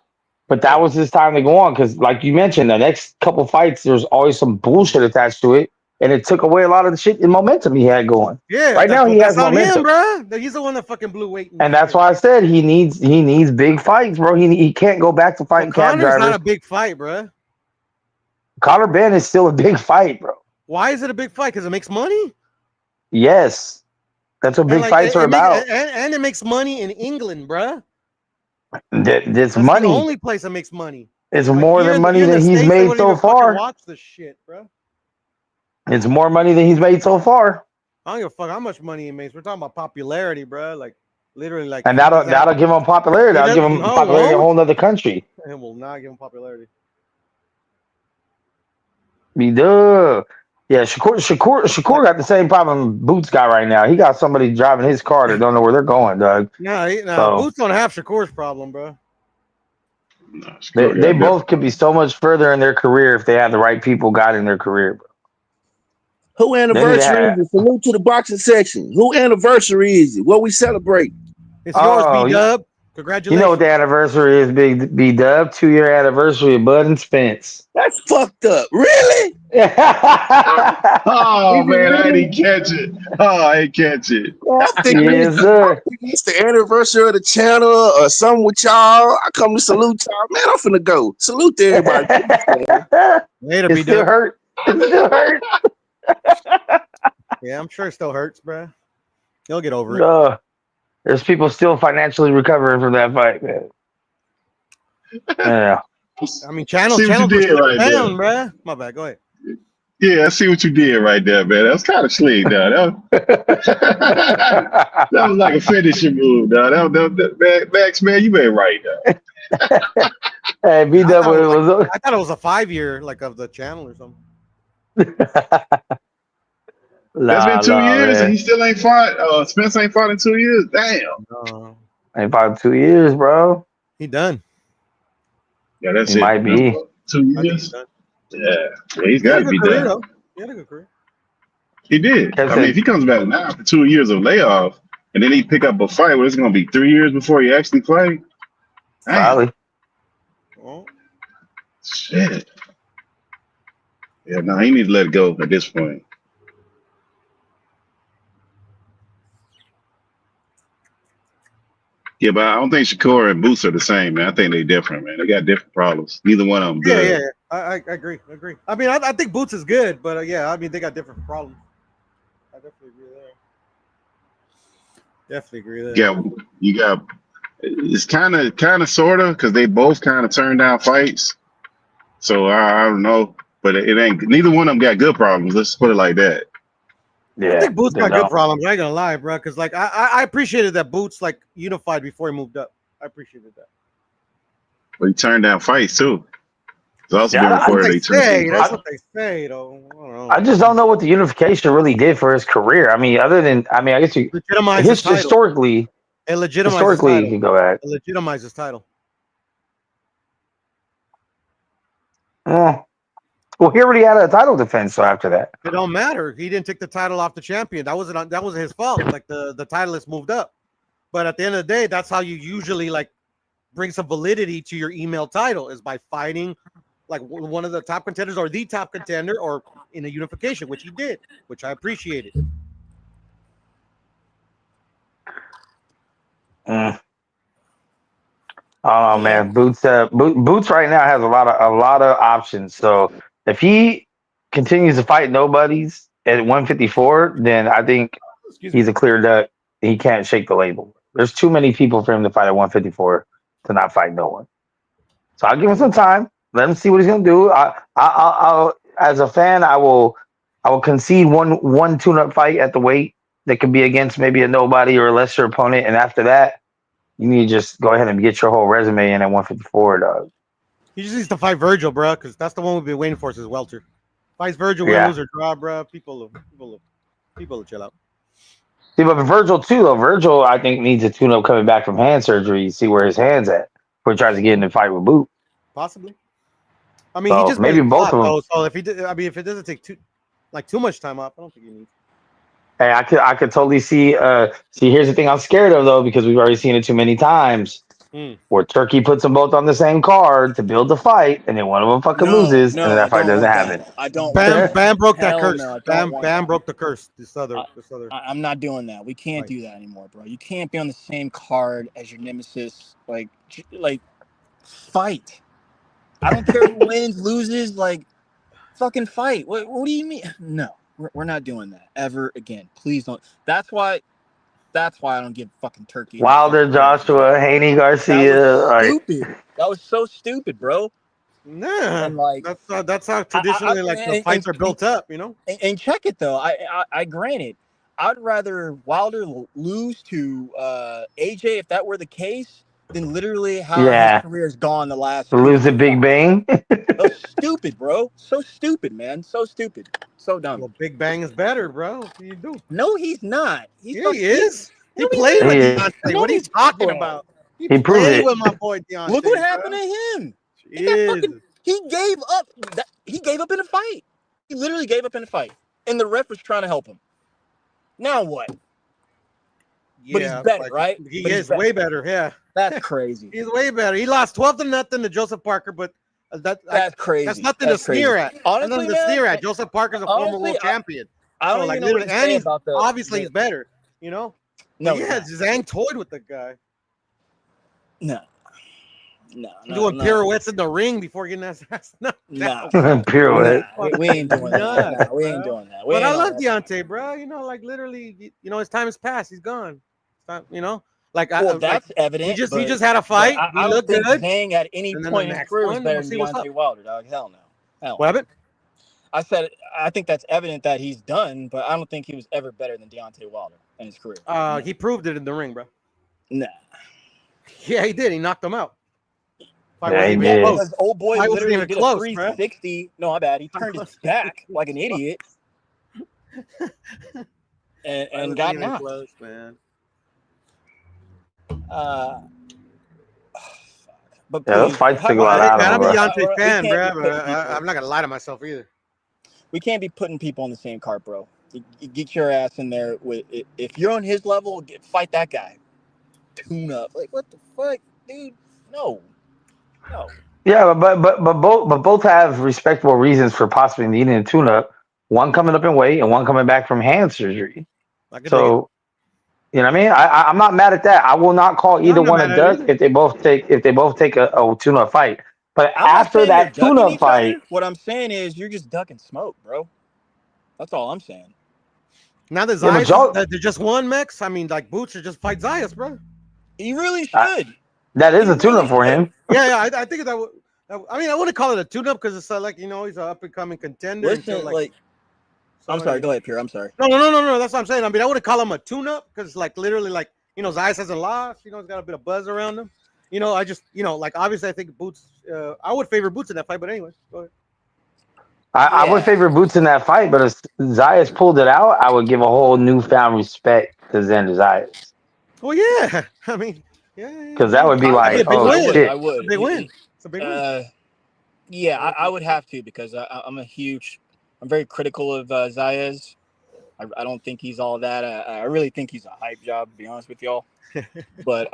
But that was his time to go on because, like you mentioned, the next couple fights, there's always some bullshit attached to it, and it took away a lot of the shit and momentum he had going. Yeah, Right now he has that's on momentum. him, bro. He's the one that fucking blew weight. And that's why I said he needs big fights, bro. He can't go back to fighting cab Connor's not drivers. a big fight, bro. Conor Ben is still a big fight, bro. Why is it a big fight? Because it makes money. Yes, that's what And, big like, fights are about. And it makes money in England, bro. This That's money the only place that makes money. is Like, more here than in money here in that the he's States, they made wouldn't so even fucking far. watch this shit, bro. It's more money than he's made so far, I don't give a fuck how much money he makes. We're talking about popularity, bro. Like literally, like and that'll give him popularity. He That'll give him doesn't- no, popularity in a won't. whole nother country. It will not give him popularity. Duh. Yeah, Shakur got the same problem Boots got right now. He got somebody driving his car that don't know where they're going, Doug. No, So- Boots don't have Shakur's problem, bro. No, it's They, cool. they Yeah, both could be so much further in their career if they had the right people guiding their career, bro. Who They need to anniversary have. is it? Salute to the boxing section. Who anniversary is it? What we celebrate? It's yours, Oh, B-Dub. you know Congratulations. what the anniversary is, Big B-Dub? 2-year anniversary of Bud and Spence. That's fucked up. Really? Oh Is it man, I really? didn't catch it. Oh, I didn't catch it. I think Yes, sir. it's the anniversary of the channel or something with y'all. I come to salute y'all. Man, I'm finna go. Salute to everybody. Later, It still B-Dub. hurt. It still hurt. Yeah, I'm sure it still hurts, bro. You'll get over it. No, there's people still financially recovering from that fight, man. Yeah. I mean, channel See what you was did right there. down, bro. My bad. Go ahead. Yeah, I see what you did right there, man. That was kind of slick, dog. That was like a finishing move, dog. Max, man, you been right, dog. Hey, I B-Dub thought, it was was. I thought it was a 5-year, like of the channel or something. That's been 2 years, and man. he still ain't fought. Spence ain't fought in 2 years. Damn. Ain't about 2 years, bro. He done. Yeah, that's He it. might be. 2 I think he's years. done. Yeah, he's He got had to a be good career, done. though. He had a good career. He did. Kev I mean, said- if he comes back now after 2 years of layoff, and then he pick up a fight, well, it's gonna be 3 years before he actually play. Damn. Probably. Well, Shit. Yeah, no, he needs to let it go at this point. Yeah, but I don't think Shakur and Boots are the same, man. I think they're different, man. They got different problems. Neither one of them good. yeah. I agree. I agree. I mean, I think Boots is good, but yeah, I mean, they got different problems. I definitely agree there. Definitely agree there. You got it's kind of sort of because they both kind of turned down fights. So I don't know, but it ain't. Neither one of them got good problems. Let's put it like that. Yeah. I think Boots they got good don't. problems. I ain't gonna lie, bro. Because like I appreciated that Boots like unified before he moved up. I appreciated that. But he turned down fights too. It's also Yeah, been I- I reported They they turned say down that's fights. what they say, though. I don't know. I just don't know what the unification really did for his career. I mean, I guess you Legitimize his title. historically, It legitimizes his historically, you title. can go at. It legitimizes his title. Well, he already had a title defense. So after that, It don't matter. He didn't take the title off the champion. That wasn't his fault. Like the titleist moved up. But at the end of the day, that's how you usually like bring some validity to your email title is by fighting like one of the top contenders or the top contender or in a unification, which he did, which I appreciated. oh man, Boots right now has a lot of options. So if he continues to fight nobodies at 154, then I think he's a clear duck. He can't shake the label. There's too many people for him to fight at 154 to not fight no one. So I'll give him some time. Let him see what he's gonna do. I'll as a fan, I will concede one tune-up fight at the weight that could be against maybe a nobody or a lesser opponent, and after that, you need to just go ahead and get your whole resume in at 154, dog. He just needs to fight Virgil, bro, because that's the one we've been waiting for since Welter. Fights Virgil, win, Yeah. lose or draw, bro. People will chill out. See, but Virgil too, though. Virgil, I think, needs a tune-up coming back from hand surgery. See where his hand's at before he tries to get in a fight with Boot. Possibly. I mean, So he just maybe barely both fought, of them. though, so if he did, I mean, if it doesn't take too much time off, I don't think he needs. Hey, I could totally see. Here's the thing I'm scared of though, because we've already seen it too many times, where Turkey puts them both on the same card to build the fight, and then one of them fucking loses, and then that fight doesn't happen. I don't. Bam broke that Hell curse. no, I don't want Bam that. broke the curse. This other. I'm not doing that. We can't do that anymore, bro. You can't be on the same card as your nemesis. Like fight. I don't care who wins, loses. Like, fucking fight. What do you mean? No, we're not doing that ever again. Please don't. That's why I don't give fucking Turkey. any Wilder, fucking credit. Joshua, Haney, Garcia. That was like, stupid. That was so stupid, bro. Nah, And like that's how traditionally the fights are built up, you know. And check it though. I granted, I'd rather Wilder lose to AJ if that were the case than literally how Yeah. his career's gone the last. to lose the Big Bang. So stupid, bro. So stupid, man. So stupid. So dumb. Well, Big Bang is better, bro. What do you do? No, he's not. He's Yeah, he is. He No, he played with He is. Deontay. No, What are you he's talking bro. about? He proved played it. with my boy Deontay. Look what bro. happened to him. He Jeez. gave up. He gave up in a fight. He literally gave up in a fight. and the ref was trying to help him. Now what? Yeah, But he's better, like, right? He But he's is better. way better. Yeah, That's crazy. he's way better. He lost 12-0 to Joseph Parker, but That's crazy. that's nothing to sneer at. Honestly, That's nothing to man, sneer at. Joseph Parker's a former honestly, world champion. I So don't like even know what literally, to and say he's about obviously he's better. You know. No, But yeah, Zhang toyed with the guy. no, Doing pirouettes in the ring before getting that ass knocked no, out. Pirouette. we ain't doing that. Nuts, Nah, we ain't bro. doing that. We But ain't I on love that. Deontay, bro. You know, like literally, you know, his time has passed. He's gone. It's time, you know, like Well, that's like, evident. he just but had a fight. I He don't looked think good. Zhang at any And then point the in his next career was one, better we'll than see what's up. Deontay Wilder, dog. Hell no. Hell What no. happened? I said I think that's evident that he's done, but I don't think he was ever better than Deontay Wilder in his career. He proved it in the ring, bro. Nah. Yeah, he did. He knocked him out. Fight Yeah, wasn't he even did. close. Because old boy Fight wasn't literally even did close, a bro. 360. No, my bad. He turned his back like an idiot and got knocked. Close, man. But Yeah, those please, fights how took a about- lot out of Man, him, I'm a bro. Deontay we fan, can't bro. be putting people- I'm not gonna lie to myself either. we can't be putting people on the same cart, bro. You get your ass in there with if you're on his level, fight that guy. Tune up. Like what the fuck, dude? No. Yeah, but both have respectable reasons for possibly needing a tune-up. One coming up in weight and one coming back from hand surgery. I could dig it. So, you know what I mean? I'm not mad at that. I will not call No, either I'm not one mad a at duck it if they both take a tune-up fight. But I'm not after saying that you're ducking tune-up each fight, other. What I'm saying is you're just ducking smoke, bro. That's all I'm saying. Now that Yeah, but Zayas, y'all- they're just one Mex. I mean, like Boots should just fight Zayas, bro. You really should. that is You a tune-up really for should. him. Yeah, I think that would. I mean, I wouldn't call it a tune-up because it's like you know he's an up-and-coming contender. Listen, until, like, I'm sorry. Go ahead, Pierre. I'm sorry. No. That's what I'm saying. I mean, I wouldn't call him a tune-up because like literally like you know Zayas hasn't lost. You know, he's got a bit of buzz around him. You know, I just you know like obviously I think Boots. I would favor Boots in that fight, but anyways, go ahead. I would favor Boots in that fight, but if Zayas pulled it out, I would give a whole newfound respect to Xander Zayas. Well, yeah. I mean, yeah. Because that would be That'd like, be a big oh win. shit. I would. It's a big win. It's a big win. Yeah, I would have to because I'm very critical of Zayas. I don't think he's all that. I really think he's a hype job, to be honest with y'all. But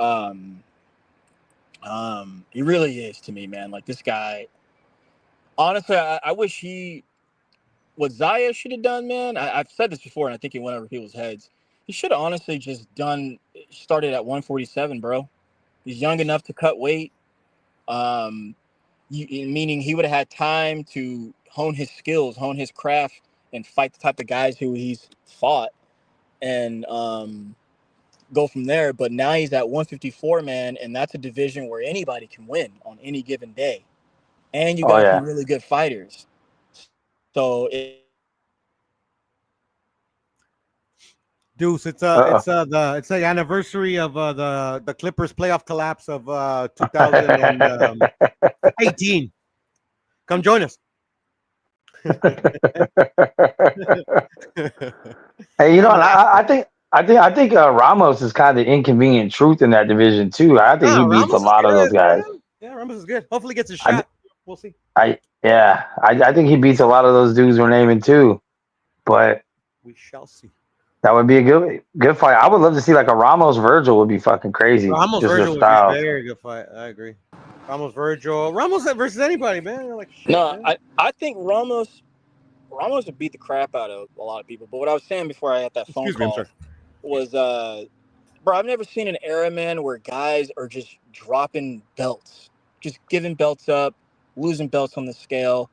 he really is to me, man. Like this guy. Honestly, I wish what Zayas should have done, man. I've said this before, and I think it went over people's heads. He should have honestly just started at 147, bro. He's young enough to cut weight. Meaning he would have had time to hone his skills, hone his craft, and fight the type of guys who he's fought, and go from there. But now he's at 154, man, and that's a division where anybody can win on any given day, and you got some really good fighters. So Deuce, it's the anniversary of the Clippers playoff collapse of 2018. Come join us. Hey, you know, I think Ramos is kind of the inconvenient truth in that division too. I think he beats a lot of those guys. Yeah, Ramos is good. Hopefully, gets a shot. We'll see. I think he beats a lot of those dudes we're naming too, but we shall see. That would be a good fight. I would love to see like a Ramos Virgil would be fucking crazy. Ramos Just Virgil the style. would be a very good fight. I agree. Ramos Virgil, Ramos versus anybody, man. Like shit, no, man. I think Ramos would beat the crap out of a lot of people. But what I was saying before I had that phone call was, bro, I've never seen an era, man, where guys are just dropping belts, just giving belts up, losing belts on the scale.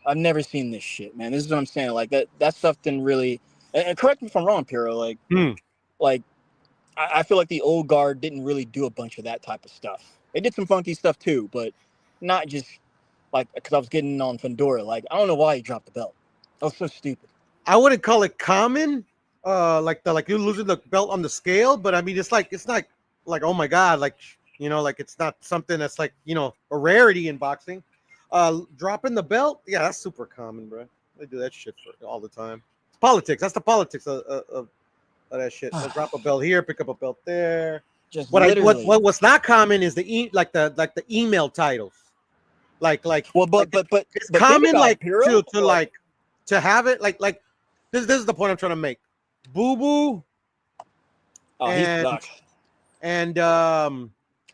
I've never seen this shit, man. This is what I'm saying. Like that stuff didn't really. And correct me if I'm wrong, Piero. Like I feel like the old guard didn't really do a bunch of that type of stuff. They did some funky stuff too, but not just like because I was getting on Fundora. Like I don't know why he dropped the belt. That was so stupid. I wouldn't call it common, like you losing the belt on the scale, but I mean it's not like oh my god, like you know, like it's not something that's like you know a rarity in boxing. Dropping the belt, yeah, that's super common, bro. They do that shit all the time. It's politics. That's the politics of that shit. They'll drop a belt here, pick up a belt there. Just what's not common is the email titles. Like well, but it's common like to have it like this is the point I'm trying to make. Boo Boo Oh, he and sucks. and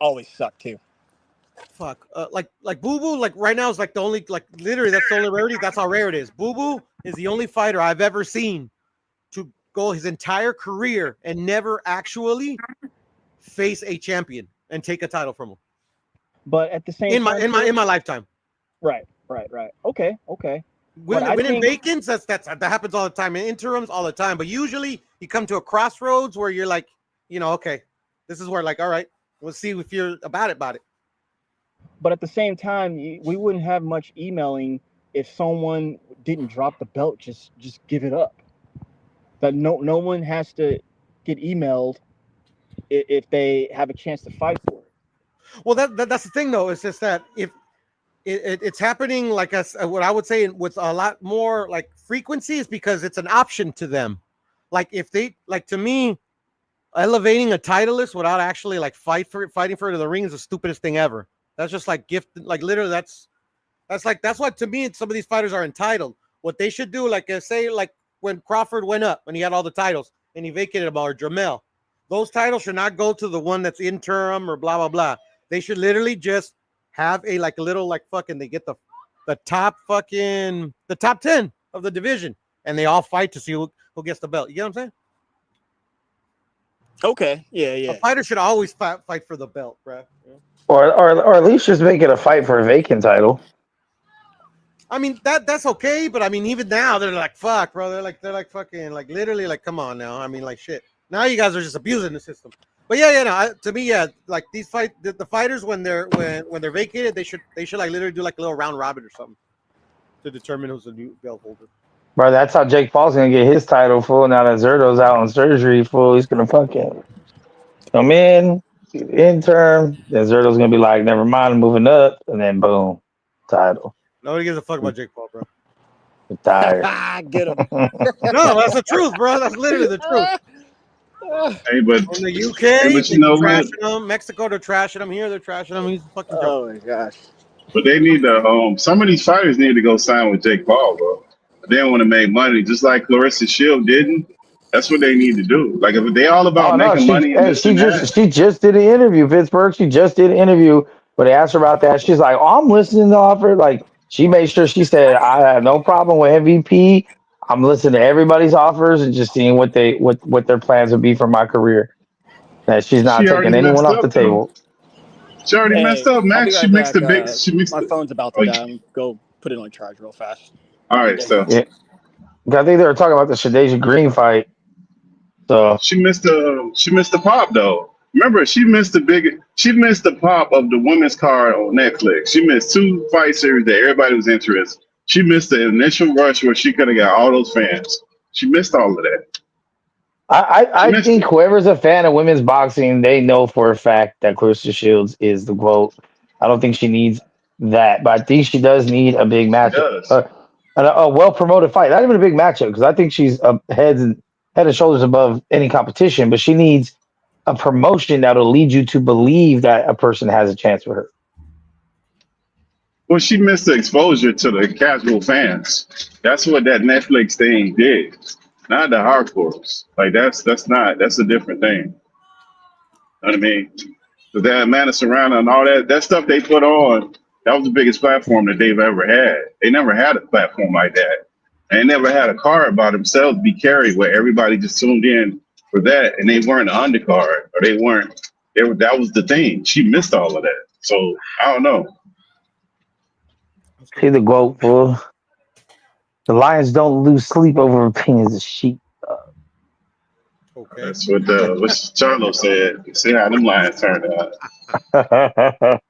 Always suck too. fuck, like Boo Boo, like right now is like the only, like literally that's the only rarity. That's how rare it is. Boo Boo is the only fighter I've ever seen to go his entire career and never actually face a champion and take a title from him But at the same in time, my lifetime. right. Okay. But I Winning think- vacants, that happens all the time. In interims, all the time. But usually, you come to a crossroads where you're like, okay, this is where, like, all right, we'll see if you're about it. But at the same time, we wouldn't have much emailing if someone didn't drop the belt. Just give it up. That no one has to get emailed if they have a chance to fight for it. Well, that's the thing, though. It's just that if it's happening, like what I would say with a lot more like frequency, is because it's an option to them. Like if they, like, to me, elevating a titleist without actually like fighting for it in the ring is the stupidest thing ever. That's just like gift, like literally that's why to me some of these fighters are entitled. What they should do, like say like when Crawford went up and he had all the titles and he vacated them, or Jamel, those titles should not go to the one that's interim or blah blah blah. They should literally just have a like a little like fucking, they get the top 10 of the division and they all fight to see who gets the belt. You get what I'm saying? Okay. Yeah. A fighter should always fight for the belt, bro. Yeah. Or at least just make it a fight for a vacant title. I mean that's okay, but I mean even now they're like fuck, bro. They're like fucking like literally like come on now. I mean like shit. Now you guys are just abusing the system. But to me, like these the fighters when they're vacated, they should like literally do like a little round robin or something to determine who's the new belt holder. Bro, that's how Jake Paul's gonna get his title full. Now that Zerto's out on surgery full, he's gonna fucking come in, interim. Then Zerto's gonna be like, never mind, I'm moving up, and then boom, title. Nobody gives a fuck about Jake Paul, bro. Tired. Get him. No, that's the truth, bro. That's literally the truth. Hey, but In the UK, Hey, but you know they're what? trashing him. Mexico, they're trashing him. Here, they're trashing him. He's a fucking joke. Oh my gosh. But they need to. Some of these fighters need to go sign with Jake Paul, bro. They don't want to make money, just like Clarissa Shield didn't. That's what they need to do. Like if they all about making money. And this and that, She just did an interview, Pittsburgh. She just did an interview, but they asked her about that. She's like, "Oh, I'm listening to offer." Like she made sure she said, "I have no problem with MVP. I'm listening to everybody's offers and just seeing what their plans would be for my career." That she's not She taking already anyone messed off the up, though. table. She already Hey, messed up, I'll man. be She right mixed back. the big. She mixed. My phone's about Oh, to die. I'm go put it on charge real fast. All right, so Yeah. I think they were talking about the Shadeja Green fight. So she missed the pop though. Remember, she missed the pop of the women's card on Netflix. She missed 2 fight series that everybody was interested. She missed the initial rush where she could have got all those fans. She missed all of that. I think whoever's a fan of women's boxing, they know for a fact that Clarissa Shields is the GOAT. I don't think she needs that, but I think she does need a big matchup, a well promoted fight. Not even a big matchup, because I think she's head and shoulders above any competition. But she needs a promotion that'll lead you to believe that a person has a chance with her. Well, she missed the exposure to the casual fans. That's what that Netflix thing did. Not the hardcores. Like that's a different thing. You know what I mean? But that Amanda Serrano and all that stuff they put on, that was the biggest platform that they've ever had. They never had a platform like that. And they never had a card by themselves be carried where everybody just tuned in for that and they weren't an undercard or that was the thing. She missed all of that. So I don't know. She's the GOAT, fool. The Lions don't lose sleep over opinions of sheep. Okay. That's what Charlo said. See how them Lions turned out.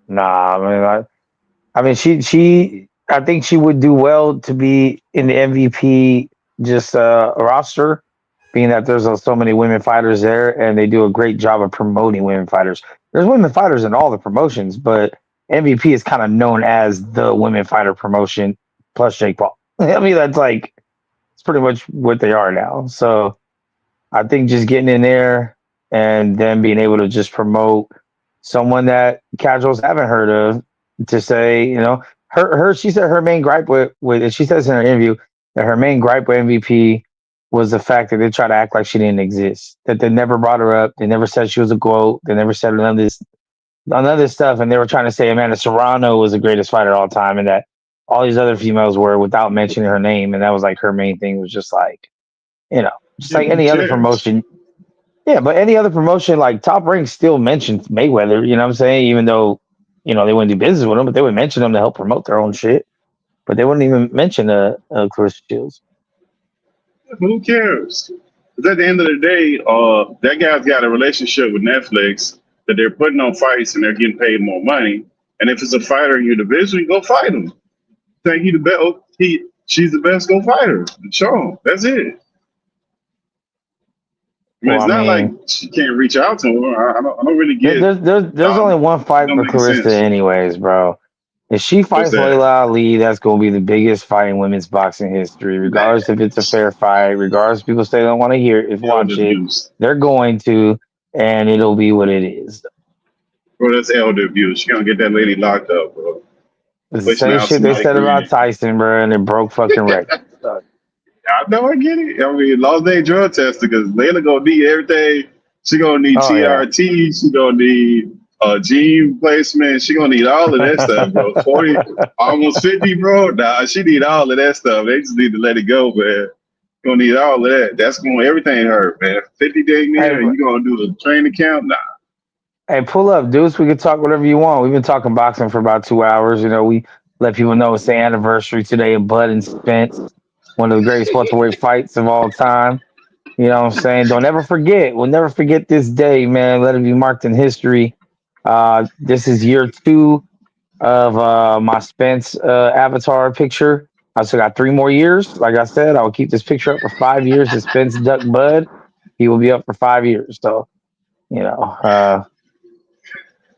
Nah, I mean, she. I think she would do well to be in the MVP roster, being that there's so many women fighters there, and they do a great job of promoting women fighters. There's women fighters in all the promotions, but MVP is kind of known as the women fighter promotion plus Jake Paul. I mean, that's like, it's pretty much what they are now. So I think just getting in there and then being able to just promote someone that casuals haven't heard of, to say, She said her main gripe with and she says in her interview that her main gripe with MVP was the fact that they try to act like she didn't exist. That they never brought her up. They never said she was a GOAT. They never said none of this stuff. And they were trying to say Amanda Serrano was the greatest fighter of all time, and that all these other females were without mentioning her name. And that was like her main thing was just like, just Yeah, like who any other cares? promotion. Yeah, but any other promotion, like Top Rank still mentions Mayweather, you know what I'm saying? Even though, they wouldn't do business with him, but they would mention him to help promote their own shit. But they wouldn't even mention Clarissa Shields. Who cares? 'Cause at the end of the day, that guy's got a relationship with Netflix that they're putting on fights and they're getting paid more money. And if it's a fighter in your division, go fight him. Think he the best? She's the best. Go fight her. Show him. That's it. I mean, Well, it's I not like mean, she can't reach out to her. I don't really get. there's only one It fight don't for make Clarissa, sense. anyways, bro. If she What's fights that? Layla Ali, that's gonna be the biggest fight in women's boxing history, regardless if it's a fair fight, regardless if people say they don't want to hear it, Elder watch it. abuse. They're going to, and it'll be what it is. Bro, that's elder abuse. She gonna get that lady locked up, bro. It's the Pushing same out shit they somebody said about granny. Tyson, bro, and it broke fucking records. I know, I get it. I mean, Lost Day drug tester because Layla gonna need everything. She gonna need Oh yeah. TRT. She gonna need gene replacement. She gonna need all of that stuff, bro. 40, almost 50, bro. Nah, she need all of that stuff. They just need to let it go, man. Gonna need all of that. That's gonna everything hurt, man. 50-day Hey, man, and you gonna do the training camp? Nah. hey, pull up, dudes. We can talk whatever you want. We've been talking boxing for about 2 hours. We let people know it's the anniversary today of Bud and Spence, one of the greatest welterweight fights of all time. You know what I'm saying? Don't ever forget. We'll never forget this day, man. Let it be marked in history. This is year 2 of my Spence avatar picture. I still got 3 more years. Like I said, I will keep this picture up for 5 years. As Spence Duck Bud, he will be up for 5 years. So,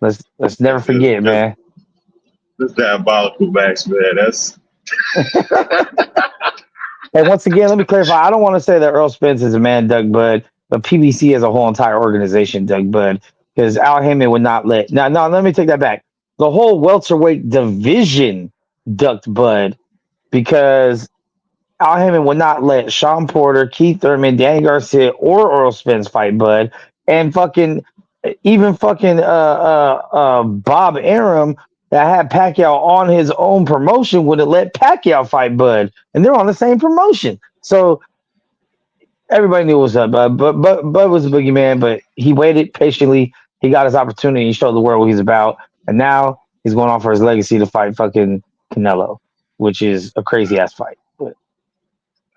let's never forget, That's, man. that's diabolical, Max, man. That's And once again, let me clarify. I don't want to say that Earl Spence is a man, Doug Bud, but PBC as a whole entire organization, Doug Bud, because Al Heyman would not let. Now, let me take that back. The whole welterweight division ducked Bud because Al Heyman would not let Sean Porter, Keith Thurman, Danny Garcia, or Earl Spence fight Bud, and even Bob Arum that had Pacquiao on his own promotion wouldn't let Pacquiao fight Bud, and they're on the same promotion. So everybody knew what was up. But Bud was a boogeyman, but he waited patiently. He got his opportunity. He showed the world what he's about, and now he's going on for his legacy to fight fucking Canelo, which is a crazy ass fight. But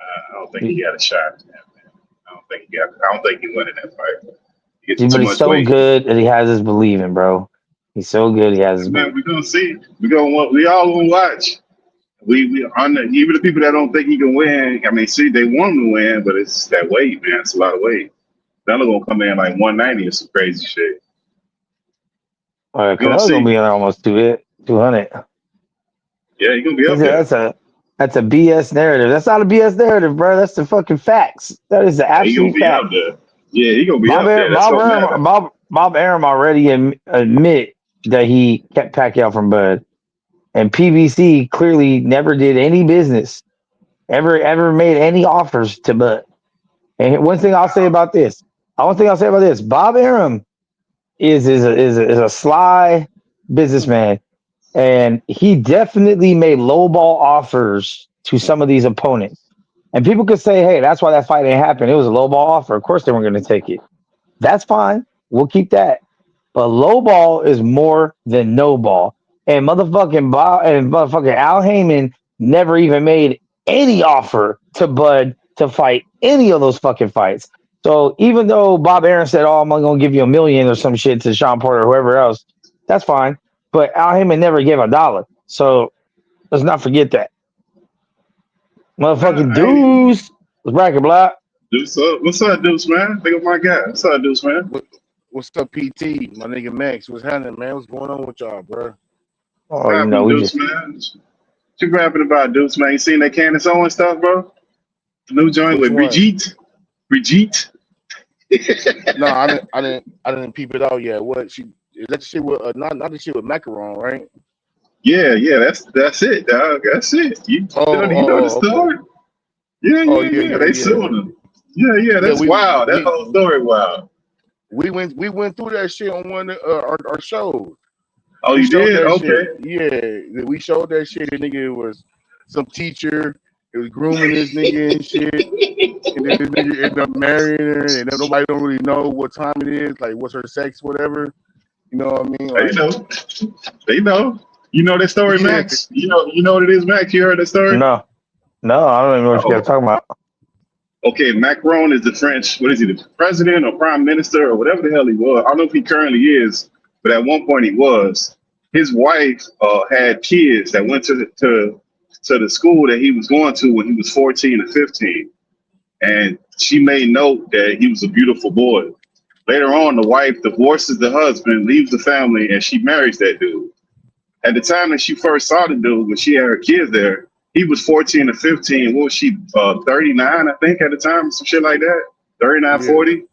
I don't think he got a shot. Man. I don't think he won in that fight. He gets but too he's much so weight. good that he has his believing, bro. He's so good. He has his Man, believing. we're gonna see. We all gonna watch. We on even the people that don't think he can win. I mean, see, they want him to win, but it's that weight, man. It's a lot of weight. They're gonna come in like 190 or some crazy shit. We're gonna Canelo's gonna see. be on almost 200. Yeah, you're gonna be up there. That's a BS narrative. That's not a BS narrative, bro. That's the fucking facts. That is the Yeah, you're gonna absolute be fact. up there. Yeah, you're gonna be up there. That's what matters. Bob Arum already admit that he kept Pacquiao from Bud, and PBC clearly never did any business, ever made any offers to Bud. And one thing I'll say about this, Bob Arum is a sly businessman, and he definitely made lowball offers to some of these opponents. And people could say, "Hey, that's why that fight didn't happen. It was a lowball offer. Of course, they weren't going to take it." That's fine. We'll keep that. But lowball is more than no ball. And motherfucking Bob and motherfucking Al Heyman never even made any offer to Bud to fight any of those fucking fights. So even though Bob Arum said, "Oh, I'm gonna give you $1 million or some shit" to Sean Porter or whoever else, that's fine. But Al Heyman never gave $1. So let's not forget that. Motherfucking I ain't Deuce was bracket block. Deuce up. What's up, Deuce, man? Think of my guy. What's up, Deuce, man? What's up, PT? My nigga Max. What's happening, man? What's going on with y'all, bro? Oh, What happened, we Deuce, just man? What you grabbing about, Deuce, man? You seen that Candace Owens stuff, bro? The new joint Which with one? Brigitte. No, I didn't peep it out yet. What she is that the shit with not the shit with macaron, right? Yeah, that's it, dog. That's it. You know the Okay. story? Yeah, Oh They sued him. Yeah, yeah. that's wild. That whole story wild. We went through that shit on one of our shows. Oh, We you showed did? that Okay. shit. Yeah, we showed that shit. The nigga was some teacher. It was grooming this nigga and shit. And then this nigga ended up marrying her, and then nobody don't really know what time it is, like what's her sex, whatever. You know what I mean? They Like, know. They know. You know that story, yeah, Max? You know what it is, Max? You heard that story? No, I don't even know what you guys Oh, are talking about. okay. Macron is the French, what is he, the president or prime minister or whatever the hell he was. I don't know if he currently is, but at one point he was. His wife had kids that went to the school that he was going to when he was 14 or 15. And she made note that he was a beautiful boy. Later on, the wife divorces the husband, leaves the family, and she marries that dude. At the time that she first saw the dude, when she had her kids there, he was 14 or 15. What was she, 39, I think, at the time? Some shit like that? 39, yeah. 40?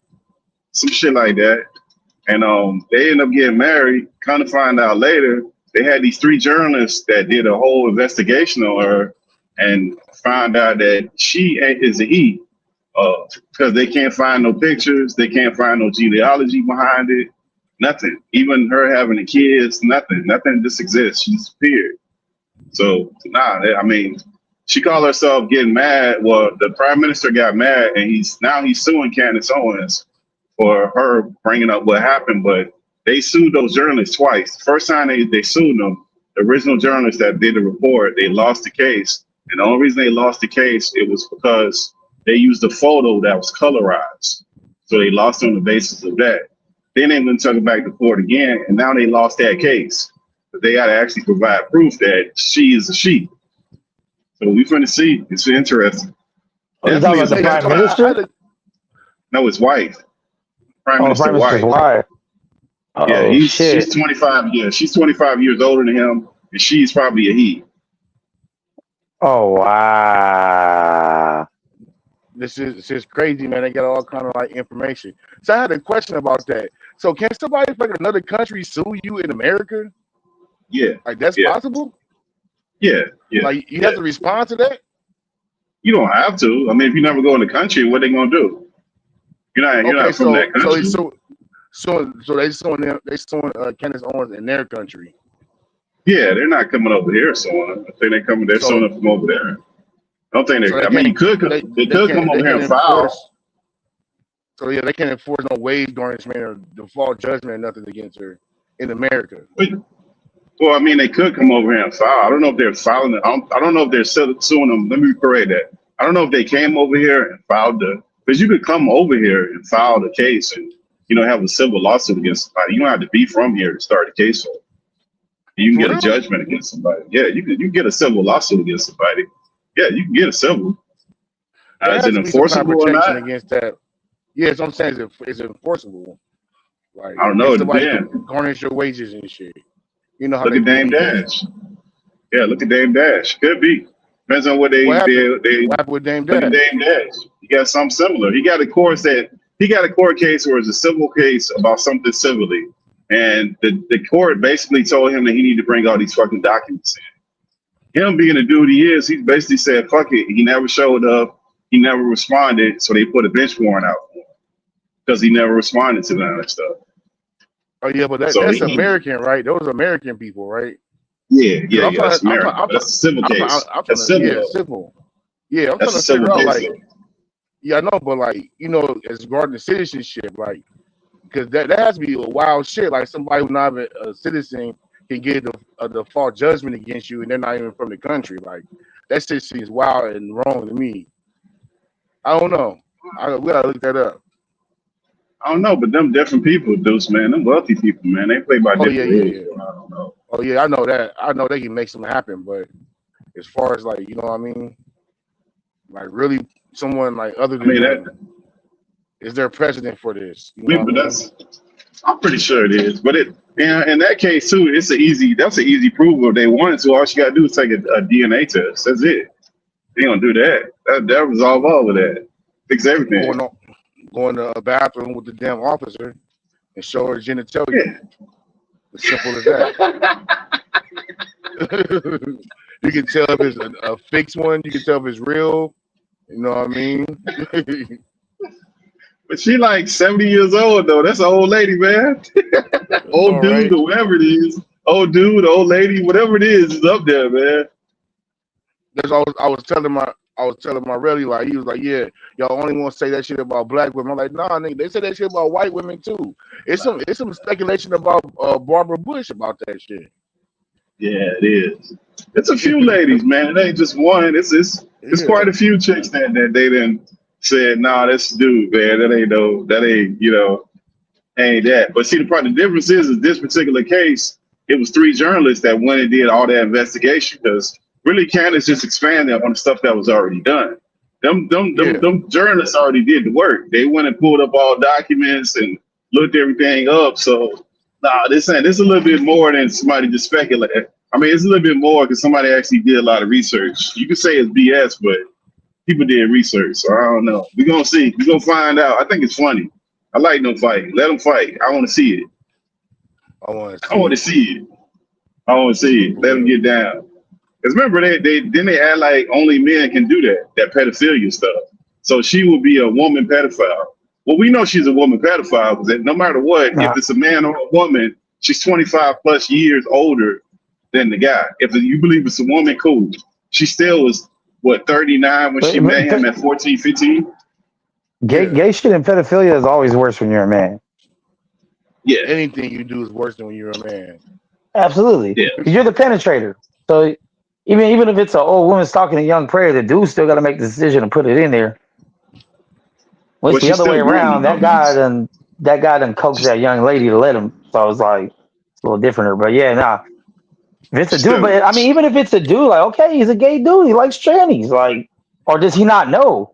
Some shit like that. And they ended up getting married. Kind of find out later, they had these 3 journalists that did a whole investigation on her and found out that she is a he. Because they can't find no pictures, they can't find no genealogy behind it, nothing. Even her having the kids, nothing just exists. She disappeared. So I mean, she called herself getting mad. Well, the prime minister got mad, and he's suing Candace Owens for her bringing up what happened. But they sued those journalists twice. The first time they sued them, the original journalists that did the report, they lost the case. And the only reason they lost the case, it was because they used a photo that was colorized. So they lost on the basis of that. Then they went and took it back to court again, and now they lost that case. But they got to actually provide proof that she is a she. So we're going to see. It's interesting. Oh, you talking about the prime minister? No, his wife. Prime Minister minister's wife. Yeah, she's 25. Yeah, she's 25 years older than him, and she's probably a he. Oh, wow. This is crazy, man. They got all kind of like information. So I had a question about that. So can somebody from another country sue you in America? Yeah. Like that's possible? Yeah. Like you have to respond to that? You don't have to. I mean, if you never go in the country, what are they gonna do? You're not from that country. So they suing Candace Owens in their country. Yeah, they're not coming over here suing. I think they're suing them from over there. I don't think you could come over here and file. So yeah, they can't enforce no wage garnishment or default judgment or nothing against her in America. Well, I mean, they could come over here and file. I don't know if they're filing it. I don't know if they're suing them. Let me correct that. I don't know if they came over here and filed because you could come over here and file the case and have a civil lawsuit against somebody. You don't have to be from here to start a case. You can get a judgment against somebody. Yeah, you can get a civil lawsuit against somebody. Yeah, you can get a civil. Is it enforceable or not? Against that? Yeah, so I'm saying is it enforceable? Like I don't know. Somebody can garnish your wages and shit. You know how look at Dame Dash. Yeah, look at Dame Dash. Could be. Depends on what what happened with Dame Dash? Look at Dame Dash. He got something similar. He got a court case where it's a civil case about something civilly. And the court basically told him that he needed to bring all these fucking documents in. Him being the dude he is, he basically said, fuck it. He never showed up. He never responded. So they put a bench warrant out for him because he never responded to none of that stuff. Oh yeah, but that's American, right? Those are American people, right? Yeah, that's American. That's a civil case. That's civil. Civil. Yeah, I'm trying to figure out, like, yeah, I know, but like, as regarding the citizenship, like, because that has to be a wild shit. Like somebody who's not a citizen can get a default judgment against you, and they're not even from the country. Like that shit seems wild and wrong to me. I don't know. We gotta look that up. I don't know, but them different people, Deuce, man. Them wealthy people, man. They play by different rules. Yeah. I don't know. Oh yeah, I know that. I know they can make something happen, but as far as like, you know what I mean? Like really someone like other than them, is there a precedent for this? I'm pretty sure it is. But in that case too, that's an easy proof. If they wanted to, all you gotta do is take a DNA test. That's it. They don't do that. That resolve all of that. Fix everything. Going to a bathroom with the damn officer and show her genitalia. Yeah. As simple as that. You can tell if it's a fixed one. You can tell if it's real. You know what I mean? But she like 70 years old though. That's an old lady, man. Old All dude right. or whatever it is. Old dude, old lady, whatever it is up there, man. That's all I was telling my really like he was like, yeah, y'all only want to say that shit about black women. I'm like, nah, nigga, they say that shit about white women too. It's some speculation about Barbara Bush about that shit. Yeah, it is. It's a few ladies, man. It ain't just one. It's Yeah. quite a few chicks that they didn't said, nah, that's dude, man. That ain't, ain't that. But see, the difference is this particular case, it was 3 journalists that went and did all that investigation because really Candace just expanded on the stuff that was already done. Them journalists already did the work. They went and pulled up all documents and looked everything up. So this is a little bit more than somebody just speculated. I mean, it's a little bit more because somebody actually did a lot of research. You could say it's BS, but people did research. So I don't know. We're gonna see. We're gonna find out. I think it's funny. I like them fighting. Let them fight. I want to see it. I want to see it. I want to see it. Let them get down. Because remember, they act like only men can do that pedophilia stuff. So she would be a woman pedophile. Well, we know she's a woman pedophile because no matter what, if it's a man or a woman, she's 25 plus years older than the guy. If you believe it's a woman, cool. She still was, 39 when she met him at 14, 15? Gay shit and pedophilia is always worse when you're a man. Yeah. Anything you do is worse than when you're a man. Absolutely. Yeah. Because you're the penetrator. So even if it's an old woman stalking a young prey, the dude still got to make the decision and put it in there. When it's the other way around, that guy done coaxed that young lady to let him. So I was like, it's a little different. But yeah, nah. If it's a dude, but I mean, even if it's a dude, like, okay, he's a gay dude. He likes trannies. Like, or does he not know?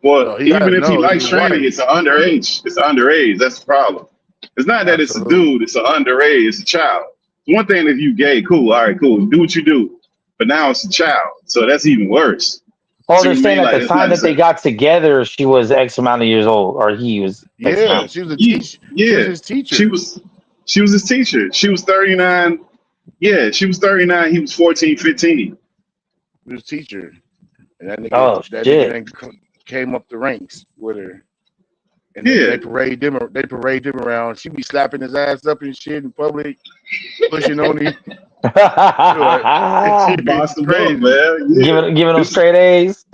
Well, even if he likes tranny, it's an underage. It's underage. That's the problem. It's not that it's a dude. It's an underage. It's a child. It's one thing if you gay, cool. All right, cool. Do what you do. But now it's a child. So that's even worse. Oh, they're saying at the time that they got together, she was X amount of years old, or he was. Yeah, she was a teacher. Yeah, she was his teacher. She was his teacher. She was 39. Yeah, she was 39. He was 14, 15. He was a teacher. And that nigga came up the ranks with her. And then they parade them around. She be slapping his ass up and shit in public, pushing on him. Boss him up, man. Yeah. Giving them straight A's.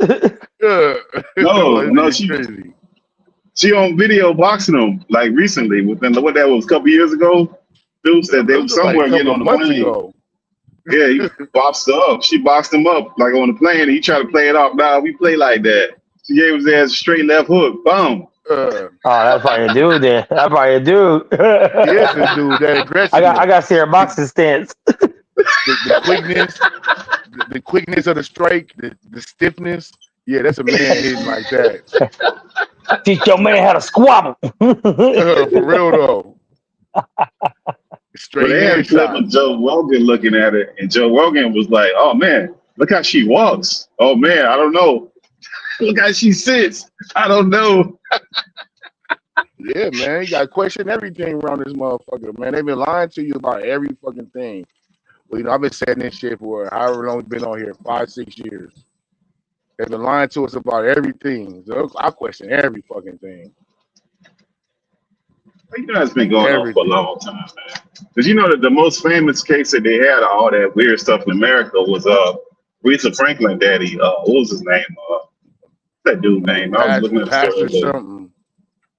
No, she on video boxing him like recently. Within what that was a couple years ago. Dude said they were somewhere getting on the plane. Yeah, he boxed her up. She boxed him up like on the plane. And he tried to play it off. Nah, we play like that. She gave his ass a straight left hook. Boom. Oh, that's probably a dude there. That's probably a dude. Yes, a dude. That aggressive. I got to see her boxing stance. The quickness of the strike, the stiffness. Yeah, that's a man hitting like that. Teach your man how to squabble. For real though. Straight. They had a clip of Joe Rogan looking at it, and Joe Rogan was like, "Oh man, look how she walks. Oh man, I don't know. Look how she sits. I don't know." Yeah, man, you gotta question everything around this motherfucker, man. They've been lying to you about every fucking thing. Well, I've been saying this shit for however long we've been on here, 5-6 years. They've been lying to us about everything. So I question every fucking thing. It's been going on for a long time, man. Because that the most famous case that they had of all that weird stuff in America was Aretha Franklin daddy. What was his name? That dude's name. I was looking at the story. Something.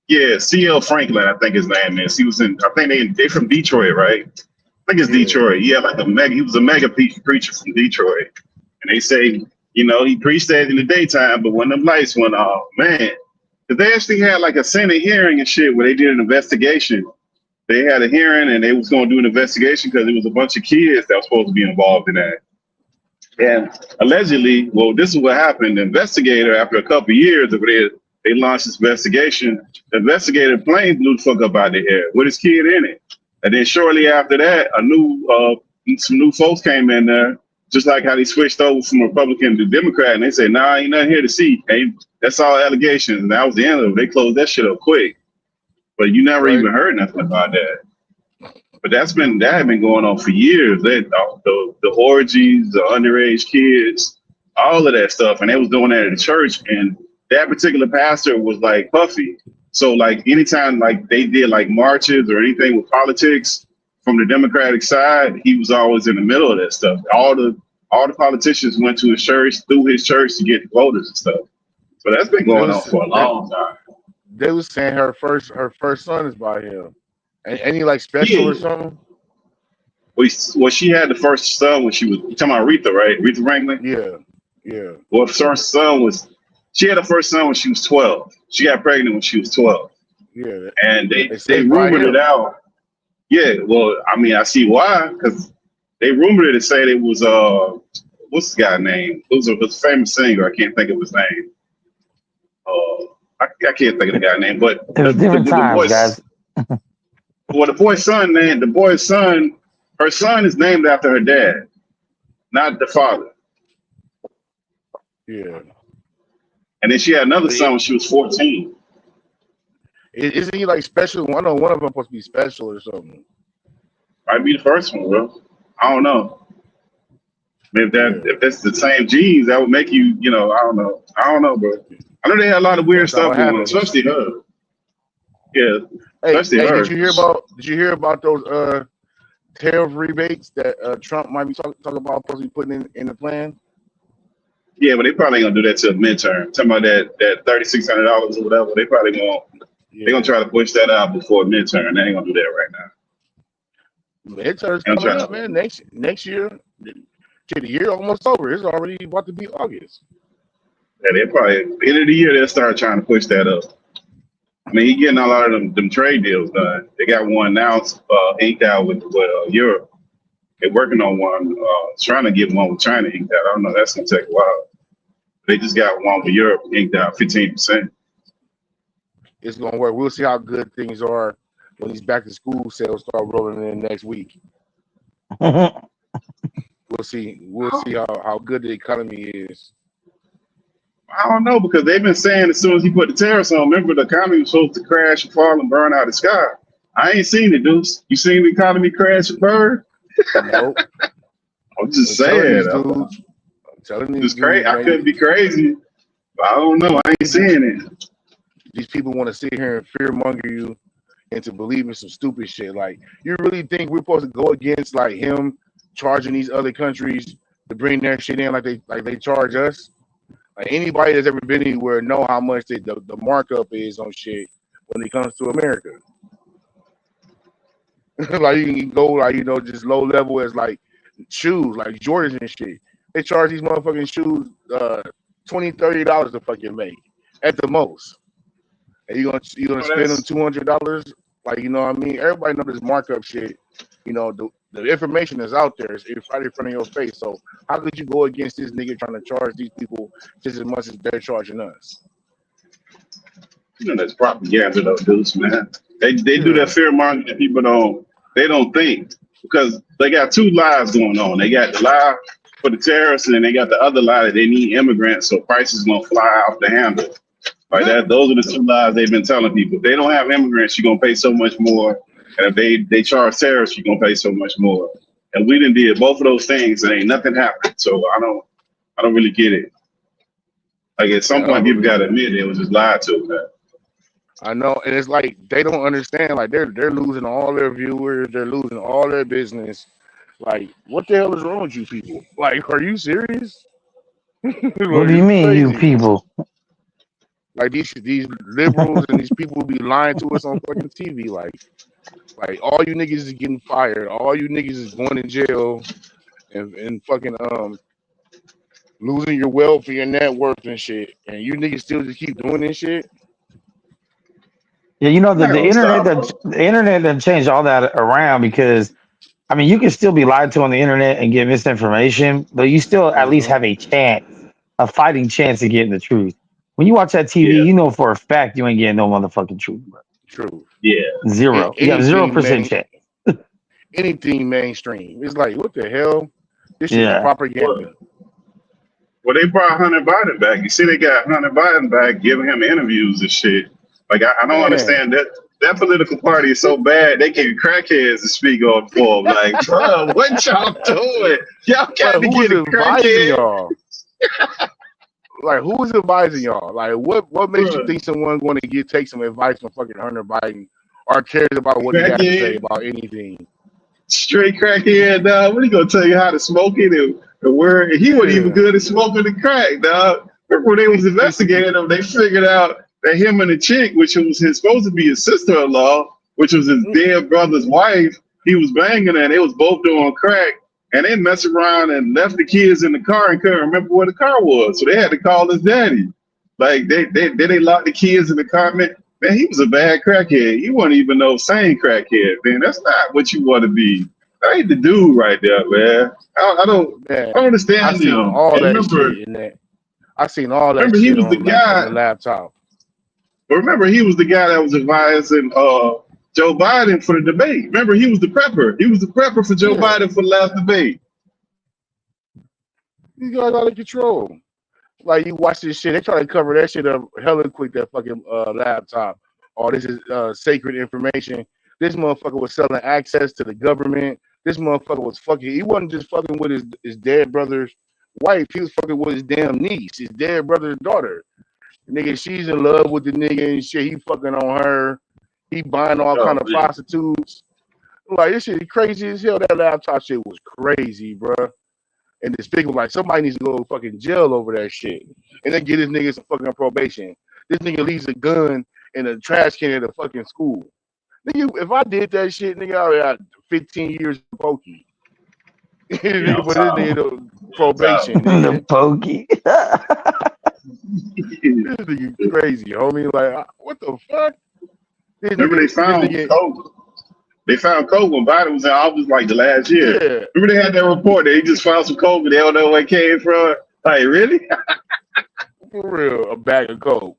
Yeah, C.L. Franklin, I think his name is. He was in. I think they from Detroit, right? I think it's Detroit. Yeah, he was a mega preacher from Detroit, and they say he preached that in the daytime, but when them lights went off, man. Because they actually had like a Senate hearing and shit where they did an investigation. They had a hearing and they was going to do an investigation because there was a bunch of kids that were supposed to be involved in that. And allegedly, well, this is what happened. The investigator, after a couple of years of it, they launched this investigation. The investigator plane blew the fuck up out of the air with his kid in it. And then shortly after that, some new folks came in there, just like how they switched over from Republican to Democrat, and they said, "Nah, ain't nothing here to see. Hey, that's all allegations." And that was the end of it. They closed that shit up quick. But you never even heard nothing about that. But that had been going on for years. The the orgies, the underage kids, all of that stuff. And they was doing that at the church. And that particular pastor was like Puffy. So like anytime like they did like marches or anything with politics from the Democratic side, he was always in the middle of that stuff. All the politicians went to his church, through his church to get the voters and stuff. So that's been going on for a long time. They was saying her first son is by him. Any like special or something? Well, she had the first son when she was, you talking about Aretha, right? Aretha Franklin? Yeah. Well, her son was, she had her first son when she was 12. She got pregnant when she was 12. Yeah. And they rumored it out. Yeah, well, I mean, I see why, because they rumored it to say it was, what's the guy's name? It was a famous singer. I can't think of his name. I can't think of the guy's name, but it was different times, guys. Well, the boy's son, her son is named after her dad, not the father. Yeah. And then she had another son when she was 14. Isn't he like special? I know one of them supposed to be special or something. Might be the first one, bro. I don't know. If that's the same genes, that would make you, I don't know. I don't know, bro. I know they had a lot of weird stuff going on, especially her. Yeah. Hey, did you hear about those tariff rebates that Trump might be talking about possibly putting in the plan? Yeah, but they probably ain't gonna do that till midterm. Talking about that $3,600 or whatever. They probably they're gonna try to push that out before midterm. They ain't gonna do that right now. Midterm's coming up, man. Next year, the year almost over. It's already about to be August. Yeah, they probably at the end of the year they'll start trying to push that up. I mean, he's getting a lot of them trade deals done. They got one now inked out with Europe. They're working on one, trying to get one with China inked out. I don't know, that's gonna take a while. They just got one with Europe inked out 15%. It's gonna work. We'll see how good things are when these back to school sales start rolling in next week. We'll see how good the economy is. I don't know, because they've been saying as soon as he put the tariffs on, remember the economy was supposed to crash and fall and burn out of the sky. I ain't seen it, dudes. You seen the economy crash and burn? Nope. I'm just saying. I'm telling you, it's crazy. I could be crazy, but I don't know. I ain't seeing it. These people want to sit here and fearmonger you into believing some stupid shit. Like, you really think we're supposed to go against like him charging these other countries to bring their shit in like they charge us? Like, anybody that's ever been anywhere know how much the markup is on shit when it comes to America. Like, you can go like, just low level as like shoes, like Jordans and shit. They charge these motherfucking shoes $20-$30 to fucking make at the most. And you're gonna spend them $200, like, you know what I mean? Everybody knows this markup shit. The information is out there. It's right in front of your face. So how could you go against this nigga trying to charge these people just as much as they're charging us? That's propaganda, though, dudes, man. They do that fear mongering that people don't think, because they got two lies going on. They got the lie for the terrorists, and then they got the other lie that they need immigrants, so prices gonna fly off the handle. Like that. Those are the two lies they've been telling people. If they don't have immigrants, you're gonna pay so much more. And if they charge terrorists, you're gonna pay so much more. And we done did both of those things, and ain't nothing happened. So I don't really get it. Like, at some point, people gotta admit it was just lied to, man. I know, and it's like they don't understand. Like, they're losing all their viewers, they're losing all their business. Like, what the hell is wrong with you people? Like, are you serious? What do you mean, crazy. You people? Like, these liberals and these people be lying to us on fucking TV. Like all you niggas is getting fired. All you niggas is going to jail and fucking losing your wealth and your net worth and shit. And you niggas still just keep doing this shit. Yeah, the internet done changed all that around, because I mean, you can still be lied to on the internet and get misinformation, but you still at least have a fighting chance of getting the truth. When you watch that TV, you know for a fact you ain't getting no motherfucking truth, bro. True. Yeah. Zero. You have 0% chance. Anything mainstream. It's like, what the hell? This shit is propaganda. Well, they brought Hunter Biden back. You see, they got Hunter Biden back giving him interviews and shit. Like, I don't understand that. That political party is so bad they get crackheads to speak on for them. Like, bro, what y'all doing? Y'all got to Who's get a advising crackhead. y'all? Like, who's advising y'all? Like, what makes you Bruh. think someone's going to take some advice from fucking Hunter Biden or cares about what he has to say Crackhead, about anything? straight crackhead, dog. What he gonna tell you how to smoke it and where? He wasn't even Yeah. good at smoking the crack, dog. Remember when they was investigating him, they figured out that him and the chick, which was supposed to be his sister-in-law, which was his dead brother's wife, he was banging her, and they was both doing crack. And they messed around and left the kids in the car and couldn't remember where the car was. So they had to call his daddy. Like they locked the kids in the car. Man, he was a bad crackhead. He wasn't even no sane crackhead, man. That's not what you want to be. That ain't the dude right there, man. I don't understand I seen him. all And that remember, shit in that. I seen all that remember he shit was the on guy. the laptop. But remember, he was the guy that was advising Joe Biden for the debate. Remember, he was the prepper. He was the prepper for Joe Biden for the last debate. These guys out of control. Like, you watch this shit, they try to cover that shit up hella quick, that fucking laptop. Oh, this is sacred information. This motherfucker was selling access to the government. This motherfucker was fucking, he wasn't just fucking with his dead brother's wife. He was fucking with his damn niece, his dead brother's daughter. Nigga, she's in love with the nigga and shit. He fucking on her. He buying all kind of prostitutes. Like, this shit is crazy as hell. That laptop shit was crazy, bro. And this thing was like, somebody needs to go to fucking jail over that shit. And then get this nigga some fucking probation. This nigga leaves a gun in a trash can at a fucking school. Nigga, if I did that shit, nigga, I already had 15 years of pokey. But this nigga probation. The pokey. This nigga crazy, homie. Like, what the fuck? Remember they found coke. They found coke when Biden was in office like the last year. Yeah. Remember they had that report that he just found some coke and they don't know where it came from. Like, really? For real, a bag of coke.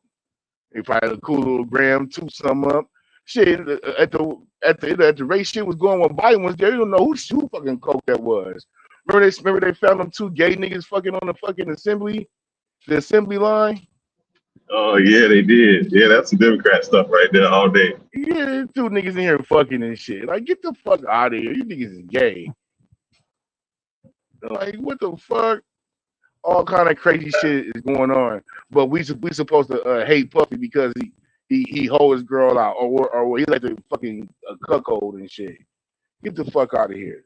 They probably had a cool little gram, two sum up. Shit, at the rate shit was going when Biden was there, you don't know who fucking coke that was. Remember they found them two gay niggas fucking on the fucking assembly line? Oh yeah, they did. Yeah, that's some Democrat stuff right there all day. Yeah, two niggas in here fucking and shit. Like, get the fuck out of here. You niggas is gay. Like, what the fuck? All kind of crazy shit is going on. But we supposed to hate Puffy because he hold his girl out or he like to fucking cuckold and shit. Get the fuck out of here.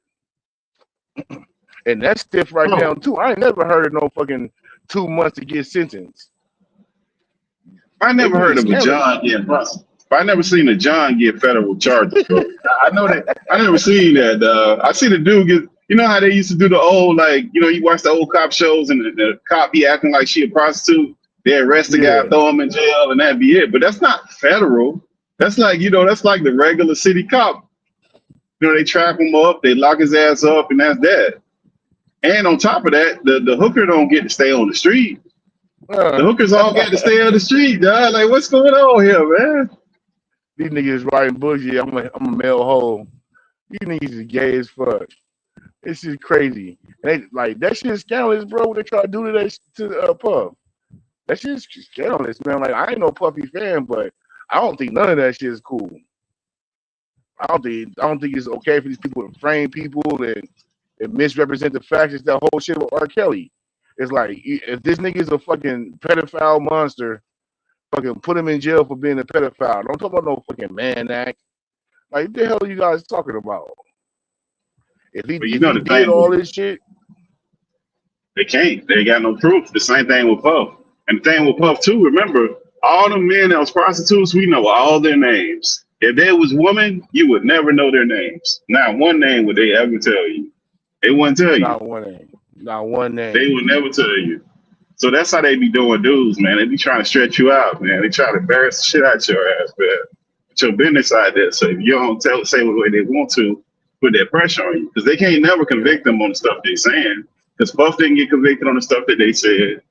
And that's stiff right now too. I ain't never heard of no fucking 2 months to get sentenced. I never heard of a John getting busted. I never seen a John get federal charges. Bro. I know that. I never seen that. I see the dude get. You know how they used to do the old, like, you know, you watch the old cop shows and the cop be acting like she a prostitute. They arrest the guy, throw him in jail, and that'd be it. But that's not federal. That's like, you know, that's like the regular city cop. You know, they trap him up, they lock his ass up, and that's that. And on top of that, the hooker don't get to stay on the street. The hookers all got to stay on the street, dog. Like, what's going on here, man? These niggas writing books. I'm a male hoe. These niggas is gay as fuck. This is crazy. They like that shit is scandalous, bro. What they try to do to that to Puff. That shit is scandalous, man. Like, I ain't no Puffy fan, but I don't think none of that shit is cool. I don't think it's okay for these people to frame people and misrepresent the facts. It's that whole shit with R. Kelly. It's like, if this nigga's a fucking pedophile monster, fucking put him in jail for being a pedophile. Don't talk about no fucking Mann Act. Like, what the hell are you guys talking about? If he did all this shit, they can't. They got no proof. The same thing with Puff. And the thing with Puff too, remember, all the men that was prostitutes, we know all their names. If there was women, you would never know their names. Not one name would they ever tell you. They wouldn't tell you. Not one name. Not one name. They would never tell you. So that's how they be doing dudes, man. They be trying to stretch you out, man. They try to embarrass the shit out your ass, man. Put your business out there. So if you don't say what way they want to, put that pressure on you. Because they can't never convict them on the stuff they're saying. Because Puff didn't get convicted on the stuff that they said.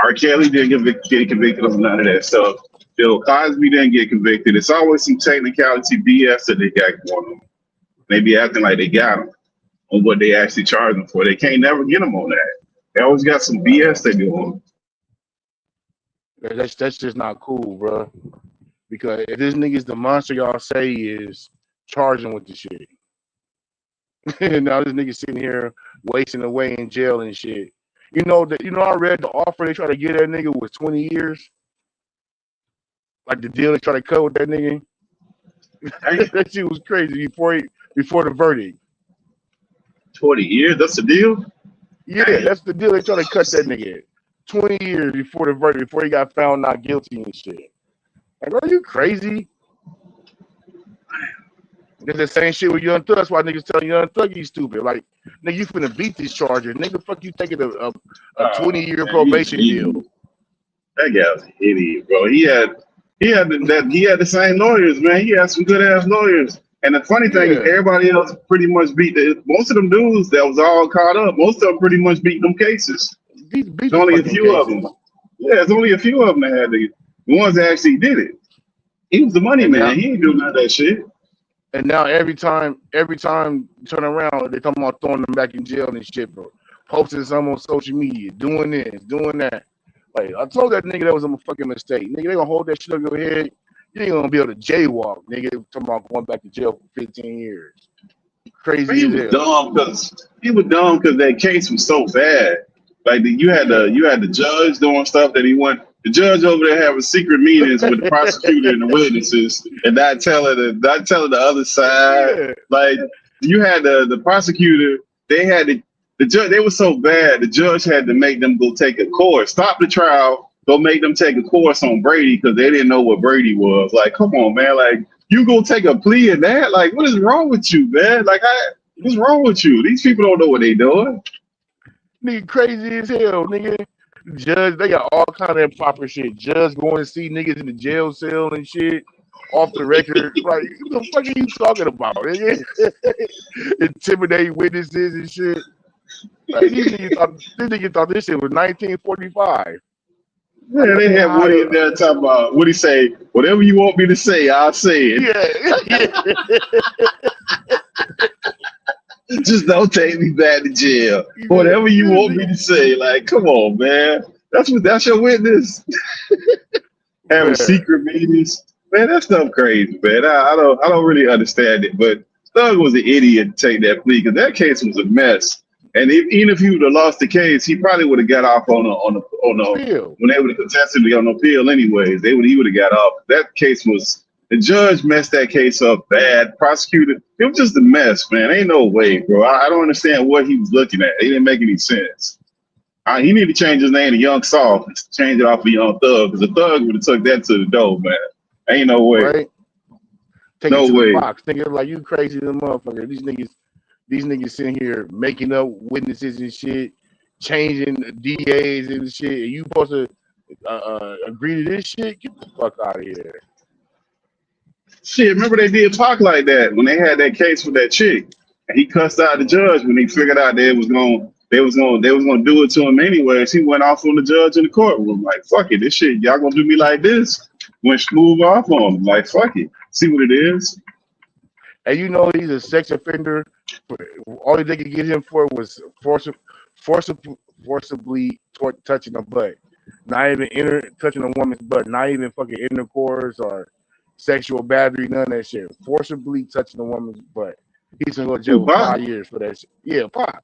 R. Kelly didn't get convicted on none of that stuff. Bill Cosby didn't get convicted. It's always some technicality BS that they got going on. They be acting like they got them on what they actually charge them for. They can't never get them on that. They always got some BS they do on. That's just not cool, bro. Because if this nigga's the monster y'all say he is, charge him with the shit. And now this nigga sitting here wasting away in jail and shit. You know I read the offer they try to get that nigga was 20 years. Like the deal they try to cut with that nigga. That shit was crazy before the verdict. 20 years, that's the deal? Yeah, that's the deal they try to cut that nigga. 20 years before the verdict, before he got found not guilty and shit. Like, are you crazy? It's the same shit with Young Thug. That's why niggas telling Young Thug he's stupid. Like, nigga, you finna beat this charger. Nigga, fuck you taking a 20-year probation deal. That guy's an idiot, bro. He had the same lawyers, man. He had some good ass lawyers. And the funny thing is, everybody else pretty much beat most of them dudes that was all caught up. Most of them pretty much beat them cases. There's only a few of them. Yeah, there's only a few of them that had the ones that actually did it. He was the money man. He ain't doing none of that shit. And now every time you turn around, they talking about throwing them back in jail and shit, bro. Posting some on social media, doing this, doing that. Like, I told that nigga that was a fucking mistake. Nigga, they gonna hold that shit over your head. You ain't gonna be able to jaywalk, nigga. Talking about going back to jail for 15 years. Crazy. He was dumb because that case was so bad. Like you had the judge doing stuff that he wanted. The judge over there having secret meetings with the prosecutor and the witnesses, and not telling the other side. Yeah. Like you had the prosecutor, they had the judge. They were so bad. The judge had to make them go take a course, stop the trial, go make them take a course on Brady because they didn't know what Brady was. Like, come on, man. Like you go take a plea in that? Like, what is wrong with you, man? Like, what's wrong with you? These people don't know what they doing. Nigga crazy as hell, nigga. Judge, they got all kind of improper shit. Judge going to see niggas in the jail cell and shit off the record. Like, what the fuck are you talking about, nigga? Intimidate witnesses and shit. Like, this nigga thought this shit was 1945. Yeah, they had Woody in there talking about Woody say, whatever you want me to say, I'll say it. Yeah. Just don't take me back to jail. Whatever you want me to say, like, come on, man. That's your witness. Having secret meetings, man. That stuff crazy, man. I don't really understand it. But Thug was an idiot to take that plea because that case was a mess. And even if he would have lost the case, he probably would have got off on the when they would have contested it on appeal anyways. He would have got off. That case was. The judge messed that case up bad. Prosecutor, it was just a mess, man. Ain't no way, bro. I don't understand what he was looking at. It didn't make any sense. He need to change his name to Young Soft. Change it off of Young Thug, because the Thug would have took that to the door, man. Ain't no way. Right? No way. Nigga, like, you crazy little motherfucker. These niggas sitting here making up witnesses and shit, changing DAs and shit. And you supposed to agree to this shit? Get the fuck out of here. Shit, remember they did Pac like that when they had that case with that chick, and he cussed out the judge when he figured out they was gonna do it to him anyways. He went off on the judge in the courtroom like, "Fuck it, this shit y'all gonna do me like this." Went smooth off on him like, "Fuck it, see what it is." And you know he's a sex offender. All they could get him for was forcibly touching a butt, not even touching a woman's butt, not even fucking intercourse or sexual battery, none of that shit. Forcibly touching a woman's butt. He's gonna go to jail for 5 years for that shit. Yeah, Pac.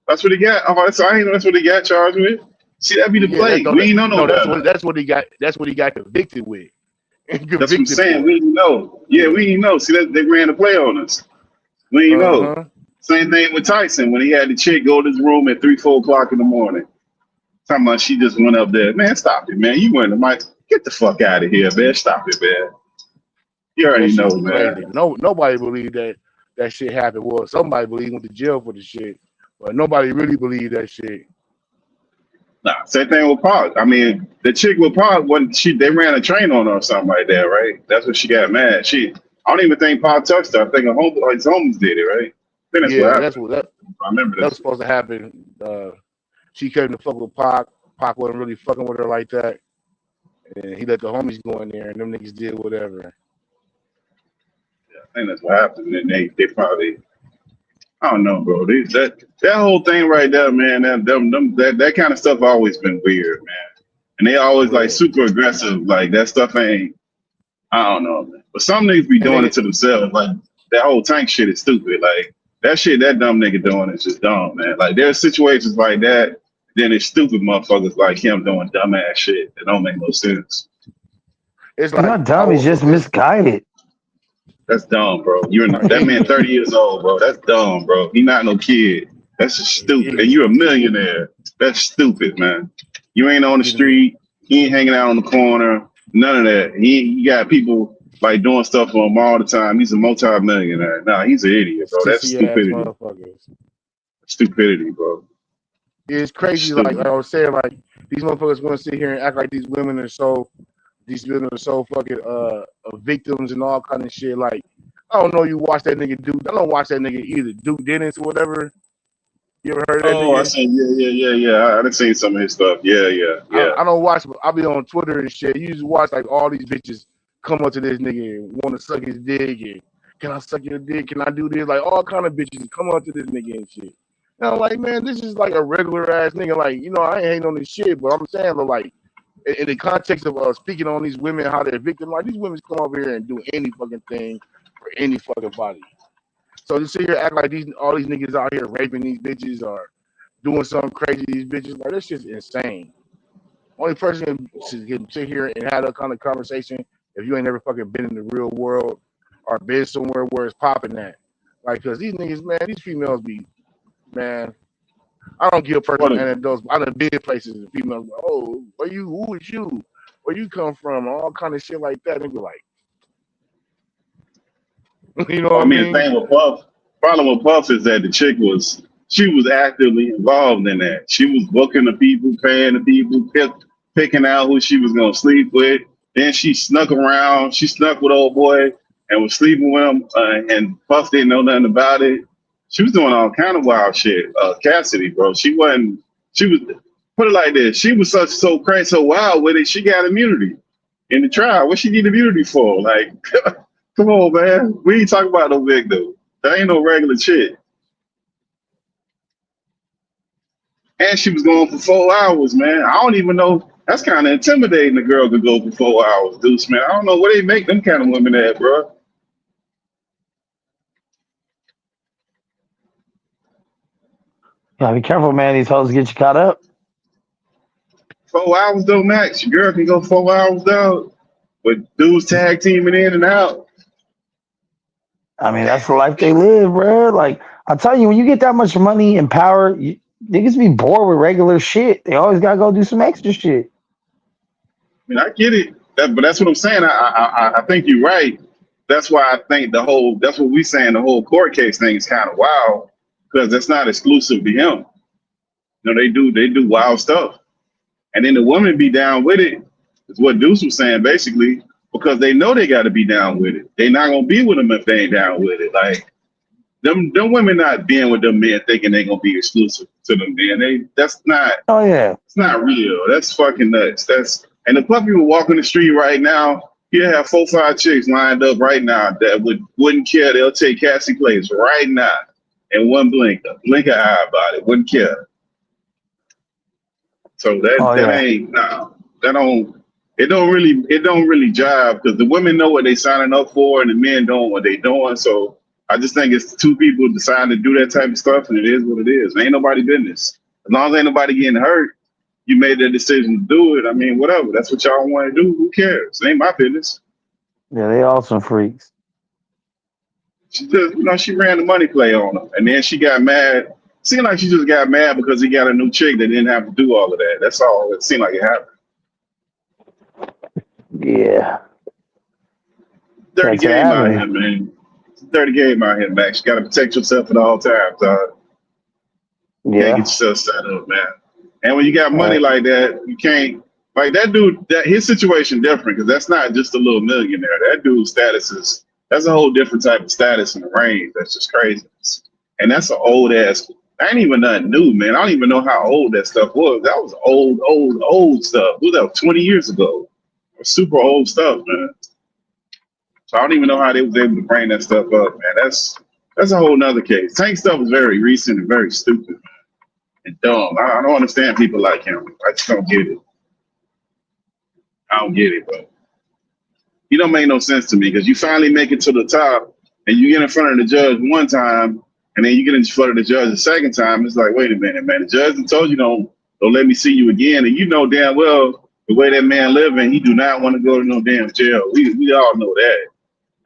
That's what he got. Oh, so I ain't know that's what he got charged with. See, that'd be the play. We ain't know that. That's what he got. That's what he got convicted with. That's what I'm saying. We didn't know. Yeah, we didn't know. See, they ran the play on us. We didn't know. Same thing with Tyson when he had the chick go to his room at 3, 4 o'clock in the morning. Talking about she just went up there. Man, stop it, man. You went to Mike. Get the fuck out of here, man. Stop it, man. You already know, man. Crazy. Nobody believed that shit happened. Well, somebody believed he went to jail for the shit, but nobody really believed that shit. Nah, same thing with Pac. I mean, the chick with Pac, they ran a train on her or something like that, right? That's what she got mad. I don't even think Pac touched her. I think his homies did it, right? I think that's what happened. I remember that. That was supposed to happen. She came to fuck with Pac. Pac wasn't really fucking with her like that. And he let the homies go in there, and them niggas did whatever. Yeah, I think that's what happened. And they probably, I don't know, bro. That whole thing right there, man. That kind of stuff always been weird, man. And they always like super aggressive. Like that stuff ain't. I don't know, man. But some niggas be And doing they, it to themselves. Like that whole Tank shit is stupid. Like that shit that dumb nigga doing is just dumb, man. Like there's situations like that. Then it's stupid motherfuckers like him doing dumbass shit that don't make no sense. it's He's like not dumb. He's just misguided. That's dumb, bro. You're not that man 30 years old, bro. That's dumb, bro. He not no kid. That's just stupid. And you're a millionaire. That's stupid, man. You ain't on the street. He ain't hanging out on the corner. None of that. He got people like doing stuff for him all the time. He's a multi-millionaire. Nah, he's an idiot, bro. That's sissy ass stupidity. motherfuckers. Stupidity, bro. It's crazy. Like I was saying, like these motherfuckers want to sit here and act like these women are so fucking victims and all kind of shit. Like I don't know. You watch that nigga Duke. I don't watch that nigga either. Duke Dennis or whatever. You ever heard of that Oh, I nigga? seen, yeah. I done seen some of his stuff. Yeah. I don't watch. I'll be on Twitter and shit. You just watch like all these bitches come up to this nigga and want to suck his dick and can I suck your dick? Can I do this? Like all kind of bitches come up to this nigga and shit. And I'm like, man, this is like a regular ass nigga. Like, you know, I ain't hating on this shit, but I'm saying, but like, in the context of speaking on these women, how they're victims, like these women come over here and do any fucking thing for any fucking body. So to sit here act like all these niggas out here raping these bitches or doing something crazy to these bitches, like that's just insane. Only person to get sit here and have that kind of conversation if you ain't never fucking been in the real world or been somewhere where it's popping at. Like, cause these niggas, man, these females be, man. I don't give personal anecdotes. I done been places and females go, oh, who is you? Where you come from? All kind of shit like that. And be like, you know what I mean? The thing with Puff, problem with Puff is that she was actively involved in that. She was booking the people, paying the people, picking out who she was gonna sleep with. Then she snuck around. She snuck with old boy and was sleeping with him. And Puff didn't know nothing about it. She was doing all kind of wild shit. Cassidy, bro. She was put it like this. She was so crazy, so wild with it. She got immunity in the trial. What she need immunity for? Like, come on, man. We ain't talking about no victim. That ain't no regular shit. And she was going for 4 hours, man. I don't even know. That's kind of intimidating. A girl could go for 4 hours, Deuce, man. I don't know where they make them kind of women at, bro. Yeah, be careful, man. These hoes get you caught up. 4 hours though, max. Your girl can go 4 hours though. With dudes tag teaming in and out. I mean, that's the life they live, bro. Like, I tell you, when you get that much money and power, niggas be bored with regular shit. They always gotta go do some extra shit. I mean, I get it, but that's what I'm saying. I think you're right. That's why I think that's what we saying. The whole court case thing is kind of wild because that's not exclusive to him. You know, they do wild stuff, and then the women be down with it. Is what Deuce was saying basically because they know they got to be down with it. They not gonna be with them if they ain't down with it. Like them women not being with them men thinking they gonna be exclusive to them men. That's not. Oh yeah, it's not real. That's fucking nuts. And the puppy will walk in the street right now. You have 4 or 5 chicks lined up right now that wouldn't care. They'll take Cassie place right now and one blink an eye about it. Wouldn't care. So that ain't no. It don't really jive because the women know what they signing up for and the men don't what they doing. So I just think it's two people deciding to do that type of stuff and it is what it is. Ain't nobody business. As long as ain't nobody getting hurt, you made that decision to do it. I mean, whatever. That's what y'all want to do. Who cares? It ain't my business. Yeah, they all some freaks. She just, she ran the money play on him. And then she got mad. Seemed like she just got mad because he got a new chick that didn't have to do all of that. That's all. It seemed like it happened. Yeah. Dirty game out here, man. Dirty game out here, Max. You got to protect yourself at all times, dog. Yeah. You can't get yourself set up, man. And when you got money like that, you can't. Like that dude, his situation different because that's not just a little millionaire. That dude's status that's a whole different type of status in the range. That's just crazy. And that's an old ass. That ain't even nothing new, man. I don't even know how old that stuff was. That was old stuff. What was that, 20 years ago? Super old stuff, man. So I don't even know how they was able to bring that stuff up, man. That's a whole nother case. Tank stuff is very recent and very stupid, man. And dumb. I don't understand people like him. I just don't get it. I don't get it, bro. You don't make no sense to me because you finally make it to the top and you get in front of the judge one time and then you get in front of the judge the second time. It's like, wait a minute, man. The judge done told you don't let me see you again. And you know damn well the way that man living, he do not want to go to no damn jail. We all know that.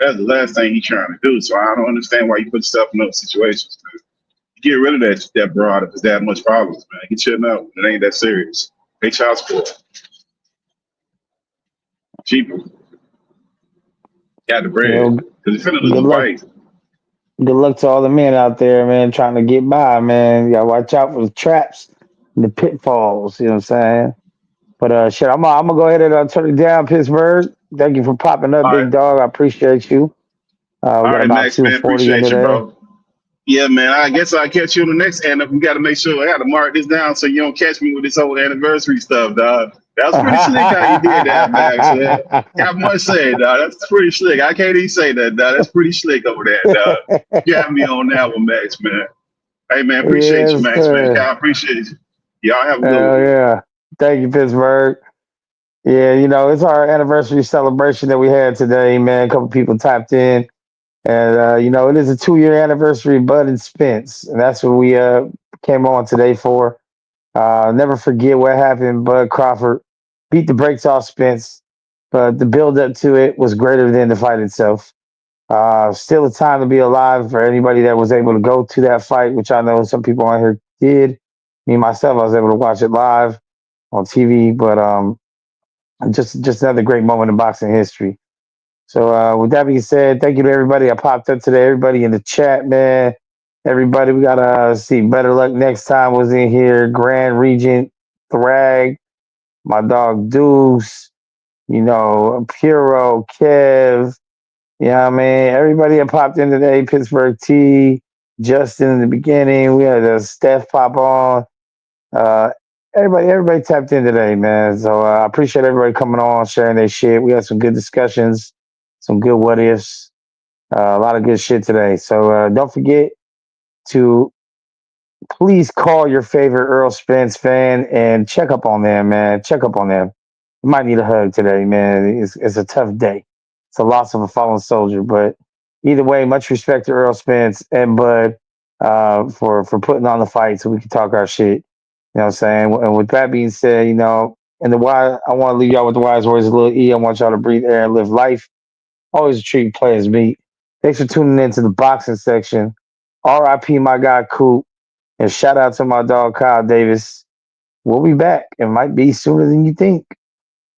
That's the last thing he's trying to do. So I don't understand why you put yourself in those situations. Man. Get rid of that broad if it's that much problems, man. Get your out. It ain't that serious. Pay child support. Cheaper. Got the bread. You know, Because you're finna good lose a luck. fight. Good luck to all the men out there, man, trying to get by, man. You gotta watch out for the traps and the pitfalls, you know what I'm saying? But shit, I'm gonna go ahead and turn it down, Pittsburgh. Thank you for popping up, All right. big dog. I appreciate you. We All got right, about Max, man. 240 in Appreciate you, today. bro. Yeah, man. I guess I'll catch you on the next end. We got to make sure I got to mark this down so you don't catch me with this whole anniversary stuff, dog. That was pretty slick how you did that, Max. Man. Got much to say, dog. That's pretty slick. I can't even say that, dog. That's pretty slick over there, dog. You got me on that one, Max, man. Hey, man. Appreciate you, Yes, Max, man. sir. I appreciate you. Y'all have a good Hell one. yeah. Thank you, Pittsburgh. Yeah, you know, it's our anniversary celebration that we had today, man. A couple people tapped in. And you know, it is a 2-year anniversary of Bud and Spence. And that's what we came on today for. Never forget what happened. Bud Crawford beat the brakes off Spence, but the build up to it was greater than the fight itself. Still a time to be alive for anybody that was able to go to that fight, which I know some people on here did. Me myself, I was able to watch it live on TV, but just another great moment in boxing history. So with that being said, thank you to everybody I popped up today. Everybody in the chat, man. Everybody, we gotta see. Better luck next time was in here. Grand Regent, Thrag, my dog Deuce, you know, Puro, Kev. You know what I mean? Everybody that popped in today, Pittsburgh T, Justin in the beginning. We had Steph pop on. Uh, everybody tapped in today, man. So I appreciate everybody coming on, sharing their shit. We had some good discussions, some good what ifs, a lot of good shit today. So don't forget to please call your favorite Earl Spence fan and check up on them, man. Check up on them. You might need a hug today, man. It's a tough day. It's a loss of a fallen soldier, but either way, much respect to Earl Spence and Bud for putting on the fight so we can talk our shit. You know what I'm saying? And with that being said, you know, and the why I want to leave y'all with the wise words of Lil E. I want y'all to breathe air and live life. Always treat players meet. Thanks for tuning in to the boxing section. R.I.P. my guy Coop. And shout out to my dog Kyle Davis. We'll be back. It might be sooner than you think.